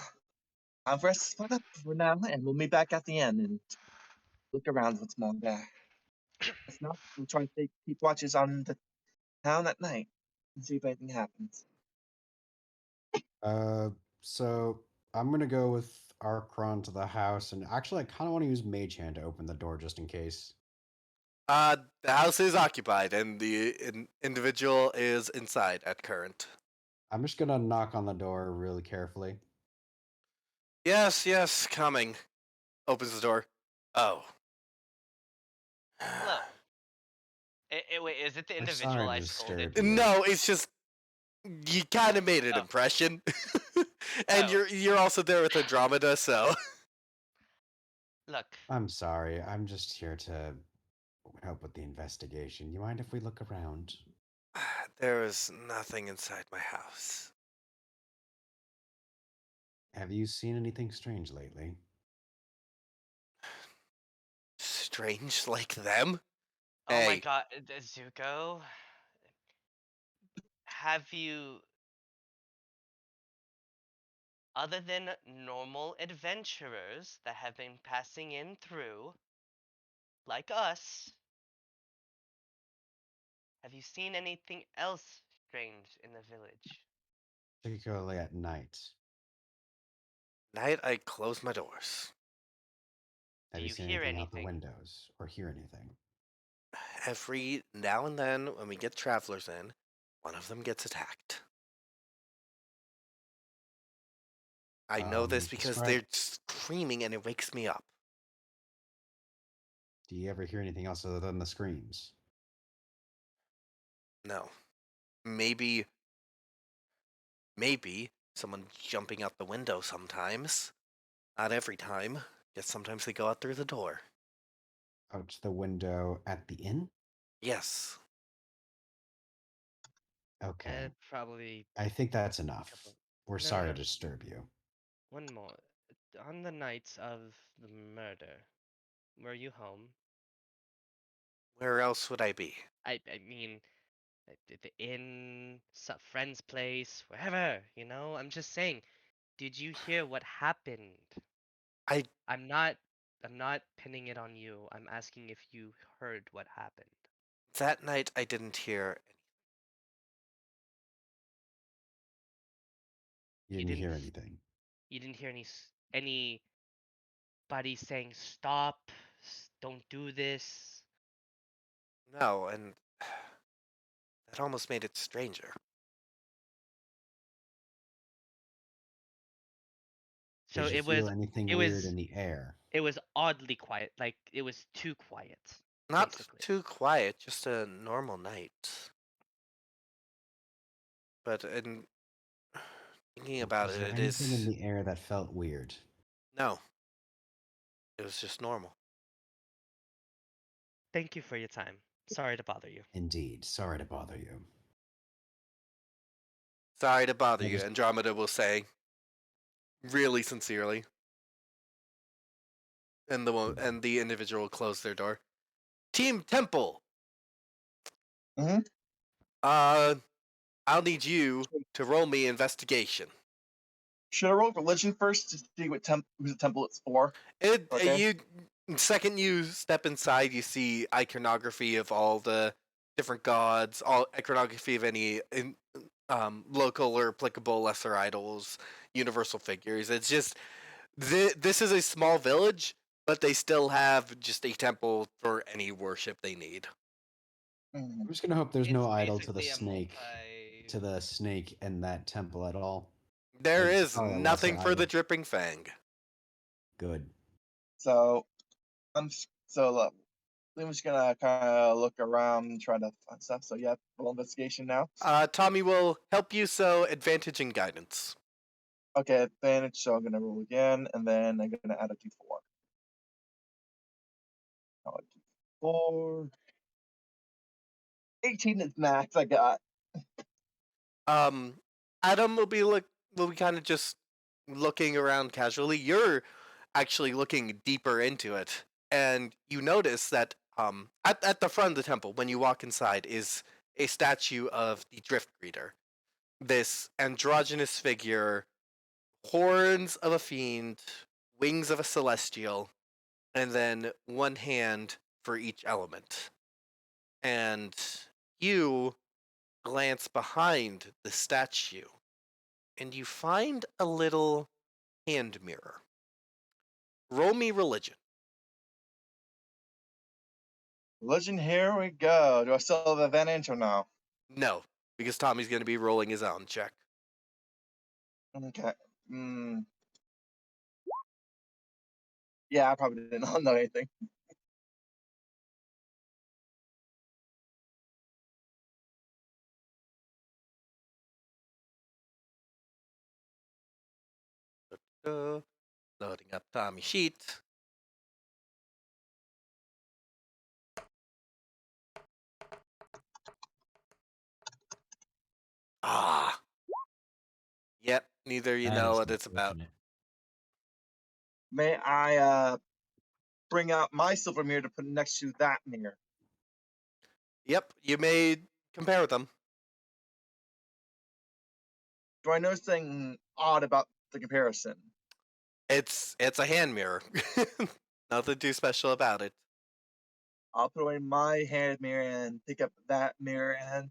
I'm first split up for now, and we'll meet back at the inn and look around what's more there. If not, we'll try to keep watches on the town at night and see if anything happens. So I'm going to go with Arkron to the house. And actually, I kind of want to use Mage Hand to open the door just in case. The house is occupied, and the individual is inside at current. I'm just going to knock on the door really carefully. Yes, coming. Opens the door. Oh. Hello. Wait, is it the We're individual sorry to I disturb scolded? you. No, it's just you kind of made an Oh. impression, and Oh. you're also there with Andromeda, so Look, I'm sorry. I'm just here to help with the investigation. You mind if we look around? there is nothing inside my house. Have you seen anything strange lately? Strange like them. oh my Hey. god, Zuko, have you, other than normal adventurers that have been passing in through, like us, have you seen anything else strange in the village? Particularly at night. Night, I close my doors. Have Do you you seen hear anything out the anything? windows or hear anything? Every now and then, when we get travelers in, one of them gets attacked. I know this because describe- they're screaming and it wakes me up. Do you ever hear anything else other than the screams? No. Maybe someone jumping out the window sometimes. Not every time. Yet sometimes they go out through the door. Out the window at the inn? Yes. Okay. Probably. I think that's enough. Couple- We're No, sorry no. to disturb you. One more. On the night of the murder, were you home? Where else would I be? I mean, at the inn, friend's place, wherever. I'm just saying. Did you hear what happened? I I'm not. I'm not pinning it on you. I'm asking if you heard what happened. that night I didn't hear. You You didn't didn't. hear anything. You didn't hear anybody saying stop, don't do this. No, and that almost made it stranger. So Did you it feel was. anything It weird was. in the air? It was oddly quiet. Like it was too quiet. Not Basically. too quiet, just a normal night. But in thinking about Was it, there it anything in is the air that felt weird? no. It was just normal. Thank you for your time. Sorry to bother you. Indeed. Sorry to bother you. Sorry to bother I you, just- Andromeda will say, really sincerely. And the individual will close their door. Team Temple. Mhm. I'll need you to roll me investigation. Should I roll religion first to see whose temple it's for? Okay. You second you step inside, you see iconography of all the different gods, all iconography of any local or applicable lesser idols, universal figures. It's just this is a small village, but they still have just a temple for any worship they need. Mhm. I'm just gonna hope there's It's no idol to the basically a snake, in that temple at all. There It's is probably a nothing lesser for the idol. dripping fang. Good. So look, I'm just gonna kind of look around and try to find stuff. So yeah, roll investigation now. Tommy will help you, so advantage and guidance. Okay, advantage. So I'm gonna roll again, and then I'm gonna add a d4. Oh, a d4. 18 is max. I got. Adam will be kind of just looking around casually. You're actually looking deeper into it, and you notice that at the front of the temple, when you walk inside, is a statue of the Drift Greeter. This androgynous figure, horns of a fiend, wings of a celestial, and then one hand for each element. And you glance behind the statue, and you find a little hand mirror. Roll me religion. Religion. Here we go. Do I still have advantage or no? No, because Tommy's going to be rolling his own check. Okay. Yeah, I probably didn't know anything. Loading up Tommy's sheet. Ah. Yep, neither you That know is what it's about. unfortunate. May I bring out my silver mirror to put next to that mirror? Yep, you may compare them. Do I notice anything odd about the comparison? It's a hand mirror. Nothing too special about it. I'll put away my hand mirror and pick up that mirror and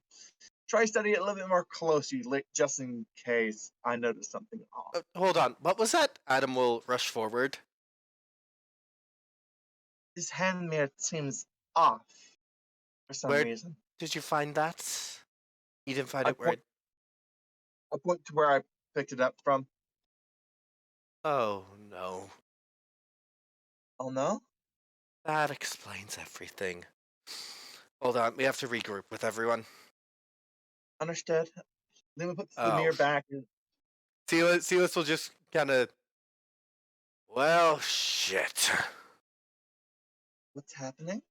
try study it a little bit more closely, just in case I notice something off. Hold on, what was that? Adam will rush forward. This hand mirror seems off for some Where reason. did you find that? You didn't find I it where point, I point to where I picked it up from. Oh no. Oh no? That explains everything. Hold on, we have to regroup with everyone. Understood. Lima puts the Oh. mirror back. Silas will just kind of. Well, shit. What's happening?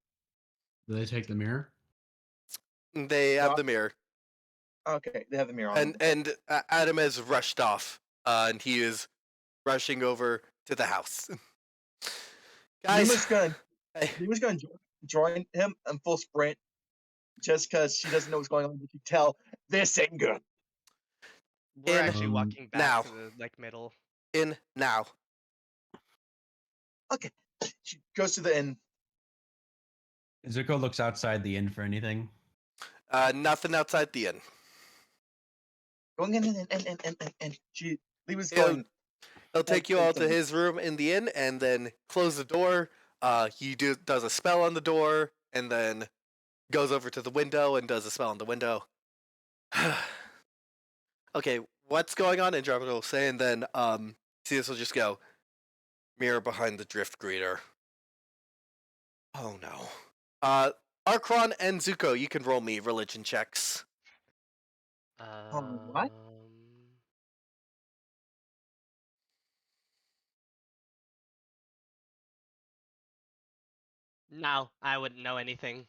Do they take the mirror? They have No. the mirror, Okay, they have the mirror on. and Adam has rushed off, and he is rushing over to the house. Lima's Guys, gonna join him in full sprint, just because she doesn't know what's going on. You can tell this ain't good. We're In actually walking back now. to the middle. in now. Okay, she goes to the inn. Zuko looks outside the inn for anything. Nothing outside the inn. Going in and she Lima's He'll, going. he'll take you all to something. his room in the inn and then close the door. He does a spell on the door and then goes over to the window and does a spell on the window. Okay, what's going on? Andromeda will say, and then Cetus will just go, mirror behind the drift greeter. Oh no. Archron and Zuko, you can roll me religion checks. What? No, I wouldn't know anything.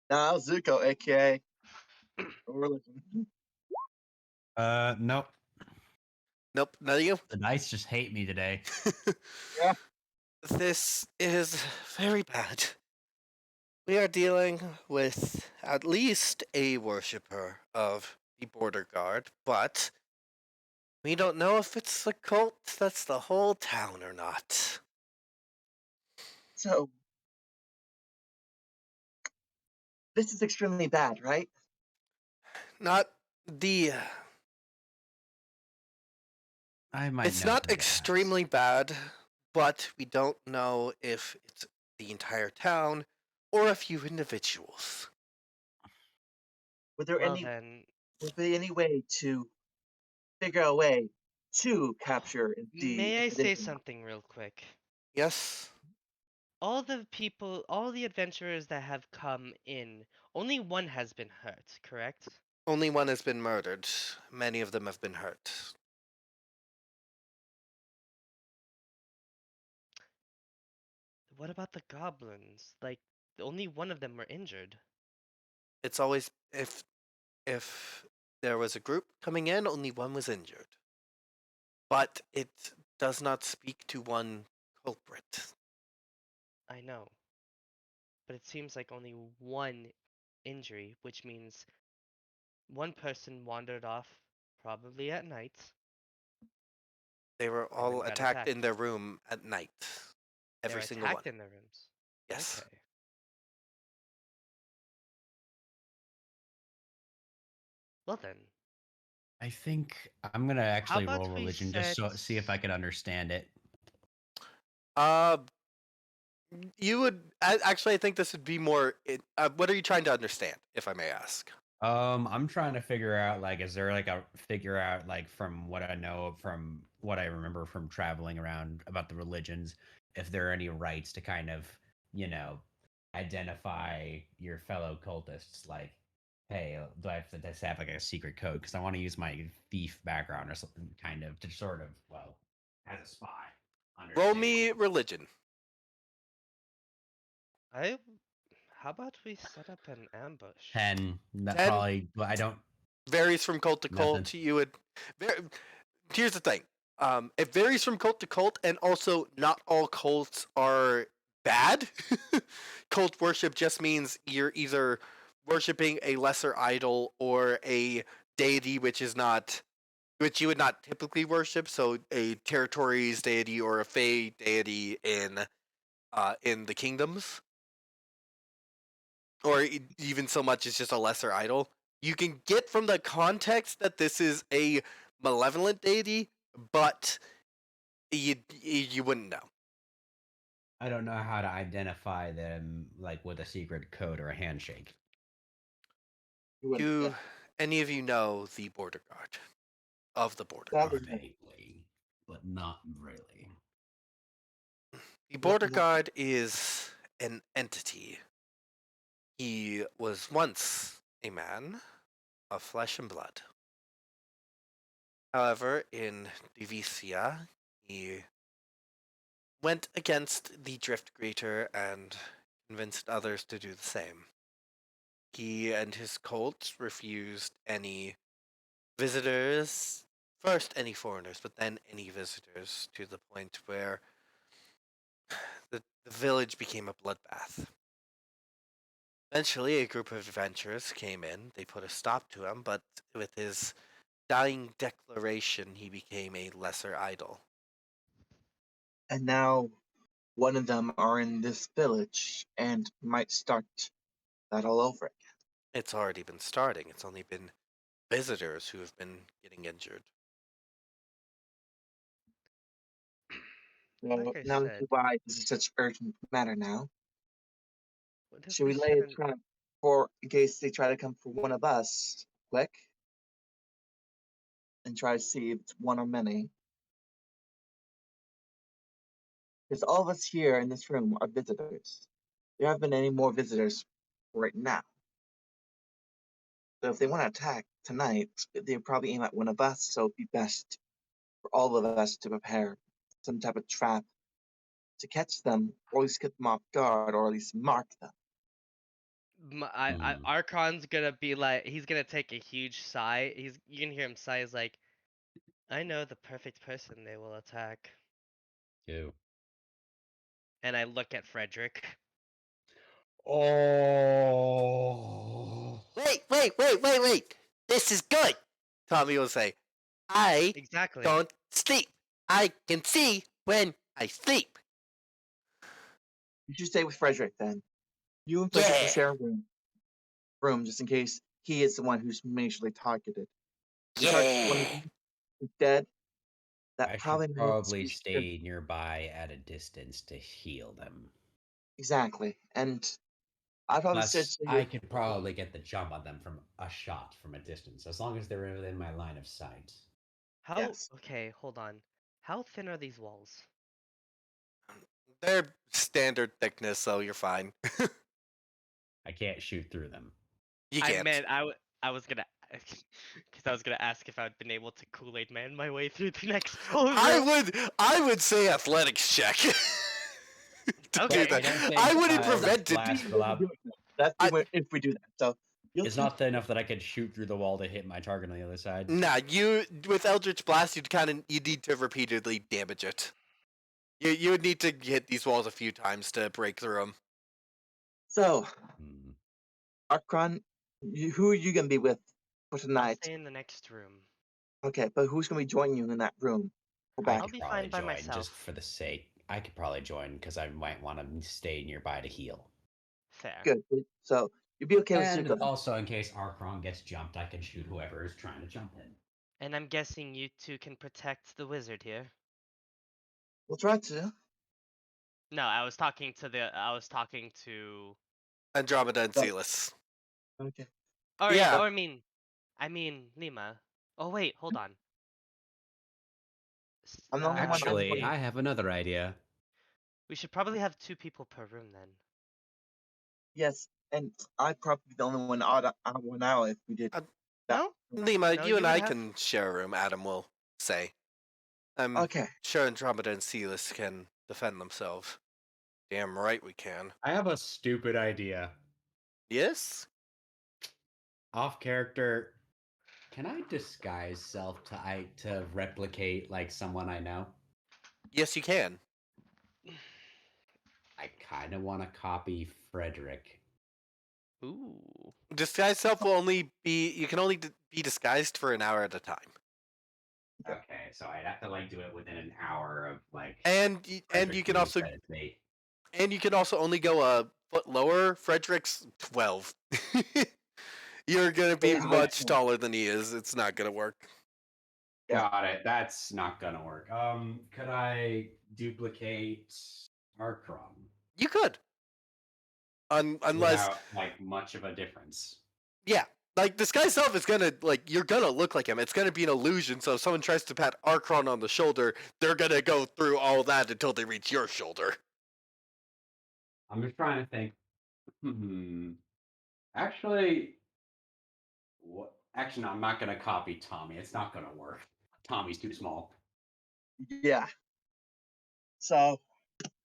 Now Zuko, aka religion. Nope. Nope, none of you. The dice just hate me today. This is very bad. We are dealing with at least a worshipper of the border guard, but we don't know if it's the cult that's the whole town or not. So this is extremely bad, right? Not the. I might. It's know not some guys. extremely bad, but we don't know if it's the entire town or a few individuals. Would there Well then, be any way to figure out a way to capture the? may I say expedition? something real quick? Yes? All the adventurers that have come in, only one has been hurt, correct? Only one has been murdered. Many of them have been hurt. What about the goblins? Like, only one of them were injured. It's always if there was a group coming in, only one was injured. But it does not speak to one culprit. I know. But it seems like only one injury, which means one person wandered off, probably at night. They were then all got attacked attacked. in their room at night. They Every were single one. attacked in their rooms. Yes. Okay. Well then, I think I'm gonna actually about roll we religion just so set- see if I can understand it. You would actually. I think this would be more. What are you trying to understand, if I may ask? I'm trying to figure out like, is there like a figure out like from what I know from what I remember from traveling around about the religions, if there are any rights to kind of, you know, identify your fellow cultists, like, hey, do I have to just have like a secret code because I want to use my thief background or something kind of to sort of, well, as a spy. Roll understand. me religion. how about we set up an ambush? 10. That 10? probably, but I don't. Varies from cult to cult. Nothing. You would. Here's the thing. It varies from cult to cult, and also not all cults are bad. Cult worship just means you're either worshiping a lesser idol or a deity which you would not typically worship. So a territories deity or a fey deity in the kingdoms, or even so much as just a lesser idol. You can get from the context that this is a malevolent deity, but you wouldn't know. I don't know how to identify them like with a secret code or a handshake. Do any of you know the border guard of the border Probably guard? not. Vaguely, but not really. The border guard is an entity. He was once a man of flesh and blood. However, in Divicia, he went against the Drift Greeter and convinced others to do the same. He and his cult refused any visitors first any foreigners, but then any visitors, to the point where the village became a bloodbath. Eventually, a group of adventurers came in. They put a stop to him, but with his dying declaration, he became a lesser idol. And now one of them are in this village and might start that all over again. It's already been starting. It's only been visitors who have been getting injured. So Like I now we said, see why this is such urgent matter now. what if Should we lay a shouldn't- trap for in case they try to come for one of us quick? And try to see if it's one or many. Because all of us here in this room are visitors. There haven't been any more visitors right now. So if they want to attack tonight, they'll probably aim at one of us, so it'd be best for all of us to prepare some type of trap to catch them, or at least get them off guard, or at least mark them. Archon's gonna be like, he's gonna take a huge sigh. You can hear him sigh. He's like, I know the perfect person they will attack. Ew. And I look at Frederick. Oh. Wait. This is good. Tommy will say, I Exactly. don't sleep. I can see when I sleep. You should stay with Frederick then. You and Frederick will Yeah. share a room just in case he is the one who's majorly targeted. If you Yeah. target one of them who's dead, that I probably should means probably we should- stay nearby at a distance to heal them. Exactly. And I'd probably Plus, suggest I could probably get the jump on them from a shot from a distance, as long as they're within my line of sight. How? Yes. Okay, hold on. How thin are these walls? They're standard thickness, so you're fine. I can't shoot through them. You can't. I meant I was gonna, because I was gonna ask if I'd been able to Kool-Aid Man my way through the next floor. I would say athletics check. to Okay. do that. I don't think I wouldn't I'll prevent it. blast will out. That's I- if we do that. So you'll It's see- not enough that I could shoot through the wall to hit my target on the other side. Nah, you with Eldritch Blast, you need to repeatedly damage it. You would need to hit these walls a few times to break through them. So, Hmm. Archon, who are you gonna be with for I'll tonight? stay in the next room. Okay, but who's gonna be joining you in that room? Go I back. I'll could be probably fine by join myself. just for the sake. I could probably join because I might want to stay nearby to heal. Fair. Good. So you'll be okay with And Zuko. also, in case Archon gets jumped, I can shoot whoever is trying to jump in. And I'm guessing you two can protect the wizard here. We'll try to. No, I was talking to. Andromeda and Oh. Celis. Okay. Or Yeah. Or I mean Lima. Oh wait, hold on. I'm the only one- Actually, I have another idea. we should probably have 2 people per room then. Yes, and I'd probably be the only one out now if we did. Uh, that. No? Lima, No, you you and would I have- can share a room, Adam will say. I'm Okay. sure Andromeda and Celis can defend themselves. Damn right we can. I have a stupid idea. Yes? Off character, can I disguise self to replicate like someone I know? Yes, you can. I kind of want to copy Frederick. Ooh. Disguise self will only be. You can only be disguised for an hour at a time. Okay, so I'd have to like do it within an hour of like. And you Frederick can being also said it's me. only go a foot lower. Frederick's 12. You're gonna be Yeah. much taller than he is. It's not gonna work. Yeah. Got it. That's not gonna work. Could I duplicate Archon? You could. Unless without, like much of a difference. yeah. Like disguise self is gonna you're gonna look like him. It's gonna be an illusion. So if someone tries to pat Archon on the shoulder, they're gonna go through all that until they reach your shoulder. I'm just trying to think. Actually, what? Actually, no, I'm not gonna copy Tommy. It's not gonna work. Tommy's too small. Yeah. So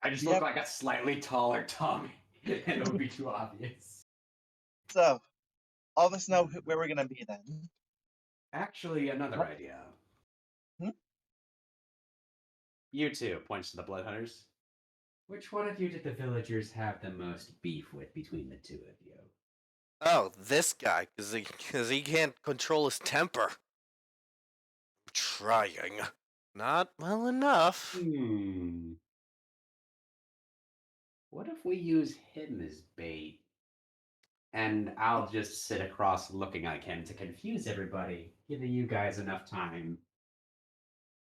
I just Yep. look like a slightly taller Tommy, and it would be too obvious. all of us know where we're gonna be then. Actually, another idea. You two, points to the blood hunters. Which one of you did the villagers have the most beef with between the two of you? Oh, this guy, because he can't control his temper. Trying. Not well enough. What if we use him as bait? And I'll just sit across looking like him to confuse everybody, giving you guys enough time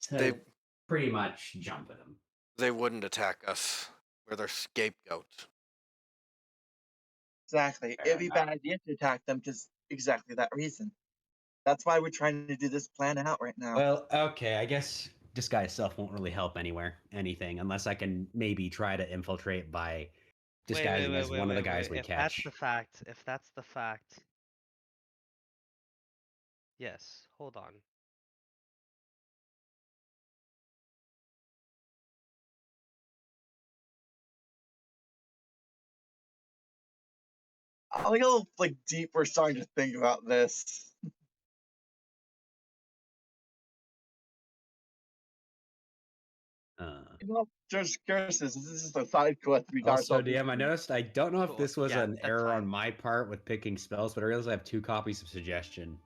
to They- pretty much jump at him. They wouldn't attack us. We're their scapegoat. Exactly. Fair It'd be a bad enough. idea to attack them because exactly that reason. That's why we're trying to do this plan out right now. Well, okay, I guess disguise self won't really help anything, unless I can maybe try to infiltrate by disguising as one of the guys we if catch. If that's the fact. Yes, hold on. I like how like deep we're starting to think about this. You know, just curious, this is just a side quest we got Also, ourselves DM, I into. noticed I don't know if Cool. this was Yeah, an that's error fine. on my part with picking spells, but I realized I have 2 copies of suggestion.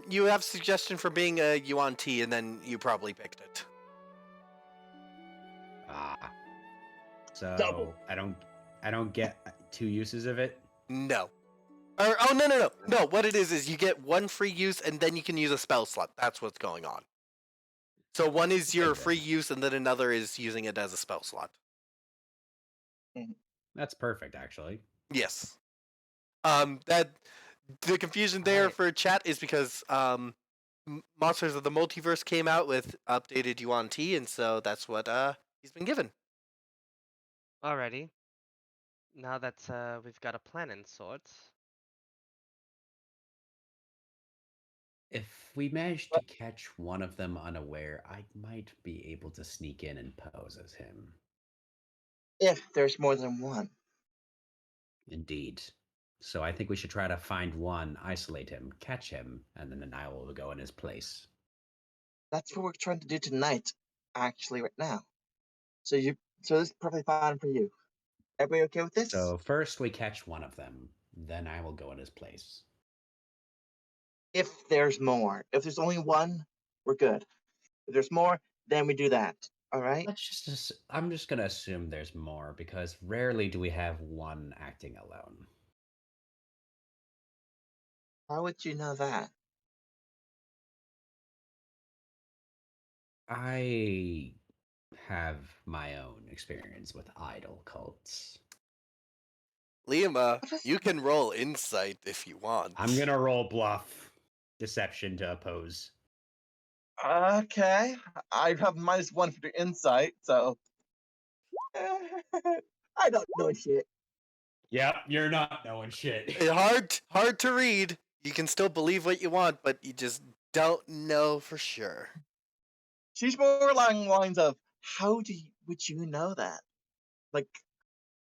You have suggestion for being a Yuan T, and then you probably picked it. Ah. So Double. I don't get 2 uses of it. No. Or oh no. What it is you get 1 free use, and then you can use a spell slot. That's what's going on. So one is your Okay, free then. use, and then another is using it as a spell slot. That's perfect, actually. Yes. That the confusion there Alright. for chat is because Monsters of the Multiverse came out with updated Yuan T, and so that's what he's been given. Alrighty. Now that we've got a plan in sorts. If we manage to catch one of them unaware, I might be able to sneak in and pose as him. If there's more than one. Indeed. So I think we should try to find one, isolate him, catch him, and then I will go in his place. That's what we're trying to do tonight, actually, right now. So this is perfectly fine for you. Everybody okay with this? So first we catch one of them, then I will go in his place. If there's more. If there's only one, we're good. If there's more, then we do that. All right? I'm just gonna assume there's more because rarely do we have one acting alone. How would you know that? I have my own experience with idol cults. Liam, you can roll insight if you want. I'm gonna roll bluff, deception to oppose. Okay. I have -1 for the insight, so I don't know shit. Yep, you're not knowing shit. Hard to read. You can still believe what you want, but you just don't know for sure. She's more along the lines of, would you know that? Like,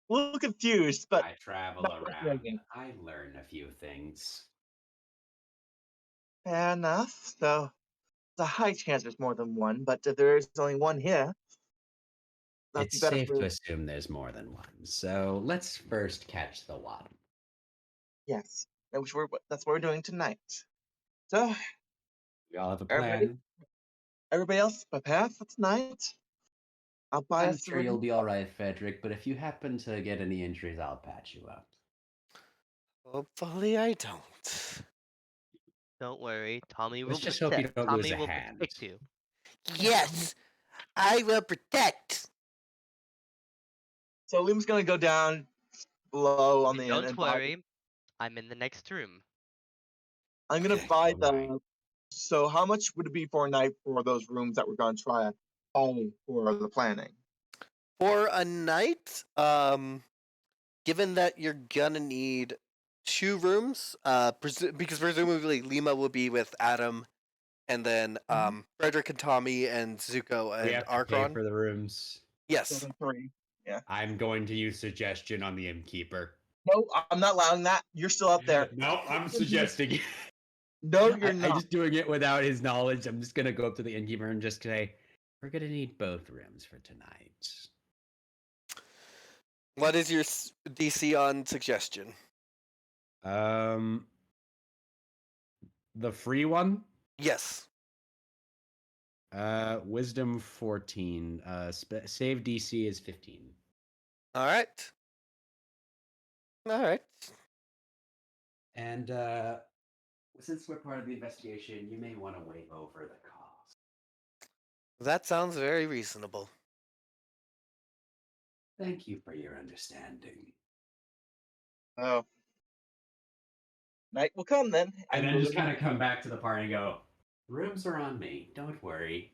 a little confused, but I travel not around. frustrating. I learn a few things. Fair enough. So, there's a high chance there's more than one, but if there is only one here, that'd be It's better safe for to assume there's more than one. So let's first catch the one. Yes. That's what we're doing tonight. So, We all have a Everybody- plan. everybody else prepare for tonight. I'll buy I'm us sure you'll be all right, Frederick. But if you happen to get any injuries, I'll patch you up. Hopefully I don't. Don't worry, Tommy will Let's just hope you protect. don't Tommy lose a will hand. protect you. Yes! I will protect! So Liam's gonna go down below on the end Don't and buy. worry, I'm in the next room. I'm gonna Okay, buy the. alright. So how much would it be for a night for those rooms that we're gonna try buy for the planning? For a night, given that you're gonna need 2 rooms, because presumably Lima will be with Adam, and then Frederick and Tommy and Zuko We and have to pay Archon. for the rooms. Yes. So then 3. I'm going to use suggestion on the innkeeper. No, I'm not allowing that. You're still out there. No, I'm suggesting. No, you're I'm not. just doing it without his knowledge. I'm just gonna go up to the innkeeper and just say, We're gonna need both rooms for tonight. What is your DC on suggestion? The free one. Yes. Wisdom 14. Save DC is 15. All right. All right. And since we're part of the investigation, you may want to waive over the cost. That sounds very reasonable. Thank you for your understanding. Oh. Night will come then. And then we'll just look- kind of come back to the party and go, rooms are on me. Don't worry.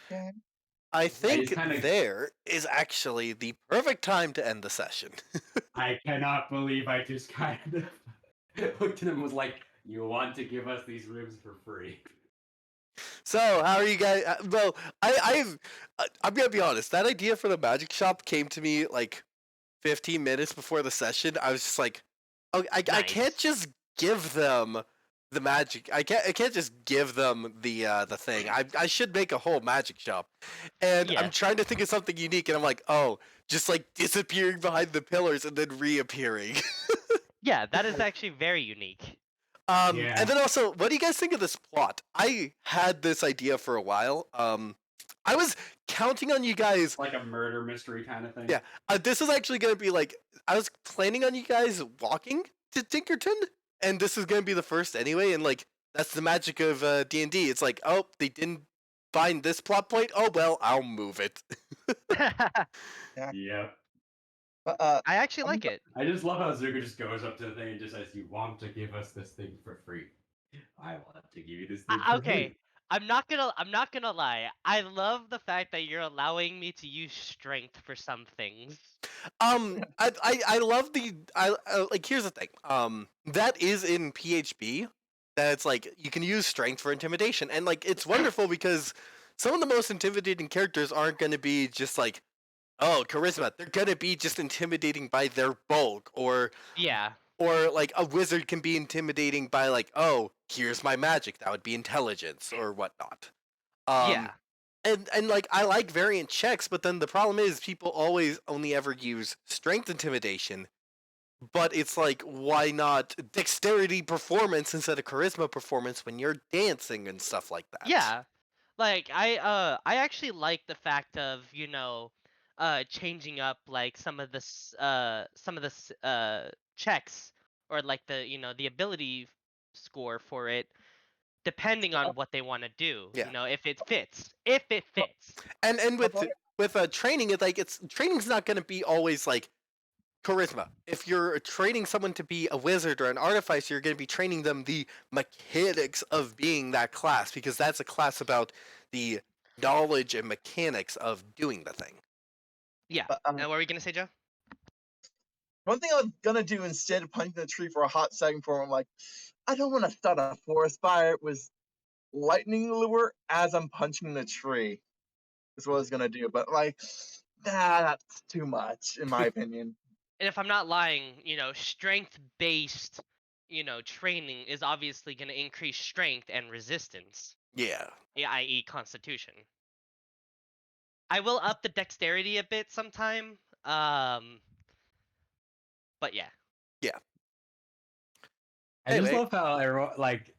Okay. I think just kinda- there is actually the perfect time to end the session. I cannot believe I just kind of looked at him and was like, you want to give us these rooms for free. So, how are you guys? Well, I'm gonna be honest. That idea for the magic shop came to me like 15 minutes before the session. I was just like, oh, I can't Nice. just give them the magic. I can't just give them the thing. I should make a whole magic shop, and I'm Yes. trying to think of something unique, and I'm like, oh, just like disappearing behind the pillars and then reappearing. Yeah, that is actually very unique. Yeah. And then also, what do you guys think of this plot? I had this idea for a while. I was counting on you guys. Like a murder mystery kind of thing. Yeah. This is actually going to be like, I was planning on you guys walking to Tinkerton, and this is going to be the first anyway. And like, that's the magic of D&D. It's like, oh, they didn't find this plot point. Oh well, I'll move it. Yep. But I actually like it. I just love how Zuko just goes up to the thing and just says, you want to give us this thing for free. I want to give you this thing for Okay, free. I'm not gonna lie. I love the fact that you're allowing me to use strength for some things. I love the like. Here's the thing. That is in PHB. That it's like you can use strength for intimidation, and like it's wonderful because some of the most intimidating characters aren't going to be just like, oh, charisma. They're going to be just intimidating by their bulk, or Yeah. like a wizard can be intimidating by like, oh, here's my magic. That would be intelligence or whatnot. Yeah. And like I like variant checks, but then the problem is people always only ever use strength intimidation. But it's like, why not dexterity performance instead of charisma performance when you're dancing and stuff like that? Yeah. Like I actually like the fact of, changing up like some of the checks, or like the ability score for it, depending on what they want to do. Yeah. If it fits. If it fits. And with training, it's like training's not going to be always like charisma. If you're training someone to be a wizard or an artificer, you're going to be training them the mechanics of being that class, because that's a class about the knowledge and mechanics of doing the thing. Yeah. But, What were you gonna say, Joe? one thing I was gonna do instead of punching the tree for a hot second for I'm like, I don't want to start a forest fire. It was lightning lure as I'm punching the tree. Is what I was gonna do, but like, that's too much in my opinion. And if I'm not lying, strength based, training is obviously going to increase strength and resistance, Yeah. i.e., constitution. I will up the dexterity a bit sometime. But yeah. I just Anyway. love how everyone, like,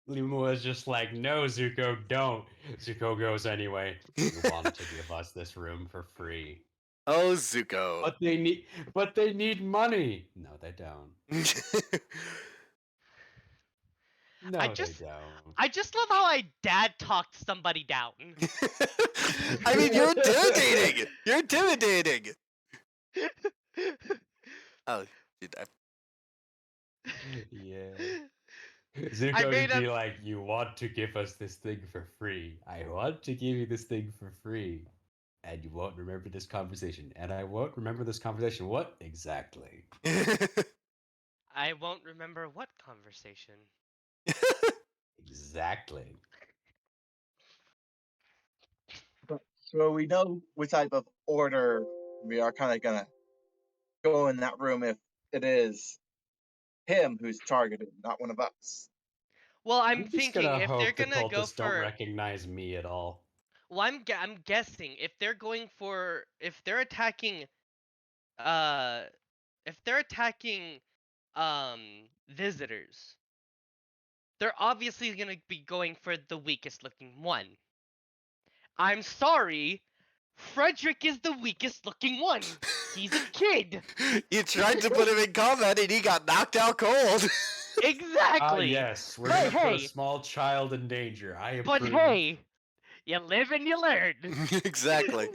Lima was just like, no, Zuko, don't. Zuko goes anyway. You want to give us this room for free. Oh, Zuko. But they need money. No, they don't. No, I they just- don't. I just love how I dad talked somebody down. I mean, you're intimidating. You're intimidating. Oh, dude, Yeah. Zuko would made be like, you want to give us this thing for free. I want to give you this thing for free. And you won't remember this conversation. And I won't remember this conversation. What exactly? I won't remember what conversation. Exactly. So we know which type of order we are kind of gonna go in that room if it is him who's targeted, not one of us. Well, I'm just thinking gonna if hope they're the gonna go cultists don't for, recognize me at all. well, I'm guessing if they're going for, if they're attacking, uh, if they're attacking, visitors, they're obviously gonna be going for the weakest looking one. I'm sorry, Frederick is the weakest looking one. He's a kid. You tried to put him in combat and he got knocked out cold. Exactly. Yes, we're But gonna put a hey, small child in danger. I but approve. hey, you live and you learn. Exactly.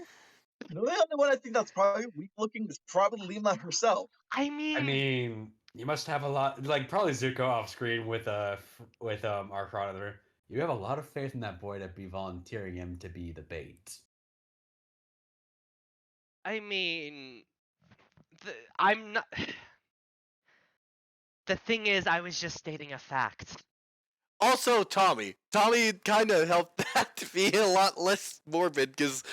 The only one I think that's probably weak looking is probably Lima herself. I mean, I mean, you must have a lot, like probably Zuko off screen with our chronometer. You have a lot of faith in that boy to be volunteering him to be the bait. I'm not. The thing is, I was just stating a fact. Also, Tommy kind of helped that to be a lot less morbid because,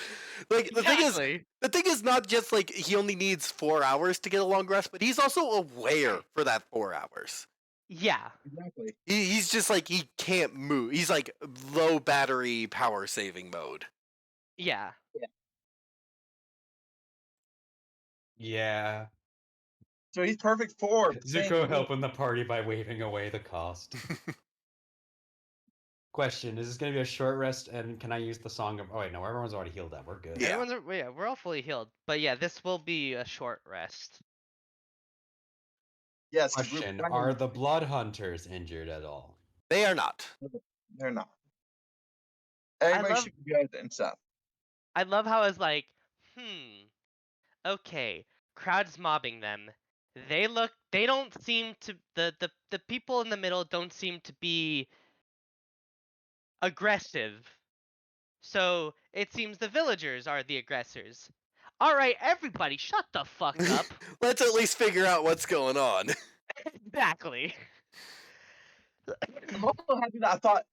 like, the thing is not just like he only needs 4 hours to get a long rest, but he's also aware for that 4 hours. Yeah. Exactly. He's just like he can't move. He's like low battery power saving mode. Yeah. Yeah. So he's perfect for Zuko helping the party by waving away the cost. Question: is this gonna be a short rest? And can I use the song of? Oh wait, no, everyone's already healed up. We're good. Yeah. We're all fully healed. But yeah, this will be a short rest. Yes. 'cause we're Question: fine. are the blood hunters injured at all? They are not. They're not. Everybody love- should be good and stuff. I love how it's like, okay, crowd's mobbing them. They don't seem to, the people in the middle don't seem to be aggressive. So it seems the villagers are the aggressors. Alright, everybody, shut the fuck up. Let's at least figure out what's going on. Exactly. I'm also happy that I thought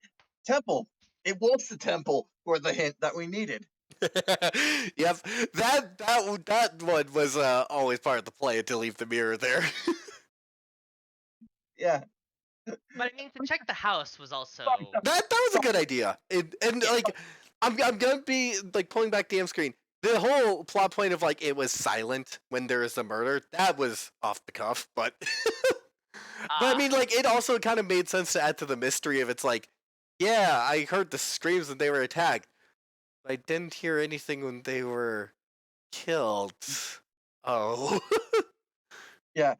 temple. It was the temple for the hint that we needed. Yep, that one was always part of the play to leave the mirror there. Yeah. But I mean, to check the house was also. That was a good idea. And Yeah. like, I'm gonna be like pulling back the M screen. The whole plot point of like it was silent when there was a murder, that was off the cuff, but but I mean, like, it also kind of made sense to add to the mystery of it's like, yeah, I heard the screams when they were attacked. But I didn't hear anything when they were killed. Oh. Yeah.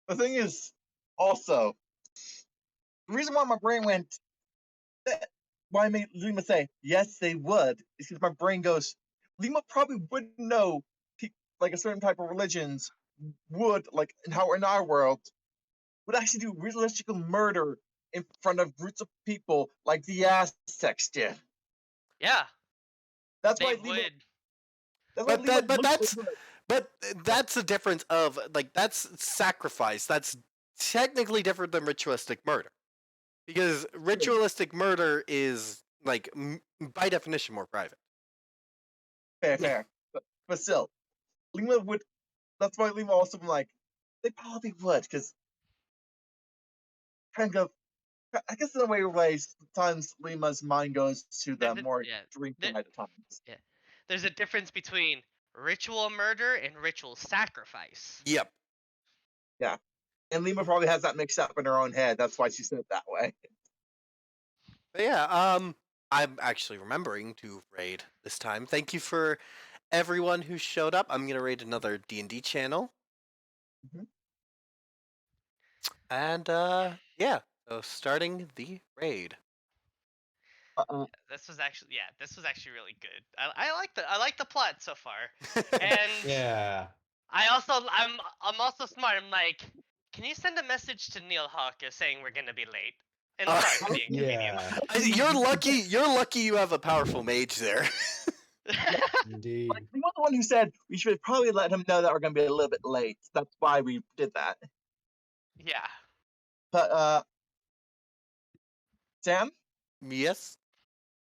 The thing is, also, the reason why my brain went, why I made Lima say, yes, they would, is because my brain goes, Lima probably wouldn't know, like, a certain type of religions would, like, in how in our world, would actually do ritualistic murder in front of groups of people like the Aztecs did. Yeah, That's they why Lima. would. That's why But Lima but looked that's so good. but that's the difference of like that's sacrifice. That's technically different than ritualistic murder. Because ritualistic murder is like by definition more private. fair. But still, Lima would. That's why Lima also been like, they probably would, because kind of. I guess in a way, sometimes Lima's mind goes to the There's a- more yeah, drink there- night at times. There's a difference between ritual murder and ritual sacrifice. Yep. And Lima probably has that mixed up in her own head. That's why she said it that way. But yeah, I'm actually remembering to raid this time. Thank you for everyone who showed up. I'm gonna raid another D&D channel. Mhm. And yeah, so starting the raid. This was actually really good. I like the plot so far. And Yeah. I'm also smart. I'm like, can you send a message to Neil Hawker saying we're gonna be late? And sorry for being inconvenient. Yeah. You're lucky you have a powerful mage there. Indeed. Like, Lima's the one who said we should probably let him know that we're going to be a little bit late. That's why we did that. Yeah. But, Sam, Yes.